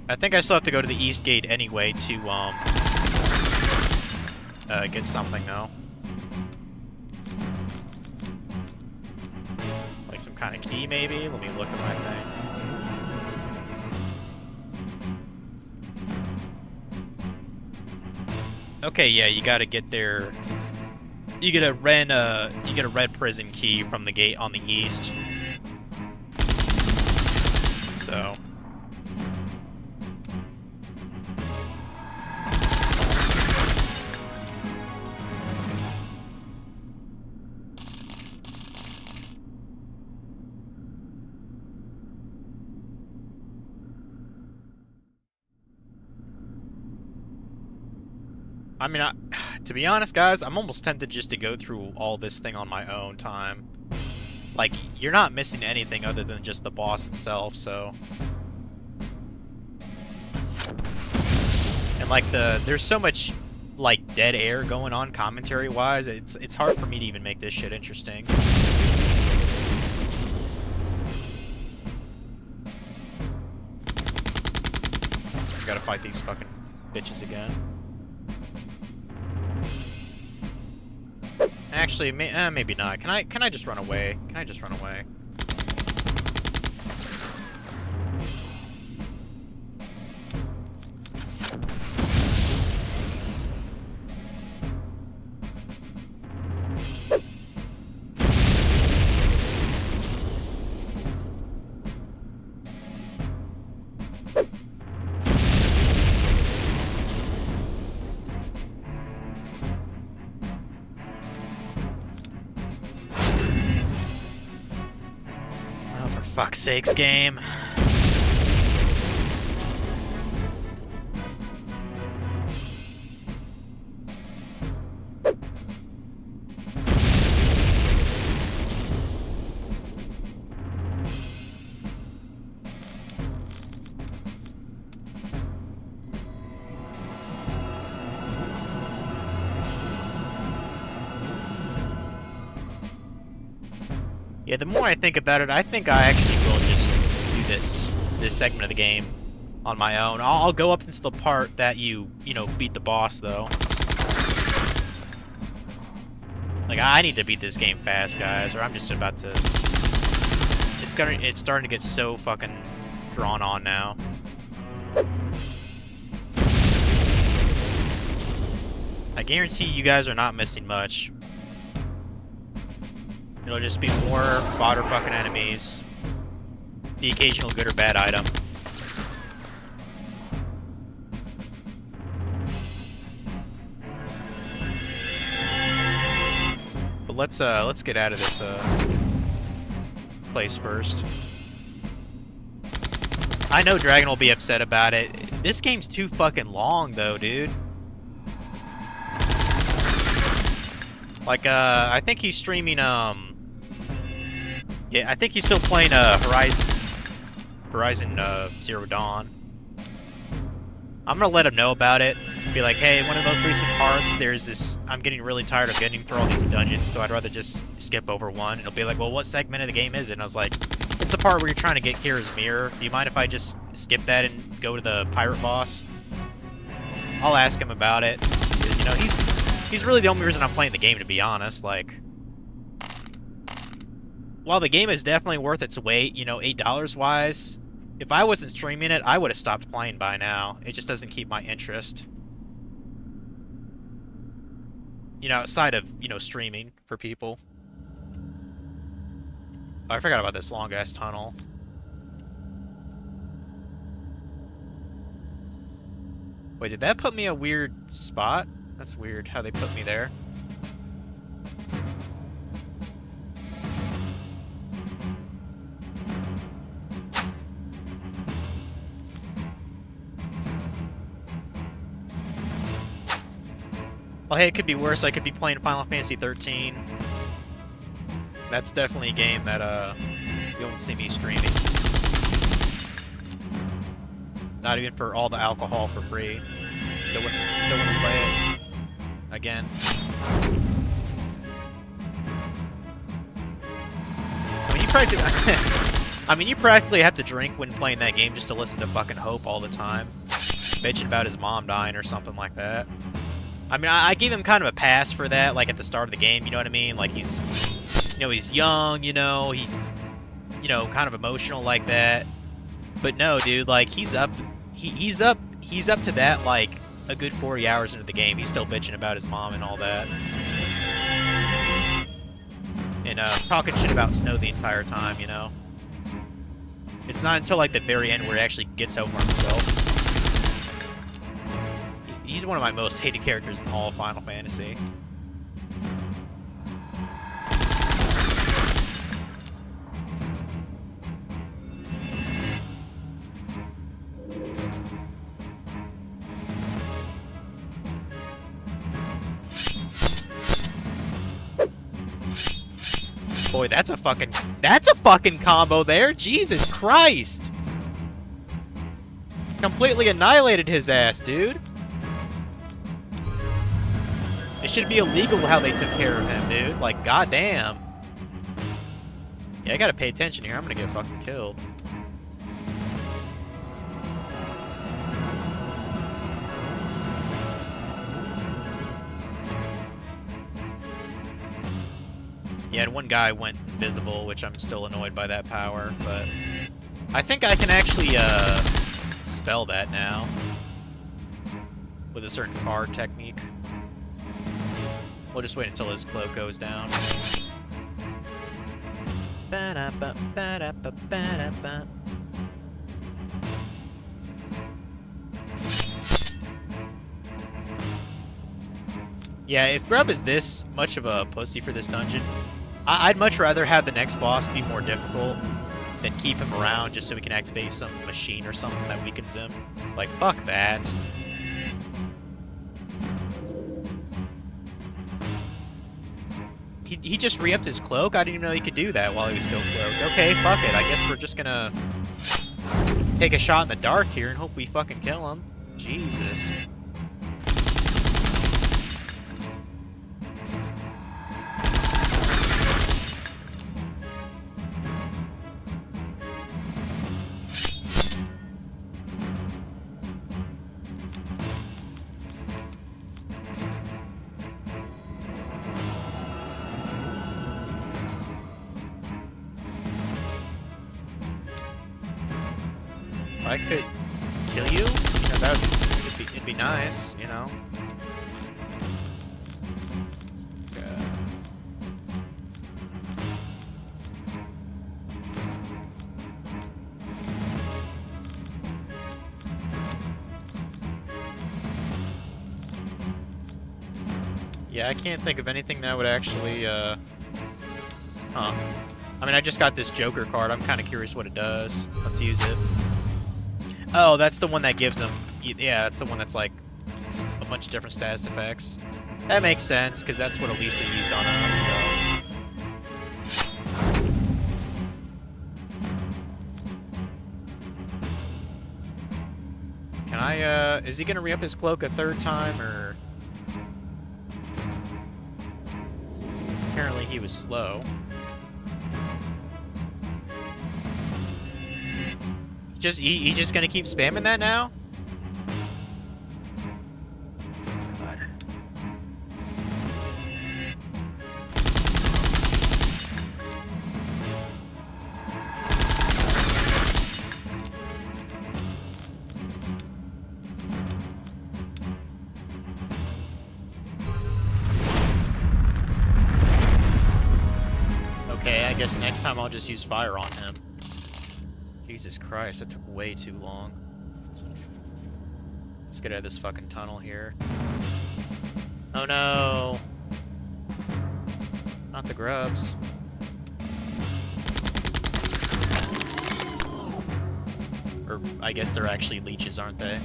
I think I still have to go to the east gate anyway to get something though. Like some kind of key maybe? Let me look at my thing. Okay, yeah, you gotta get there. You get a red prison key from the gate on the east. So I mean, to be honest, guys, I'm almost tempted just to go through all this thing on my own time. Like, you're not missing anything other than just the boss itself, so... And, like, there's so much, like, dead air going on commentary-wise, it's hard for me to even make this shit interesting. I gotta fight these fucking bitches again. Actually, maybe not. Can I just run away? Can I just run away? Fuck's sakes, game. Yeah, the more I think about it, I think I actually will just do this segment of the game on my own. I'll go up into the part that you know, beat the boss, though. Like, I need to beat this game fast, guys, or I'm just about to... It's starting to get so fucking drawn on now. I guarantee you guys are not missing much. It'll just be more fodder fucking enemies. The occasional good or bad item. But let's get out of this place first. I know Dragon will be upset about it. This game's too fucking long though, dude. Like I think he's streaming yeah, I think he's still playing Horizon Zero Dawn. I'm gonna let him know about it. Be like, hey, one of the most recent parts, there's this... I'm getting really tired of getting through all these dungeons, so I'd rather just skip over one. And he'll be like, well, what segment of the game is it? And I was like, it's the part where you're trying to get Kira's mirror. Do you mind if I just skip that and go to the pirate boss? I'll ask him about it. You know, he's really the only reason I'm playing the game, to be honest. Like... While the game is definitely worth its weight, you know, $8 wise, if I wasn't streaming it, I would have stopped playing by now. It just doesn't keep my interest. You know, outside of, you know, streaming for people. Oh, I forgot about this long-ass tunnel. Wait, did that put me a weird spot? That's weird how they put me there. Well, hey, it could be worse. I could be playing Final Fantasy 13. That's definitely a game that, you won't see me streaming. Not even for all the alcohol for free. Still wouldn't play it again. I mean, you practically have to drink when playing that game just to listen to fucking Hope all the time, bitching about his mom dying or something like that. I mean, I gave him kind of a pass for that, like at the start of the game. You know what I mean? Like he's young. You know, kind of emotional like that. But no, dude, like he's up to that like a good 40 hours into the game. He's still bitching about his mom and all that. And talking shit about Snow the entire time, you know. It's not until like the very end where he actually gets over himself. He's one of my most hated characters in all of Final Fantasy. Boy, that's a fucking combo there. Jesus Christ. Completely annihilated his ass, dude. It should be illegal how they took care of him, dude. Like, goddamn. Yeah, I gotta pay attention here. I'm gonna get fucking killed. Yeah, and one guy went invisible, which I'm still annoyed by that power, but I think I can actually spell that now with a certain card technique. We'll just wait until his cloak goes down. Yeah, if Grub is this much of a pussy for this dungeon, I'd much rather have the next boss be more difficult than keep him around just so we can activate some machine or something that weakens him. Like, fuck that. He just re-upped his cloak? I didn't even know he could do that while he was still cloaked. Okay, fuck it. I guess we're just gonna take a shot in the dark here and hope we fucking kill him. Jesus. I could kill you, it'd be nice, you know. Okay. Yeah, I can't think of anything that would actually, I mean, I just got this Joker card. I'm kind of curious what it does. Let's use it. Oh, that's the one that gives them... Yeah, that's the one that's, like, a bunch of different status effects. That makes sense, because that's what Elisa used on us, so... Can I, is he gonna re-up his cloak a third time, or... Apparently he was slow. He's just gonna keep spamming that now? God. Okay, I guess next time I'll just use fire on him. Jesus Christ, that took way too long. Let's get out of this fucking tunnel here. Oh no! Not the grubs. Or, I guess they're actually leeches, aren't they?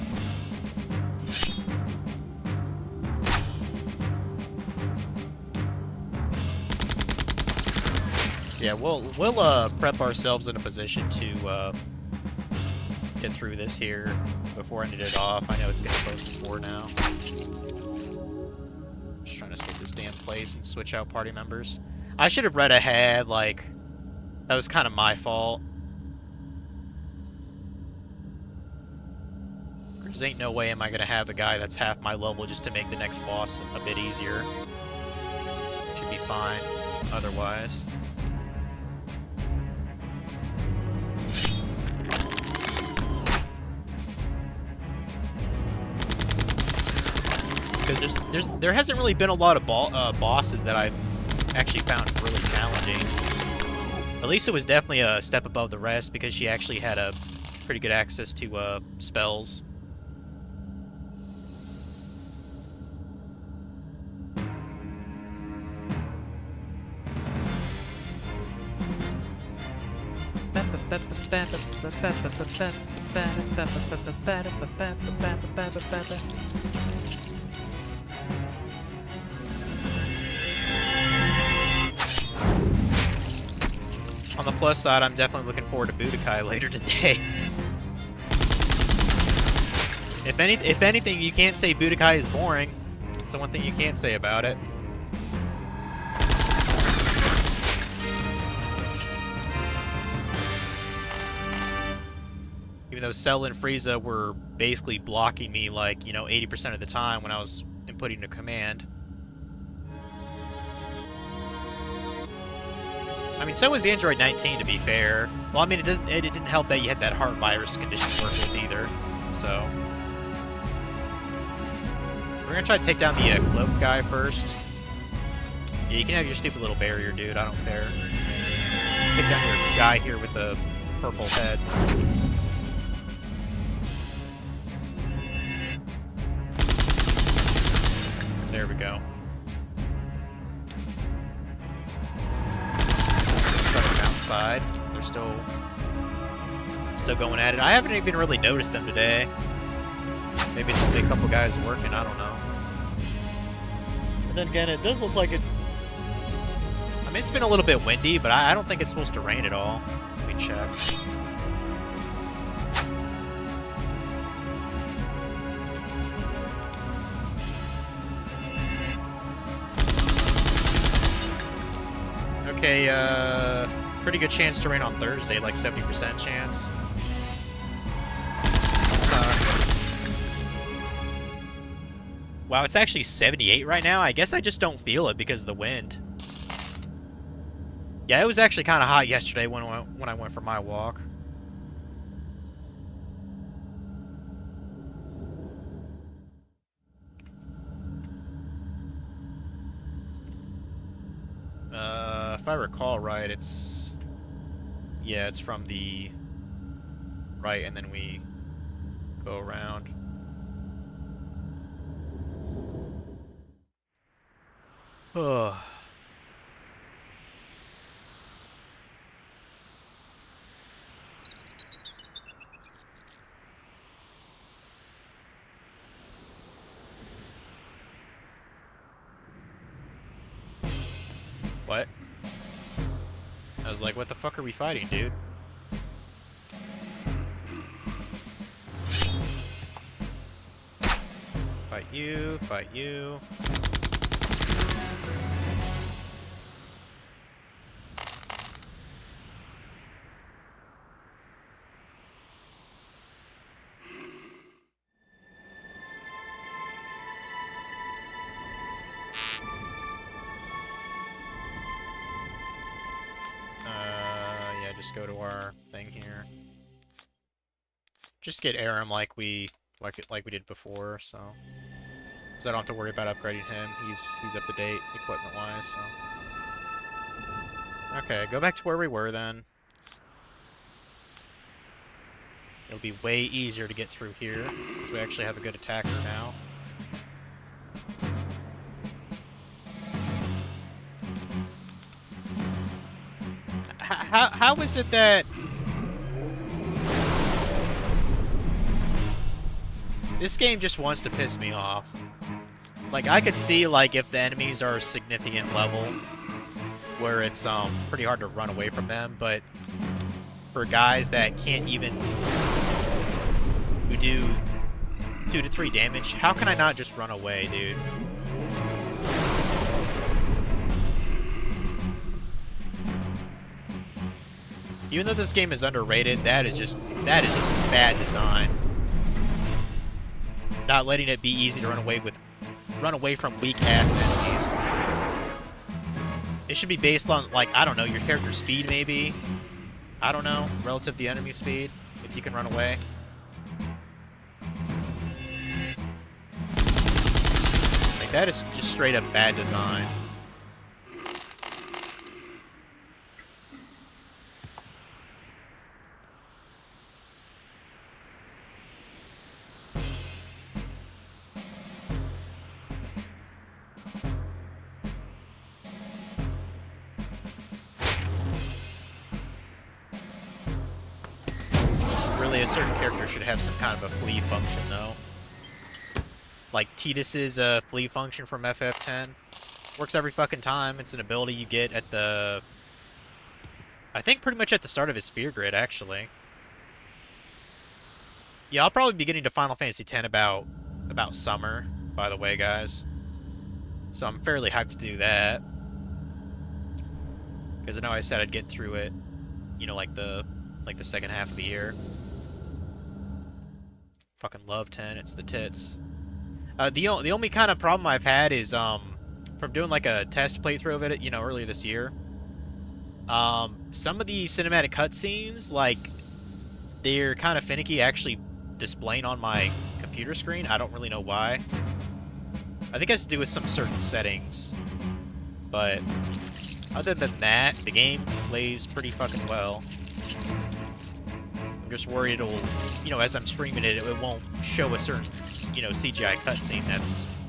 Yeah, we'll prep ourselves in a position to get through this here before ending it off. I know it's getting close to 4 now. Just trying to escape this damn place and switch out party members. I should have read ahead, like, that was kind of my fault. Because ain't no way am I gonna have a guy that's half my level just to make the next boss a bit easier. Should be fine otherwise. Because there hasn't really been a lot of bosses that I've actually found really challenging. Elisa was definitely a step above the rest because she actually had a pretty good access to spells. On the plus side, I'm definitely looking forward to Budokai later today. If anything, you can't say Budokai is boring. It's the one thing you can't say about it. Even though Cell and Frieza were basically blocking me, like, you know, 80% of the time when I was inputting a command. I mean, so was Android 19, to be fair. Well, I mean, it didn't help that you had that heart virus condition to work with either. So we're gonna try to take down the cloak guy first. Yeah, you can have your stupid little barrier, dude. I don't care. Take down your guy here with the purple head. There we go. Outside. They're still going at it. I haven't even really noticed them today. Maybe it's only a couple guys working, I don't know. And then again, it does look like it's... I mean, it's been a little bit windy, but I don't think it's supposed to rain at all. Let me check. Okay, pretty good chance to rain on Thursday, like 70% chance. Wow, it's actually 78 right now. I guess I just don't feel it because of the wind. Yeah, it was actually kind of hot yesterday when I went for my walk. If I recall right, it's... Yeah, it's from the right, and then we go around. Ugh. What? I was like, what the fuck are we fighting, dude? Fight you, fight you. Yeah, just go to our thing here. Just get Aram like we did before, so I don't have to worry about upgrading him. He's up to date equipment wise, so Okay, go back to where we were then. It'll be way easier to get through here, since we actually have a good attacker now. How is it that... This game just wants to piss me off. Like, I could see, like, if the enemies are a significant level, where it's, pretty hard to run away from them, but for guys that can't even... who do 2 to 3 damage, how can I not just run away, dude? Even though this game is underrated, that is just bad design. Not letting it be easy to run away from weak ass enemies. It should be based on, like, I don't know, your character's speed maybe. I don't know, relative to the enemy speed, if you can run away. Like, that is just straight up bad design. A certain character should have some kind of a flee function, though. Like Tidus's flee function from FF10 works every fucking time. It's an ability you get at the... I think pretty much at the start of his sphere grid, actually. Yeah, I'll probably be getting to Final Fantasy X about summer, by the way, guys. So I'm fairly hyped to do that. Because I know I said I'd get through it, you know, like the second half of the year. Fucking love 10, it's the tits. The only kind of problem I've had is, from doing like a test playthrough of it, you know, earlier this year. Some of the cinematic cutscenes, like, they're kind of finicky actually displaying on my computer screen. I don't really know why. I think it has to do with some certain settings. But, other than that, the game plays pretty fucking well. I'm just worried it'll, you know, as I'm streaming it, it won't show a certain, you know, CGI cutscene that's,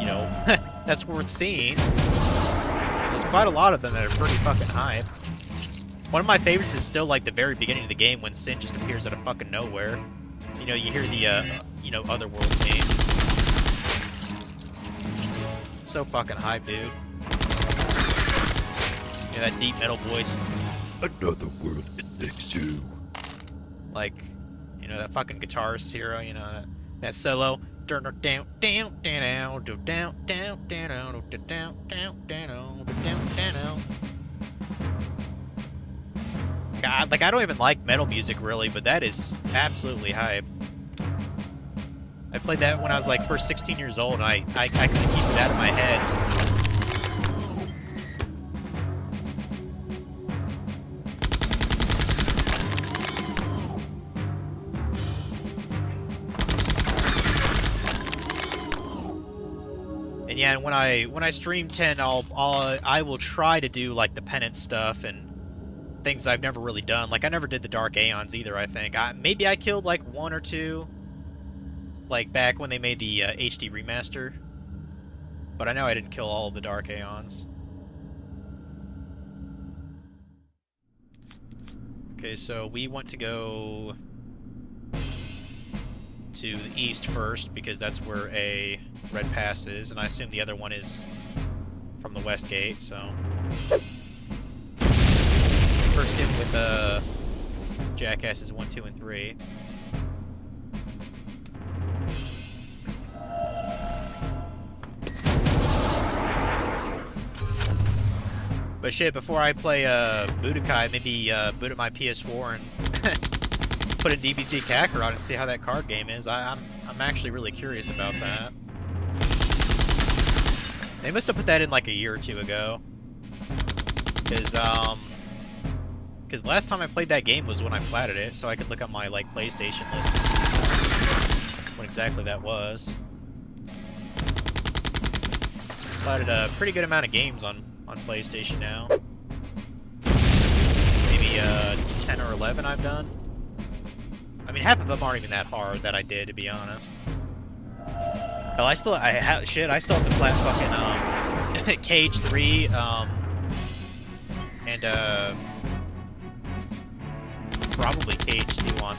you know, that's worth seeing. There's quite a lot of them that are pretty fucking hype. One of my favorites is still, like, the very beginning of the game when Sin just appears out of fucking nowhere. You know, you hear the, you know, Otherworld theme. It's so fucking hype, dude. Yeah, that deep metal voice. Another world next you. Like, you know, that fucking guitarist hero, you know, that solo. God, like, I don't even like metal music really, but that is absolutely hype. I played that when I was like first 16 years old, and I couldn't keep it out of my head. And yeah, and when I stream 10, I will try to do like the penance stuff and things I've never really done. Like, I never did the Dark Aeons either, I think. Maybe I killed like 1 or 2, like back when they made the HD remaster. But I know I didn't kill all of the Dark Aeons. Okay, so we want to go to the east first, because that's where a red pass is, and I assume the other one is from the west gate, so... First in with jackasses 1, 2, and 3. But shit, before I play Budokai, maybe boot up my PS4 and put a DBZ Kakarot and see how that card game is. I'm actually really curious about that. They must have put that in like a year or 2 ago. Because last time I played that game was when I platted it, so I could look up my like PlayStation list to see what exactly that was. Platted a pretty good amount of games on on PlayStation now. Maybe 10 or 11 I've done. I mean, half of them aren't even that hard that I did, to be honest. Oh, I still have to play fucking Cage 3 and probably Cage 2 on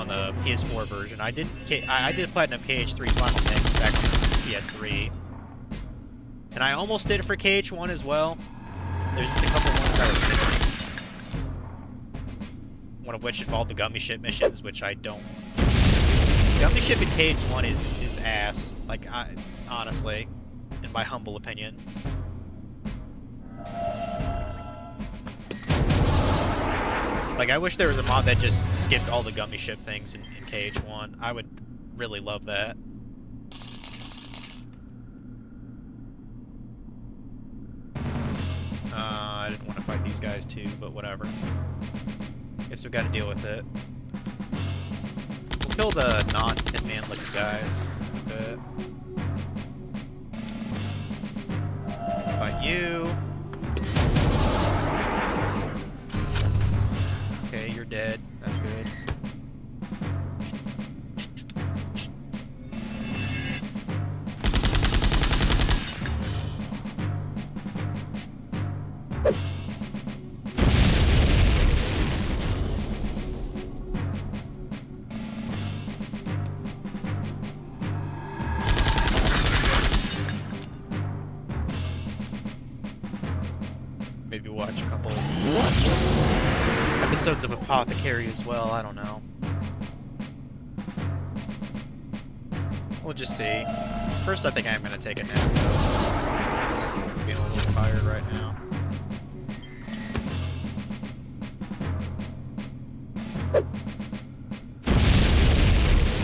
the PS4 version. I did Platinum Cage 3 Final Mix back on the PS3. And I almost did it for Cage 1 as well. There's a couple ones that were missing. One of which involved the gummy ship missions, which I don't. Gummy ship in Cage 1 is ass. Like, honestly, in my humble opinion. Like, I wish there was a mod that just skipped all the gummy ship things in Cage 1. I would really love that. I didn't want to fight these guys too, but whatever. Guess we gotta deal with it. We'll kill the non-Tin Man looking guys a bit. Fight you. Okay, you're dead. That's good. Maybe watch a couple episodes of Apothecary as well, I don't know. We'll just see. First, I think I'm gonna take a nap, though. Just feeling a little tired right now.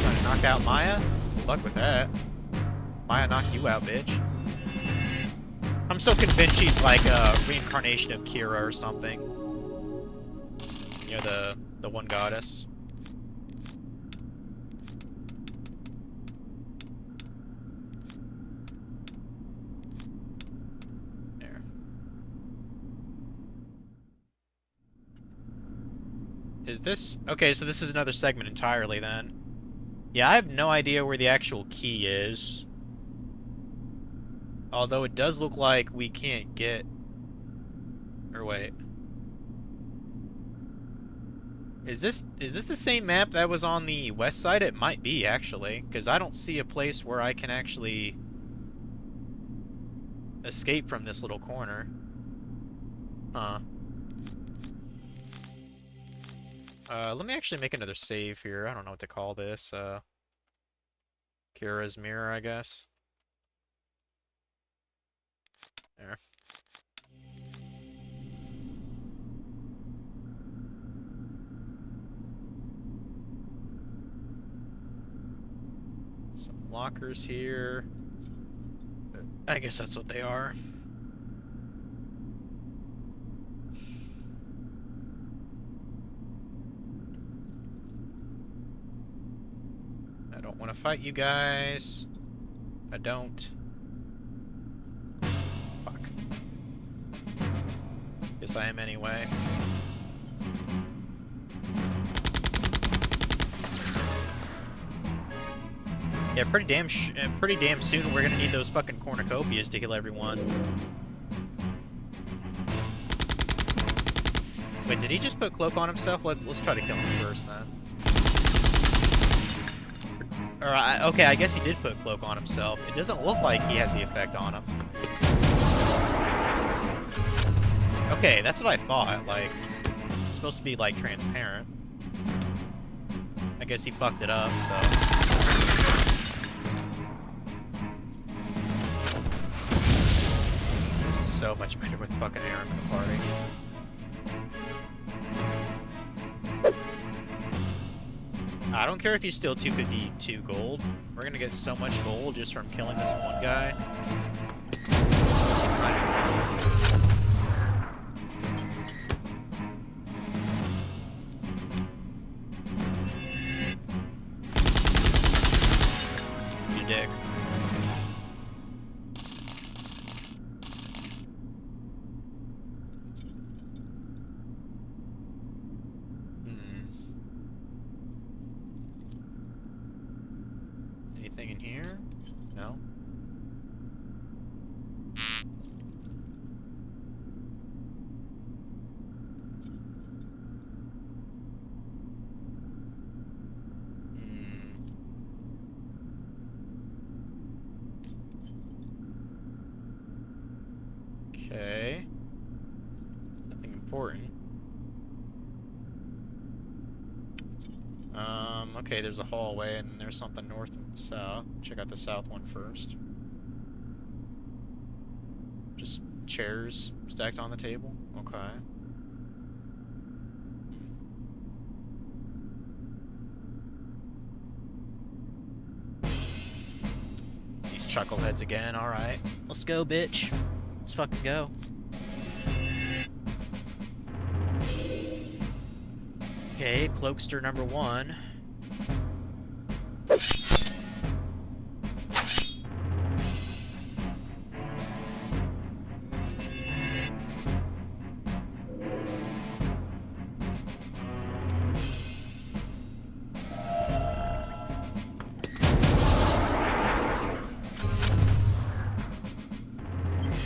Trying to knock out Maya? Good luck with that. Maya knock you out, bitch. I'm so convinced she's like a reincarnation of Kira or something. You know, the one goddess. There. Is this... Okay, so this is another segment entirely then. Yeah, I have no idea where the actual key is. Although it does look like we can't get... Or wait. Is this the same map that was on the west side? It might be, actually. Because I don't see a place where I can actually escape from this little corner. Huh. Let me actually make another save here. I don't know what to call this. Kira's Mirror, I guess. There. Some lockers here. I guess that's what they are. I don't want to fight you guys. I don't. Fuck. Guess I am anyway. Yeah, pretty damn soon we're gonna need those fucking cornucopias to heal everyone. Wait, did he just put cloak on himself? Let's try to kill him first then. Or okay, I guess he did put cloak on himself. It doesn't look like he has the effect on him. Okay, that's what I thought. Like, it's supposed to be like transparent. I guess he fucked it up, so. This is so much better with fucking Aaron in the party. I don't care if you steal 252 gold. We're gonna get so much gold just from killing this one guy. It's not even you dick. Anything in here? No. Okay. Nothing important. Okay, there's a hallway and there's something north and south. Check out the south one first. Just chairs stacked on the table. Okay. These chuckleheads again, alright. Let's go, bitch. Let's fucking go. Okay, Cloakster number 1.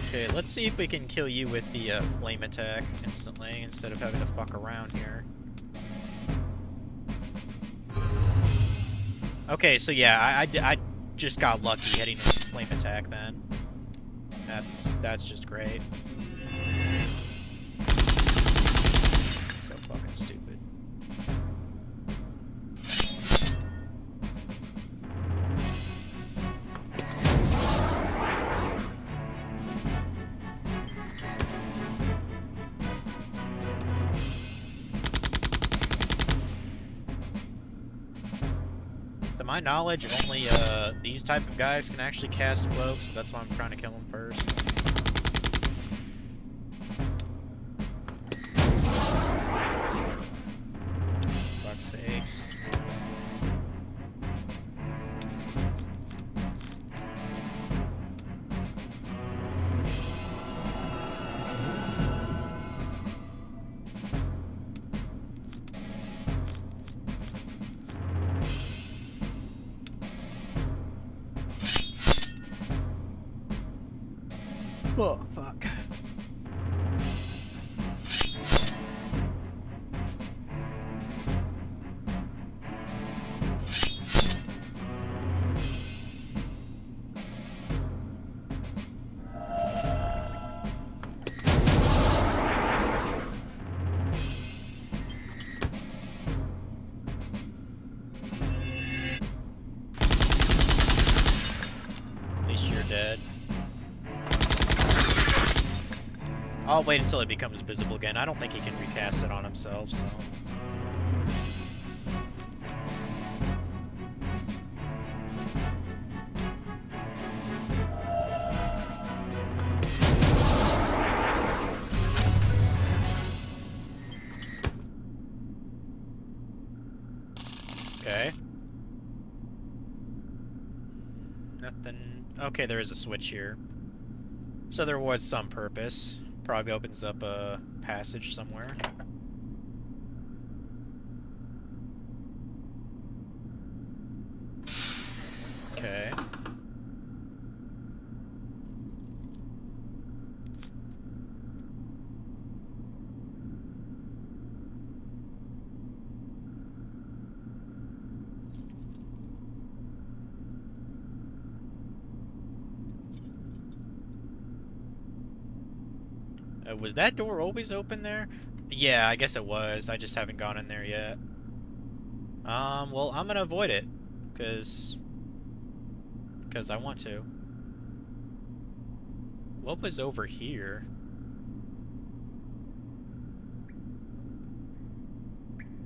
Okay, let's see if we can kill you with the flame attack instantly instead of having to fuck around here. Okay, so yeah, I just got lucky hitting the flame attack then. That's just great. So fucking stupid. To my knowledge, only these type of guys can actually cast cloaks, so that's why I'm trying to kill them first. Fuck's sakes. Oh, fuck. At least you're dead. I'll wait until it becomes visible again. I don't think he can recast it on himself, so... Okay. Nothing... Okay, there is a switch here. So there was some purpose. Probably opens up a passage somewhere. Okay. Was that door always open there? Yeah, I guess it was. I just haven't gone in there yet. Well, I'm gonna avoid it. Because I want to. What was over here?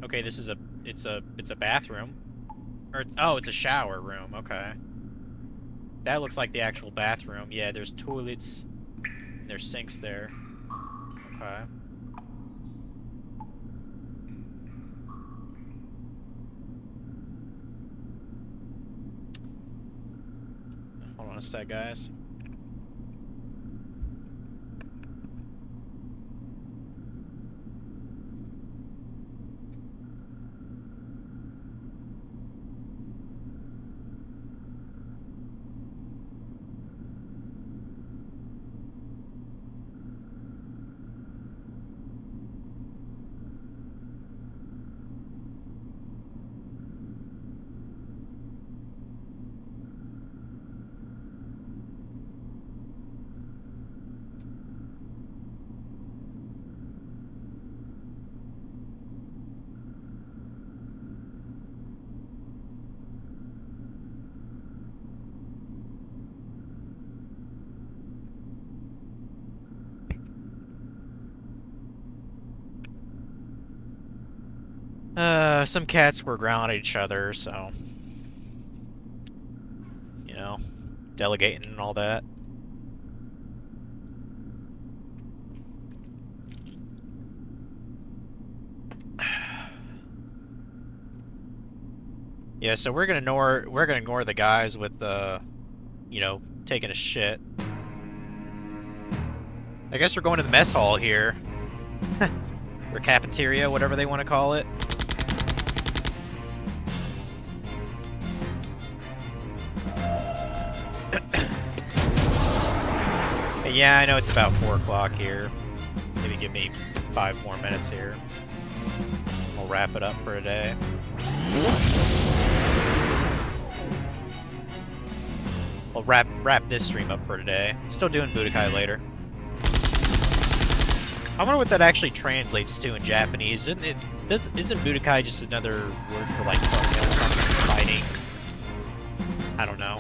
Okay, this is it's a bathroom. Or, oh, it's a shower room, okay. That looks like the actual bathroom. Yeah, there's toilets. And there's sinks there. Okay. Hold on a sec, guys. Some cats were growling at each other, so... You know, delegating and all that. Yeah, so we're gonna ignore the guys with you know, taking a shit. I guess we're going to the mess hall here. Or cafeteria, whatever they want to call it. Yeah, I know it's about 4 o'clock here. Maybe give me 5 more minutes here. We'll wrap it up for today. We'll wrap this stream up for today. Still doing Budokai later. I wonder what that actually translates to in Japanese. Isn't Budokai just another word for like something, fighting? I don't know.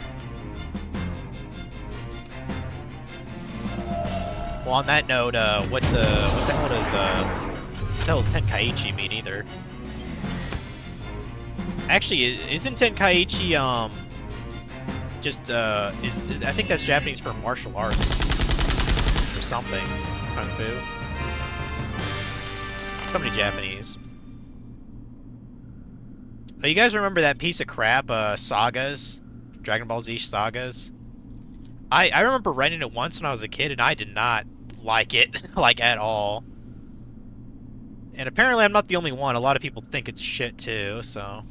Well, on that note, what the hell does Tenkaichi mean either? Actually, isn't Tenkaichi just I think that's Japanese for martial arts or something, kung fu. Somebody Japanese. Oh, you guys remember that piece of crap, Sagas? Dragon Ball Z Sagas? I remember renting it once when I was a kid, and I did not like it, like, at all. And apparently I'm not the only one. A lot of people think it's shit, too, so...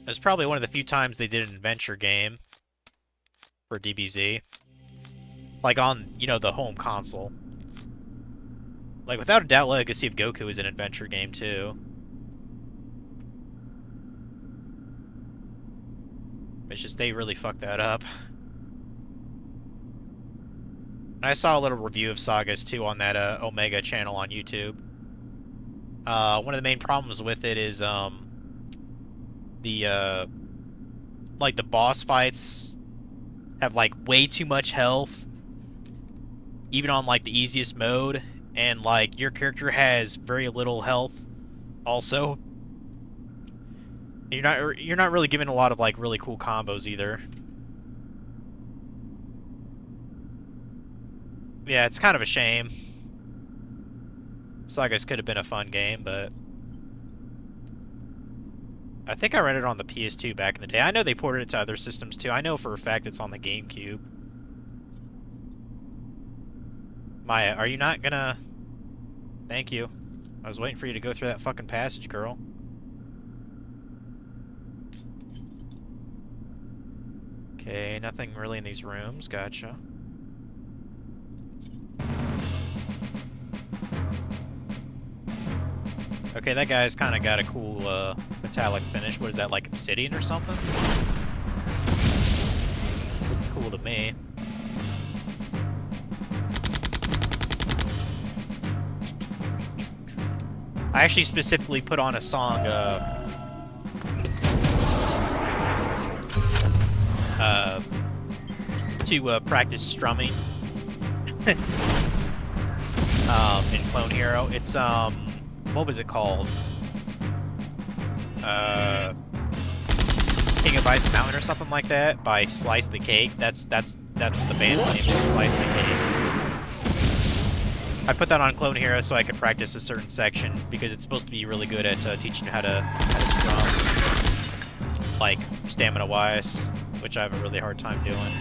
It was probably one of the few times they did an adventure game for DBZ. Like, on, you know, the home console. Like, without a doubt, Legacy of Goku is an adventure game, too. It's just they really fucked that up. And I saw a little review of Sagas, too, on that Omega channel on YouTube. One of the main problems with it is, like, the boss fights have, like, way too much health. Even on, like, the easiest mode. And, like, your character has very little health also. You're not really given a lot of, like, really cool combos either. Yeah, it's kind of a shame. Sagas could have been a fun game, but... I think I rented it on the PS2 back in the day. I know they ported it to other systems, too. I know for a fact it's on the GameCube. Maya, are you not gonna... Thank you. I was waiting for you to go through that fucking passage, girl. Okay, nothing really in these rooms. Gotcha. Okay, that guy's kind of got a cool metallic finish. What is that, like obsidian or something? Looks cool to me. I actually specifically put on a song, to practice strumming in Clone Hero. It's what was it called? King of Ice Mountain or something like that by Slice the Cake. That's the band name is, Slice the Cake. I put that on Clone Hero so I could practice a certain section because it's supposed to be really good at teaching you how to strum, like stamina-wise, which I have a really hard time doing.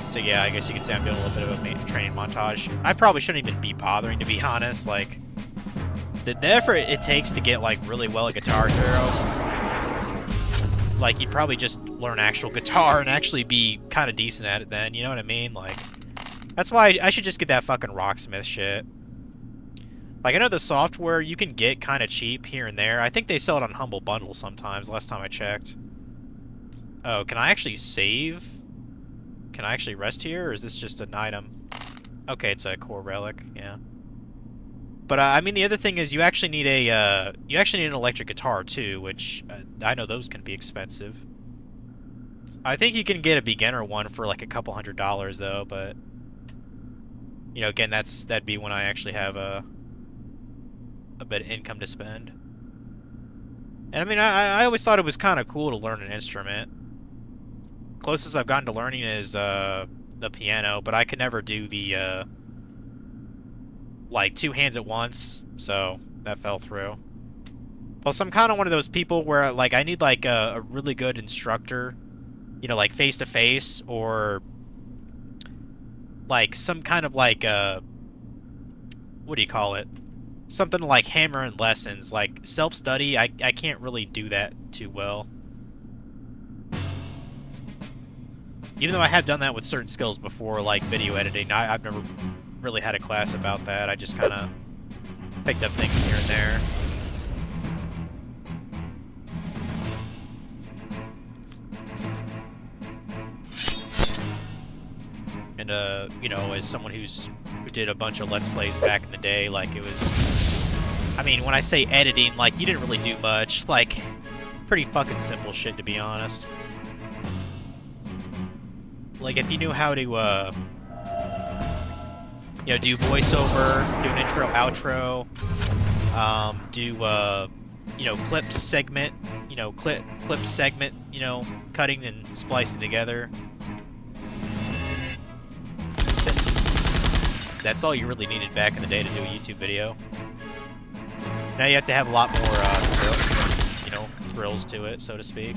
So yeah, I guess you could say I'm doing a little bit of a training montage. I probably shouldn't even be bothering, to be honest. Like, the effort it takes to get, like, really well at Guitar Hero, like, you'd probably just learn actual guitar and actually be kind of decent at it then, you know what I mean? Like, that's why I should just get that fucking Rocksmith shit. Like, I know the software you can get kind of cheap here and there. I think they sell it on Humble Bundle sometimes, last time I checked. Oh, can I actually save? Can I actually rest here, or is this just an item? Okay, it's a core relic, yeah. But, I mean, the other thing is you actually need an electric guitar, too, which I know those can be expensive. I think you can get a beginner one for, like, a couple $100s, though, but... You know, again, that'd be when I actually have a bit of income to spend. And I mean, I always thought it was kind of cool to learn an instrument. Closest I've gotten to learning is the piano, but I could never do the like 2 hands at once, so that fell through. Plus, I'm kind of one of those people where like I need like a really good instructor, you know, like face to face, or like some kind of like what do you call it? Something like hammer in lessons, like self-study. I can't really do that too well. Even though I have done that with certain skills before, like video editing, I've never really had a class about that. I just kind of picked up things here and there. And you know, as someone who did a bunch of Let's Plays back in the day, like it was, I mean, when I say editing, like you didn't really do much, like pretty fucking simple shit, to be honest. Like if you knew how to, you know, do voiceover, do an intro, outro, do, you know, clip segment, you know, cutting and splicing together. That's all you really needed back in the day to do a YouTube video. Now you have to have a lot more, you know, frills to it, so to speak.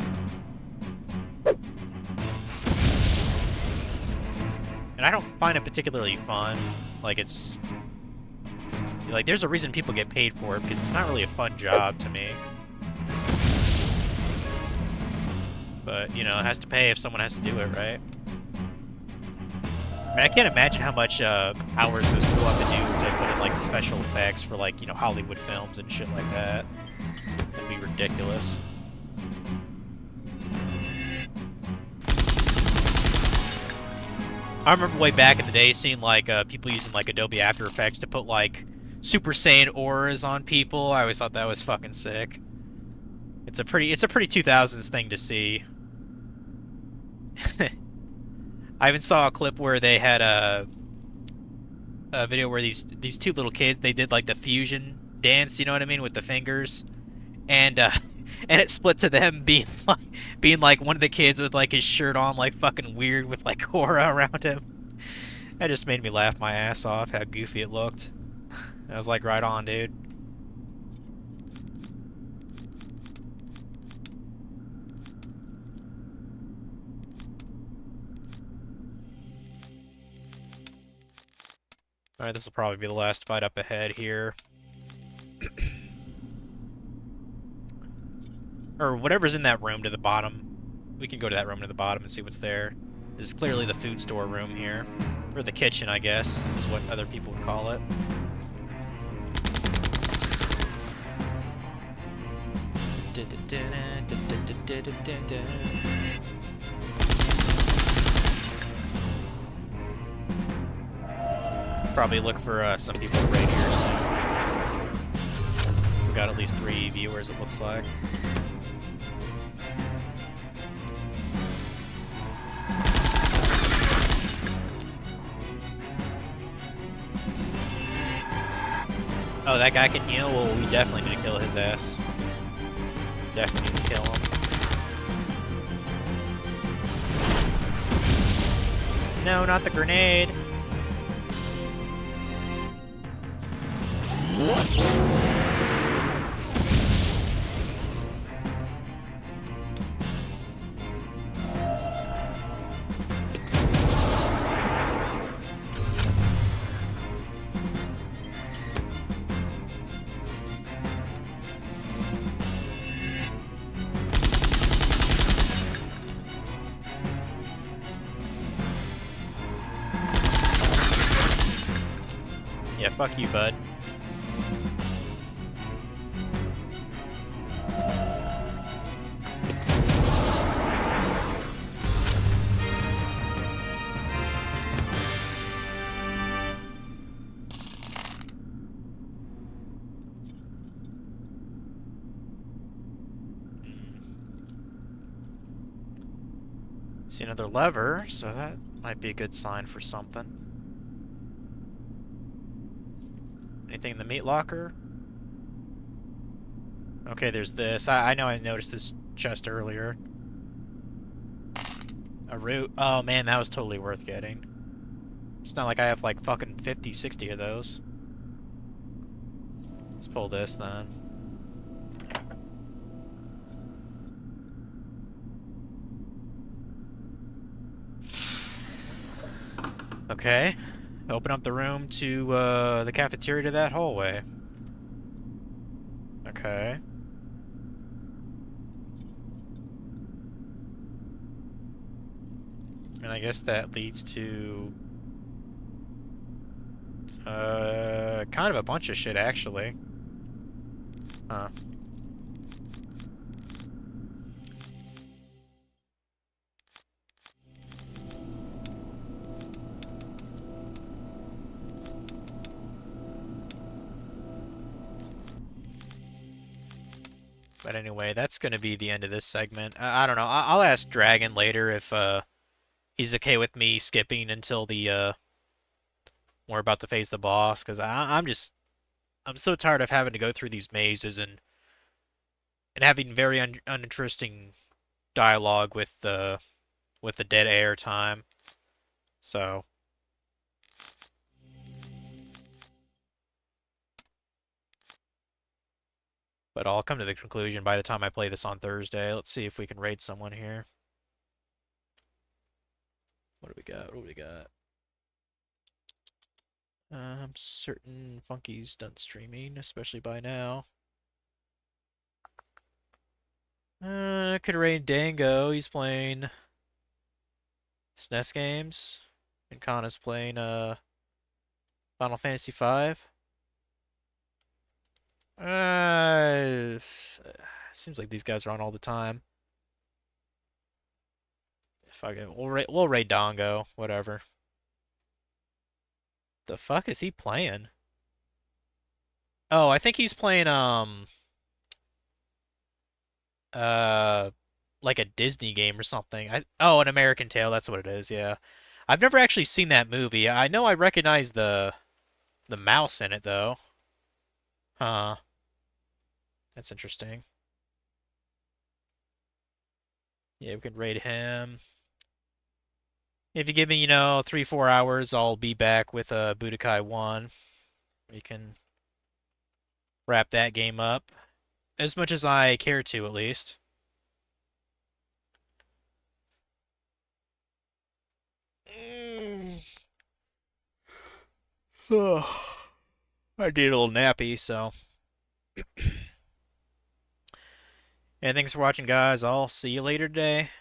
And I don't find it particularly fun. Like, it's... like, there's a reason people get paid for it, because it's not really a fun job to me. But, you know, it has to pay if someone has to do it, right? I mean, I can't imagine how much hours those people have to do to put in, like, special effects for, like, you know, Hollywood films and shit like that. That'd be ridiculous. I remember way back in the day seeing, like, people using, like, Adobe After Effects to put, like, Super Saiyan auras on people. I always thought that was fucking sick. It's a pretty 2000s thing to see. I even saw a clip where they had a video where these 2 little kids, they did like the fusion dance, you know what I mean, with the fingers, and it split to them being like one of the kids with like his shirt on, like fucking weird with like aura around him. That just made me laugh my ass off how goofy it looked. I was like, right on, dude. Alright, this will probably be the last fight up ahead here. Or whatever's in that room to the bottom. We can go to that room to the bottom and see what's there. This is clearly the food store room here. Or the kitchen, I guess, is what other people would call it. Probably look for some people right here soon. We got at least 3 viewers, it looks like. Oh, that guy can heal? Well, we definitely need to kill his ass. Definitely need to kill him. No, not the grenade. Yeah, fuck you, bud. See another lever, so that might be a good sign for something. Anything in the meat locker? Okay, there's this. I know I noticed this chest earlier. A root. Oh man, that was totally worth getting. It's not like I have like fucking 50, 60 of those. Let's pull this then. Okay. Open up the room to the cafeteria to that hallway. Okay. And I guess that leads to kind of a bunch of shit actually. Huh. But anyway, that's going to be the end of this segment. I don't know. I'll ask Dragon later if he's okay with me skipping until the we're about to face the boss, because I'm so tired of having to go through these mazes and having very uninteresting dialogue with the dead air time. So. But I'll come to the conclusion by the time I play this on Thursday. Let's see if we can raid someone here. What do we got? What do we got? I'm certain Funky's done streaming, especially by now. I could raid Dango. He's playing SNES games. And Kana's playing Final Fantasy V. Seems like these guys are on all the time. Fuck it, we'll raid Dongo, whatever. The fuck is he playing? Oh, I think he's playing like a Disney game or something. Oh, an American Tail, that's what it is, yeah. I've never actually seen that movie. I know I recognize the mouse in it though. Huh. That's interesting. Yeah, we can raid him. If you give me, 3, 4 hours, I'll be back with Budokai 1. We can wrap that game up. As much as I care to, at least. I need a little nappy, so. And thanks for watching, guys. I'll see you later today.